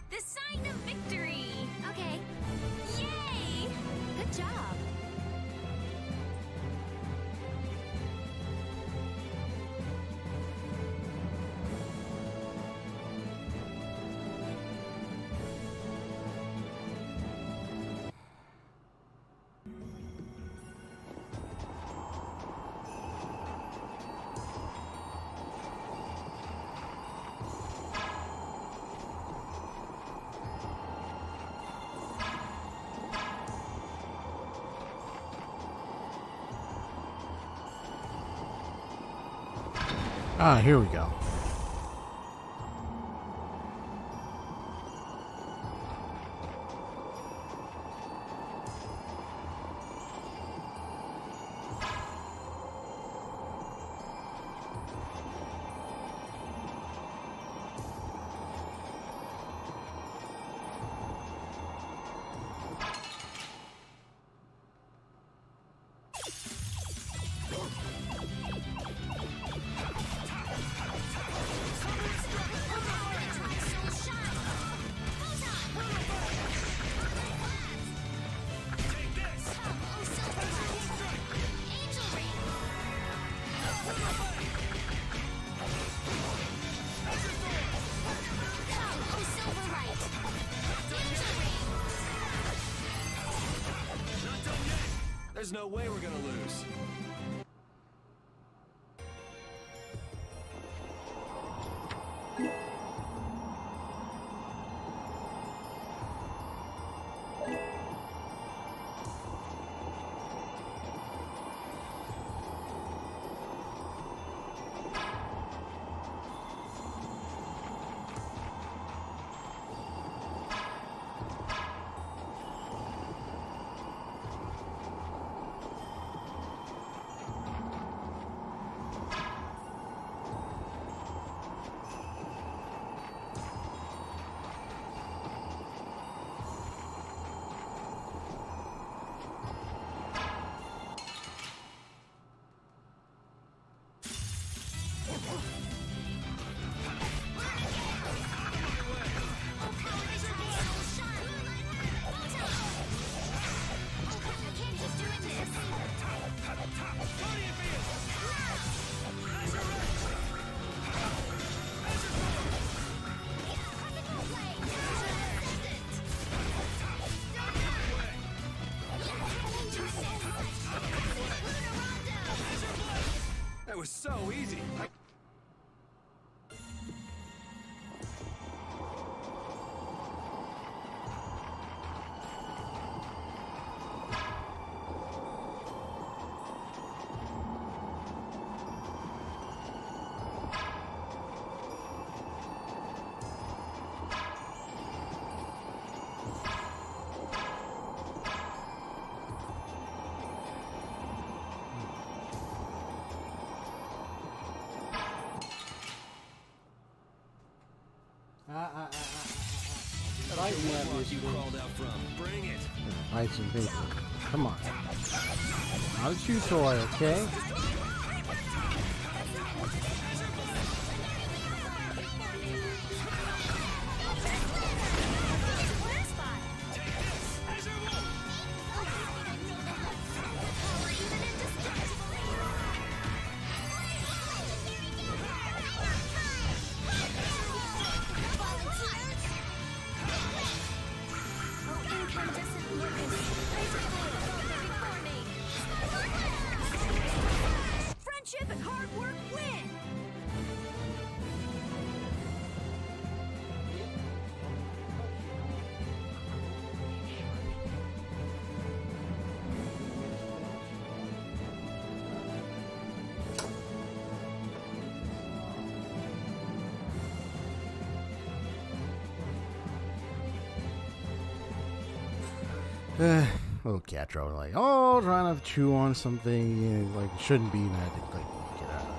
The sign of victory. Okay. Yay! Good job. Ah, here we go. There's no way we're gonna lose. That was so easy. You crawled out from. Bring it. Ice and paper. Come on. Not a chew toy, okay? Little cat trouble, like, oh, trying to chew on something, you know, like, it shouldn't be, and I had to, like, get out of it.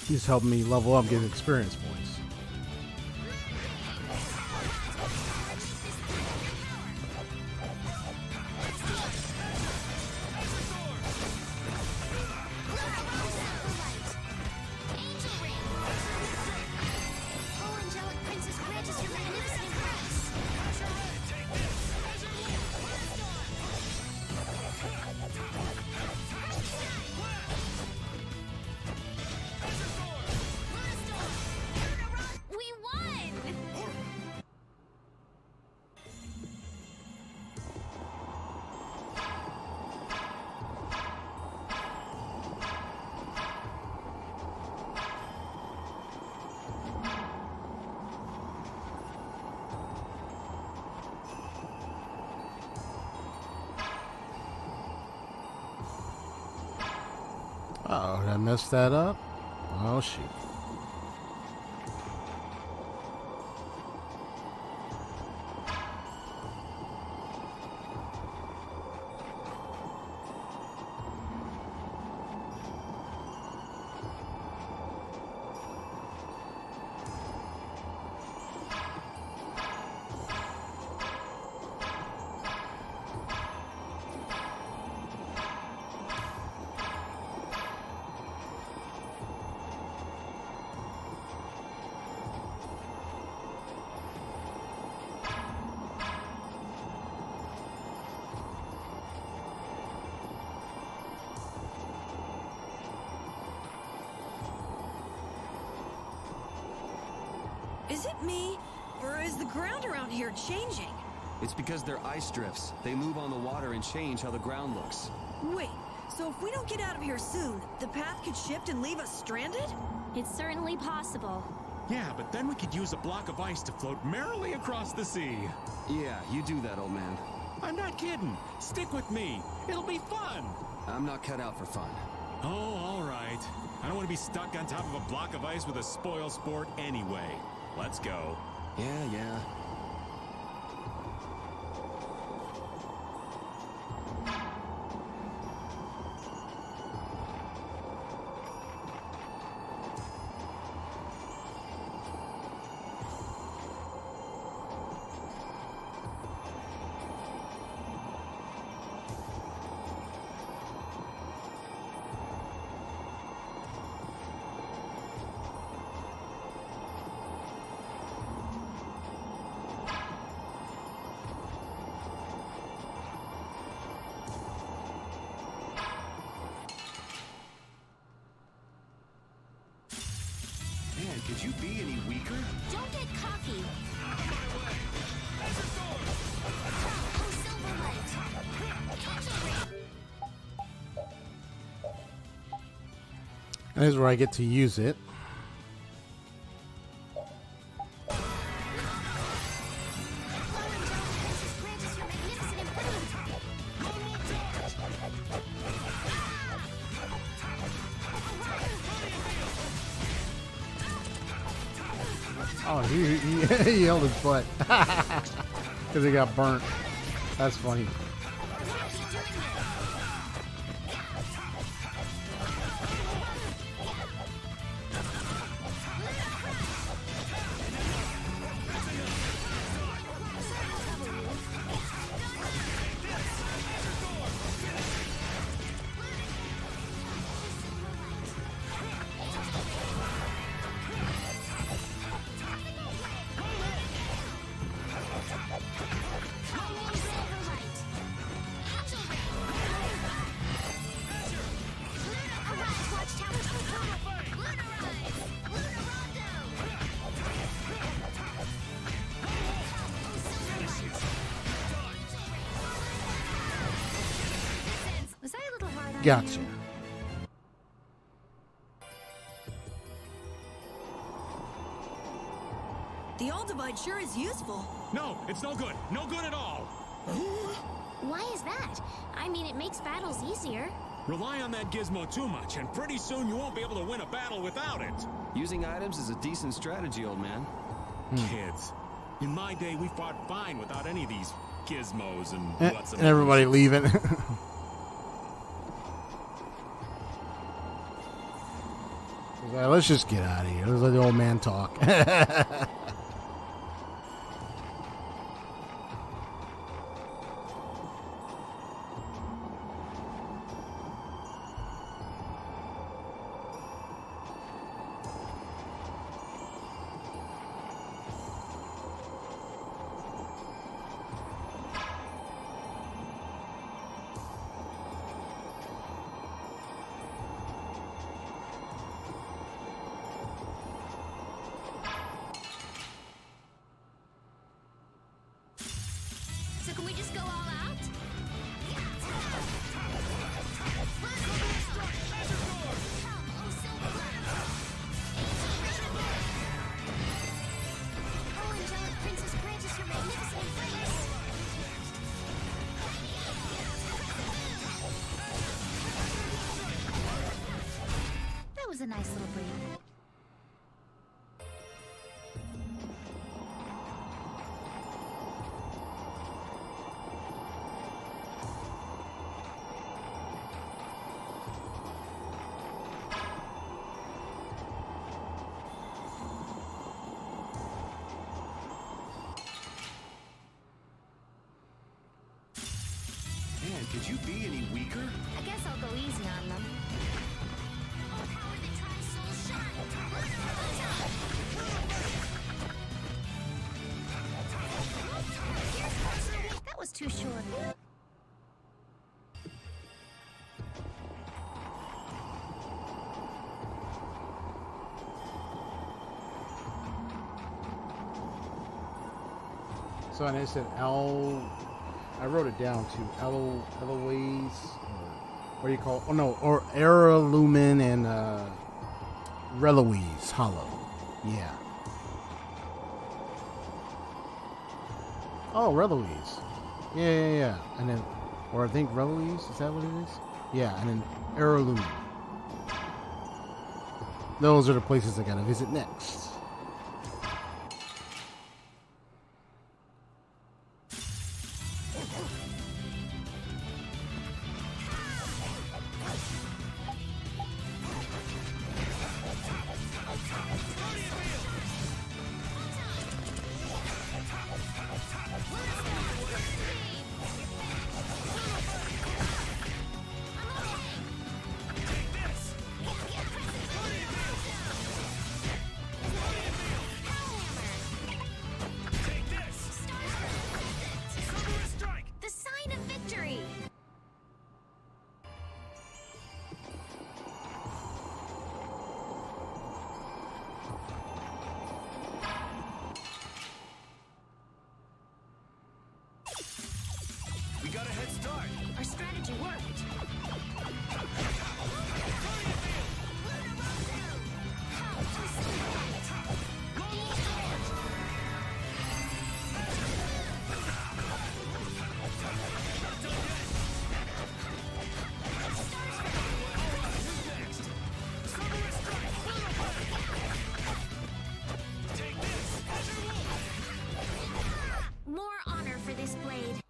He's helping me level up, get experience points. Oh, did I mess that up? Oh, shoot. Is it me, or is the ground around here changing? It's because they're ice drifts. They move on the water and change how the ground looks. Wait, so if we don't get out of here soon, the path could shift and leave us stranded? It's certainly possible. Yeah, but then we could use a block of ice to float merrily across the sea. Yeah, you do that, old man. I'm not kidding. Stick with me. It'll be fun. I'm not cut out for fun. Oh, all right. I don't want to be stuck on top of a block of ice with a spoil sport anyway. Let's go. Yeah. Man, could you be any weaker? Don't get cocky. And this is where I get to use it. Oh, he held his butt because he got burnt. That's funny. Gotcha. The all divide sure is useful. No, it's no good. No good at all. Why is that? I mean, it makes battles easier. Rely on that gizmo too much, and pretty soon you won't be able to win a battle without it. Using items is a decent strategy, old man. Kids, in my day, we fought fine without any of these gizmos and what's And everybody leaving. Let's just get out of here. Let's let the old man talk. So can we just go all out? Oh, angelic princess, grant us your magnificent embrace. That was a nice little break. Man, could you be any weaker? I guess I'll go easy on them. That was too short. So and it said I wrote it down to Eloise, or what do you call it? Oh no, or Eralumen and Reloise Hollow. Yeah. Oh, Reloise. Yeah. And then, or I think Reloise, is that what it is? Yeah, and then Eralumen. Those are the places I gotta visit next. The sign of victory! We got a head start. Our strategy worked. More honor for this blade.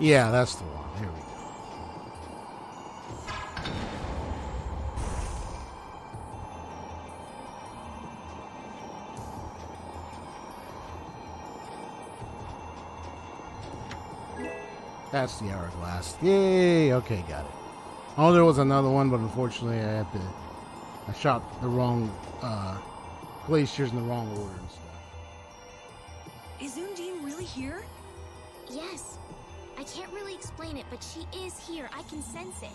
Yeah, that's the one. Here we go. That's the hourglass. Yay! Okay, got it. Oh, there was another one, but unfortunately I shot the wrong glaciers in the wrong order and stuff. Is Undine really here? Yes. I can't really explain it, but she is here. I can sense it.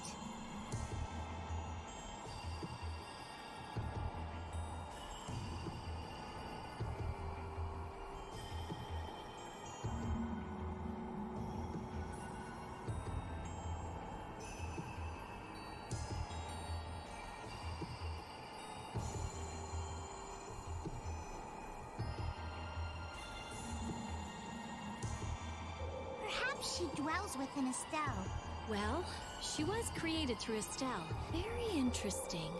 Perhaps she dwells within Estelle. Well, she was created through Estelle. Very interesting.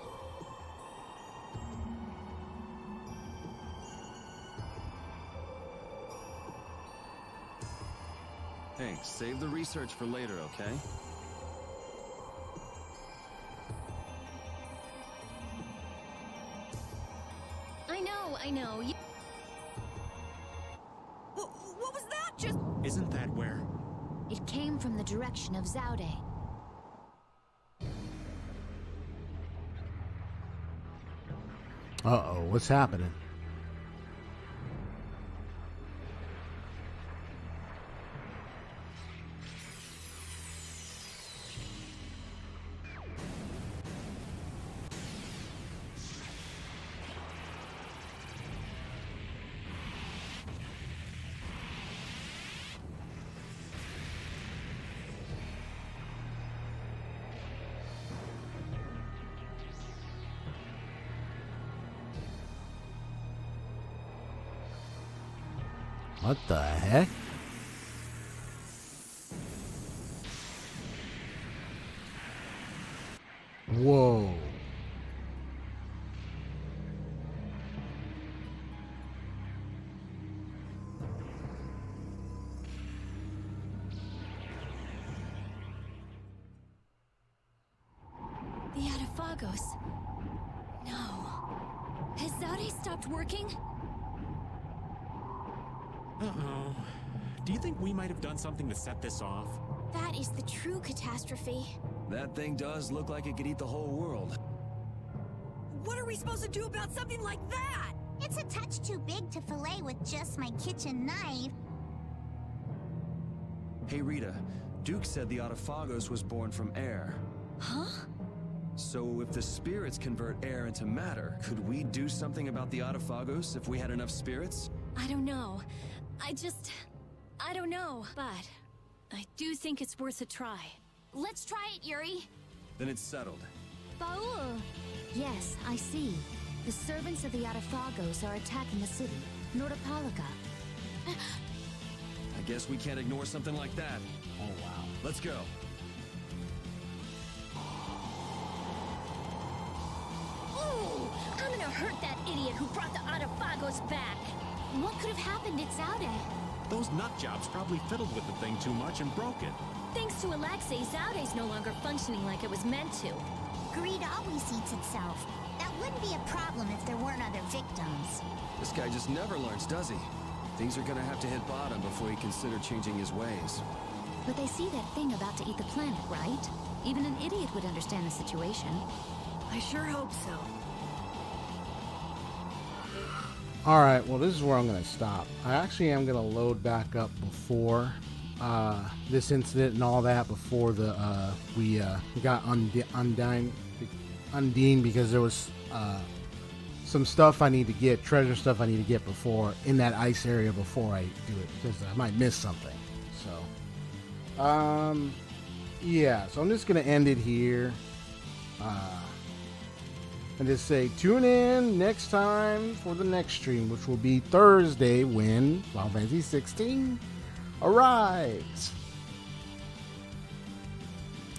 Hey, save the research for later, okay? I know. What was that? Just... Isn't that where? It came from the direction of Zaude. Uh-oh, what's happening? What the heck? Whoa. The Atafagos. No. Has Zaude stopped working? Uh-oh. Do you think we might have done something to set this off? That is the true catastrophe. That thing does look like it could eat the whole world. What are we supposed to do about something like that? It's a touch too big to fillet with just my kitchen knife. Hey Rita, Duke said the Autophagos was born from air. Huh? So if the spirits convert air into matter, could we do something about the Autophagos if we had enough spirits? I don't know. I don't know. But I do think it's worth a try. Let's try it, Yuri. Then it's settled. Baul! Yes, I see. The servants of the Atafagos are attacking the city, Nordapalika. I guess we can't ignore something like that. Oh, wow. Let's go. Ooh! I'm gonna hurt that idiot who brought the Atafagos back. What could have happened at Zaude? Those nut jobs probably fiddled with the thing too much and broke it. Thanks to Alexei, Zaude's no longer functioning like it was meant to. Greed always eats itself. That wouldn't be a problem if there weren't other victims. This guy just never learns, does he? Things are gonna have to hit bottom before he consider changing his ways. But they see that thing about to eat the planet, right? Even an idiot would understand the situation. I sure hope so. Alright, well this is where I'm going to stop. I actually am going to load back up before this incident and all that, before we got Undine because there was some stuff I need to get, treasure stuff I need to get before, in that ice area before I do it, because I might miss something. So, yeah, so I'm just going to end it here. And just say, tune in next time for the next stream, which will be Thursday when Final Fantasy 16 arrives.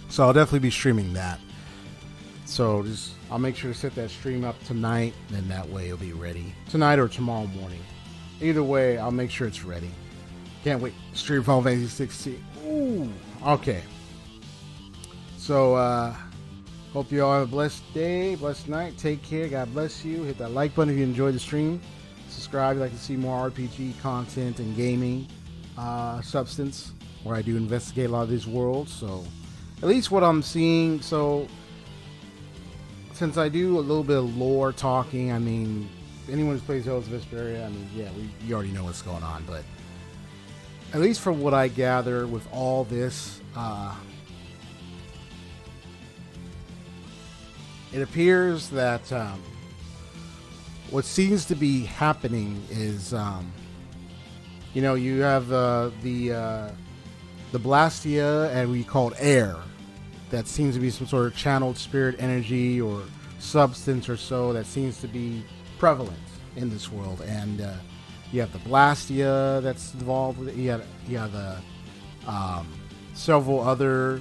So I'll definitely be streaming that. So I'll make sure to set that stream up tonight, and that way it'll be ready tonight or tomorrow morning. Either way, I'll make sure it's ready. Can't wait to stream Final Fantasy 16. Ooh, okay. So, hope you all have a blessed day, blessed night. Take care. God bless you. Hit that like button if you enjoyed the stream. Subscribe if you'd like to see more RPG content and gaming substance, where I do investigate a lot of these worlds. So, at least what I'm seeing. So, since I do a little bit of lore talking, I mean, anyone who's played Tales of Vesperia, I mean, yeah, you already know what's going on. But at least from what I gather with all this, it appears that what seems to be happening is, you know, you have the Blastia, and we call it air. That seems to be some sort of channeled spirit energy or substance or so that seems to be prevalent in this world. And you have the Blastia that's involved with it. You have the several other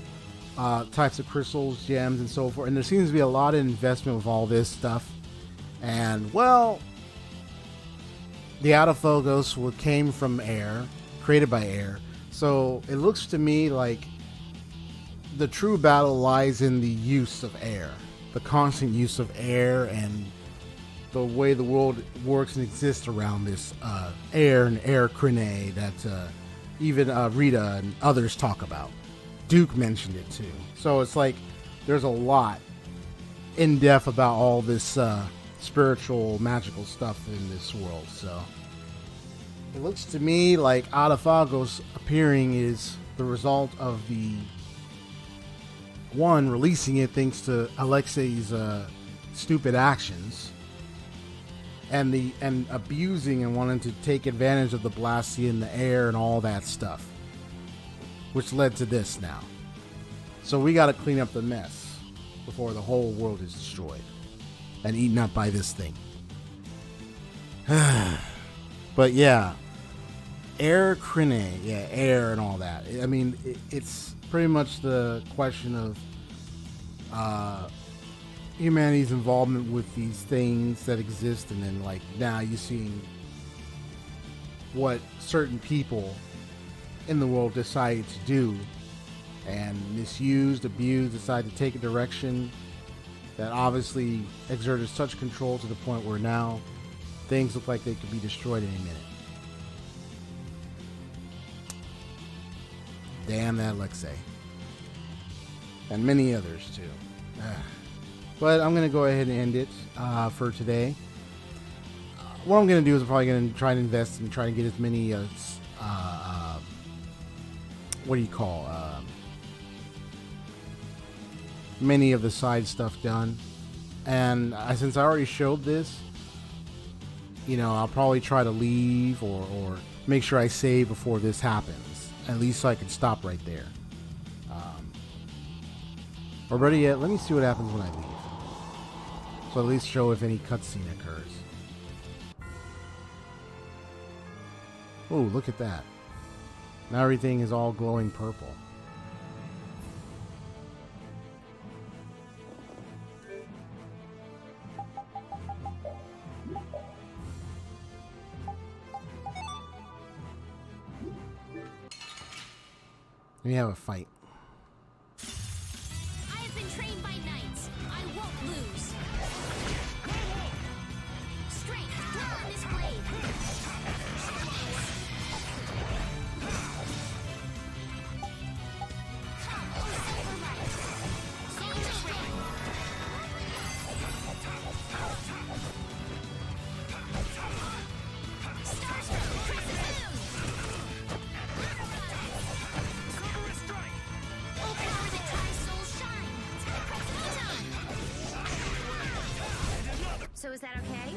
types of crystals, gems, and so forth. And there seems to be a lot of investment with all this stuff. And, well, the Autophogos came from air, created by air. So it looks to me like the true battle lies in the use of air, the constant use of air, and the way the world works and exists around this air and air crine that even Rita and others talk about. Duke mentioned it too. So it's like there's a lot in depth about all this spiritual, magical stuff in this world. So it looks to me like Autophagos appearing is the result of the one releasing it thanks to Alexei's stupid actions, and abusing and wanting to take advantage of the Blastia in the air and all that stuff, which led to this now. So we got to clean up the mess before the whole world is destroyed and eaten up by this thing. But yeah, air crine, yeah, air and all that. I mean, it's pretty much the question of humanity's involvement with these things that exist, and then like now you're seeing what certain people in the world decide to do and misused, abused, decide to take a direction that obviously exerted such control to the point where now things look like they could be destroyed any minute. Damn that Alexei. And many others too. But I'm going to go ahead and end it for today. What I'm going to do is I'm probably going to try and invest and try to get as many, what do you call, many of the side stuff done. And since I already showed this, you know, I'll probably try to leave or make sure I save before this happens. At least so I can stop right there. Or better yet, let me see what happens when I leave. So at least show if any cutscene occurs. Oh, look at that. Now everything is all glowing purple. Let me have a fight. I have been trained by knights. I won't lose. Strength, dwell on this blade. Come, O silver light. Angel ring. Starstroke, crescent moon. Oh, power that tries souls shine. Photon. So is that okay?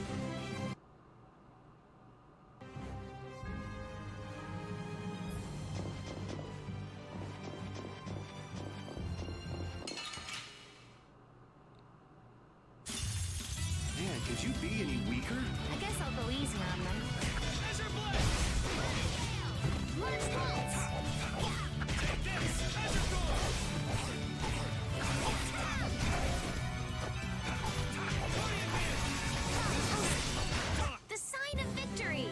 Man, could you be any weaker? I guess I'll go easy on them. Let's pulse. The sign of victory.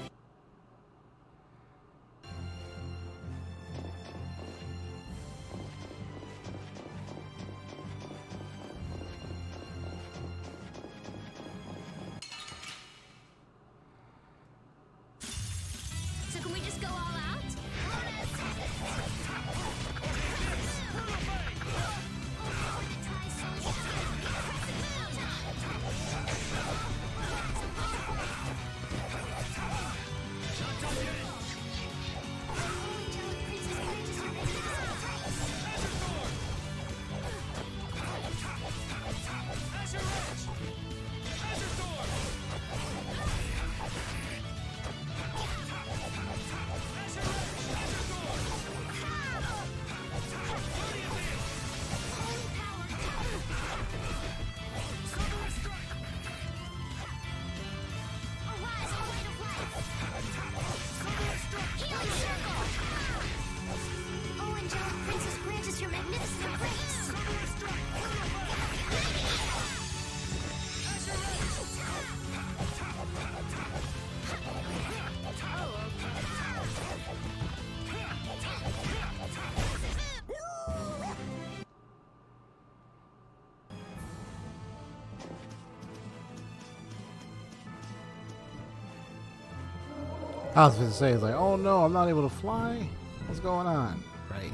I was going to say, it's like, oh no, I'm not able to fly? What's going on? Right.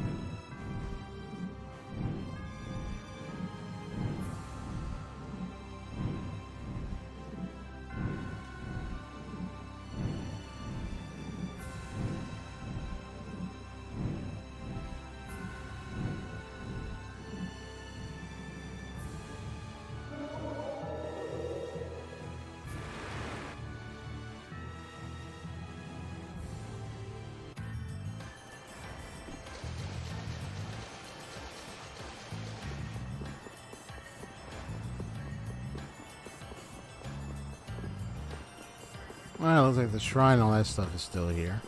Well, it looks like the shrine and all that stuff is still here.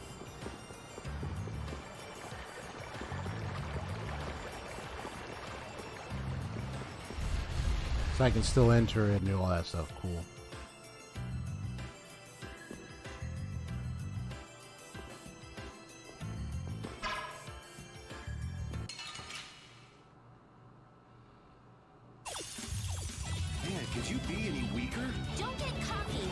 So I can still enter and do all that stuff. Cool. Man, could you be any weaker? Don't get cocky.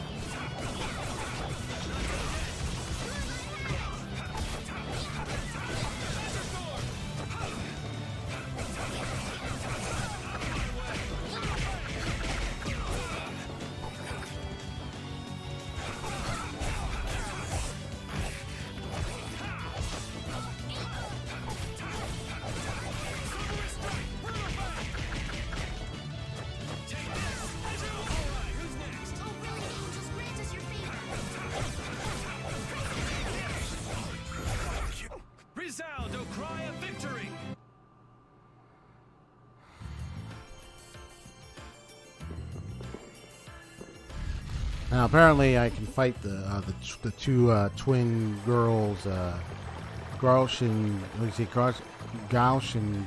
Resound, O cry of victory! Now apparently I can fight the two twin girls, Grouch and what do you say, Grouch and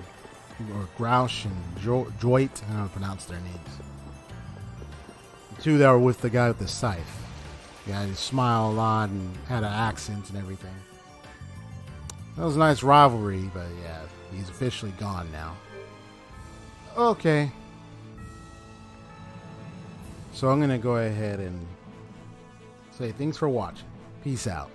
Joit. I don't know how to pronounce their names. The two that were with the guy with the scythe. Yeah, he smiled a lot and had an accent and everything. That was a nice rivalry, but yeah, he's officially gone now. Okay. So I'm going to go ahead and say thanks for watching. Peace out.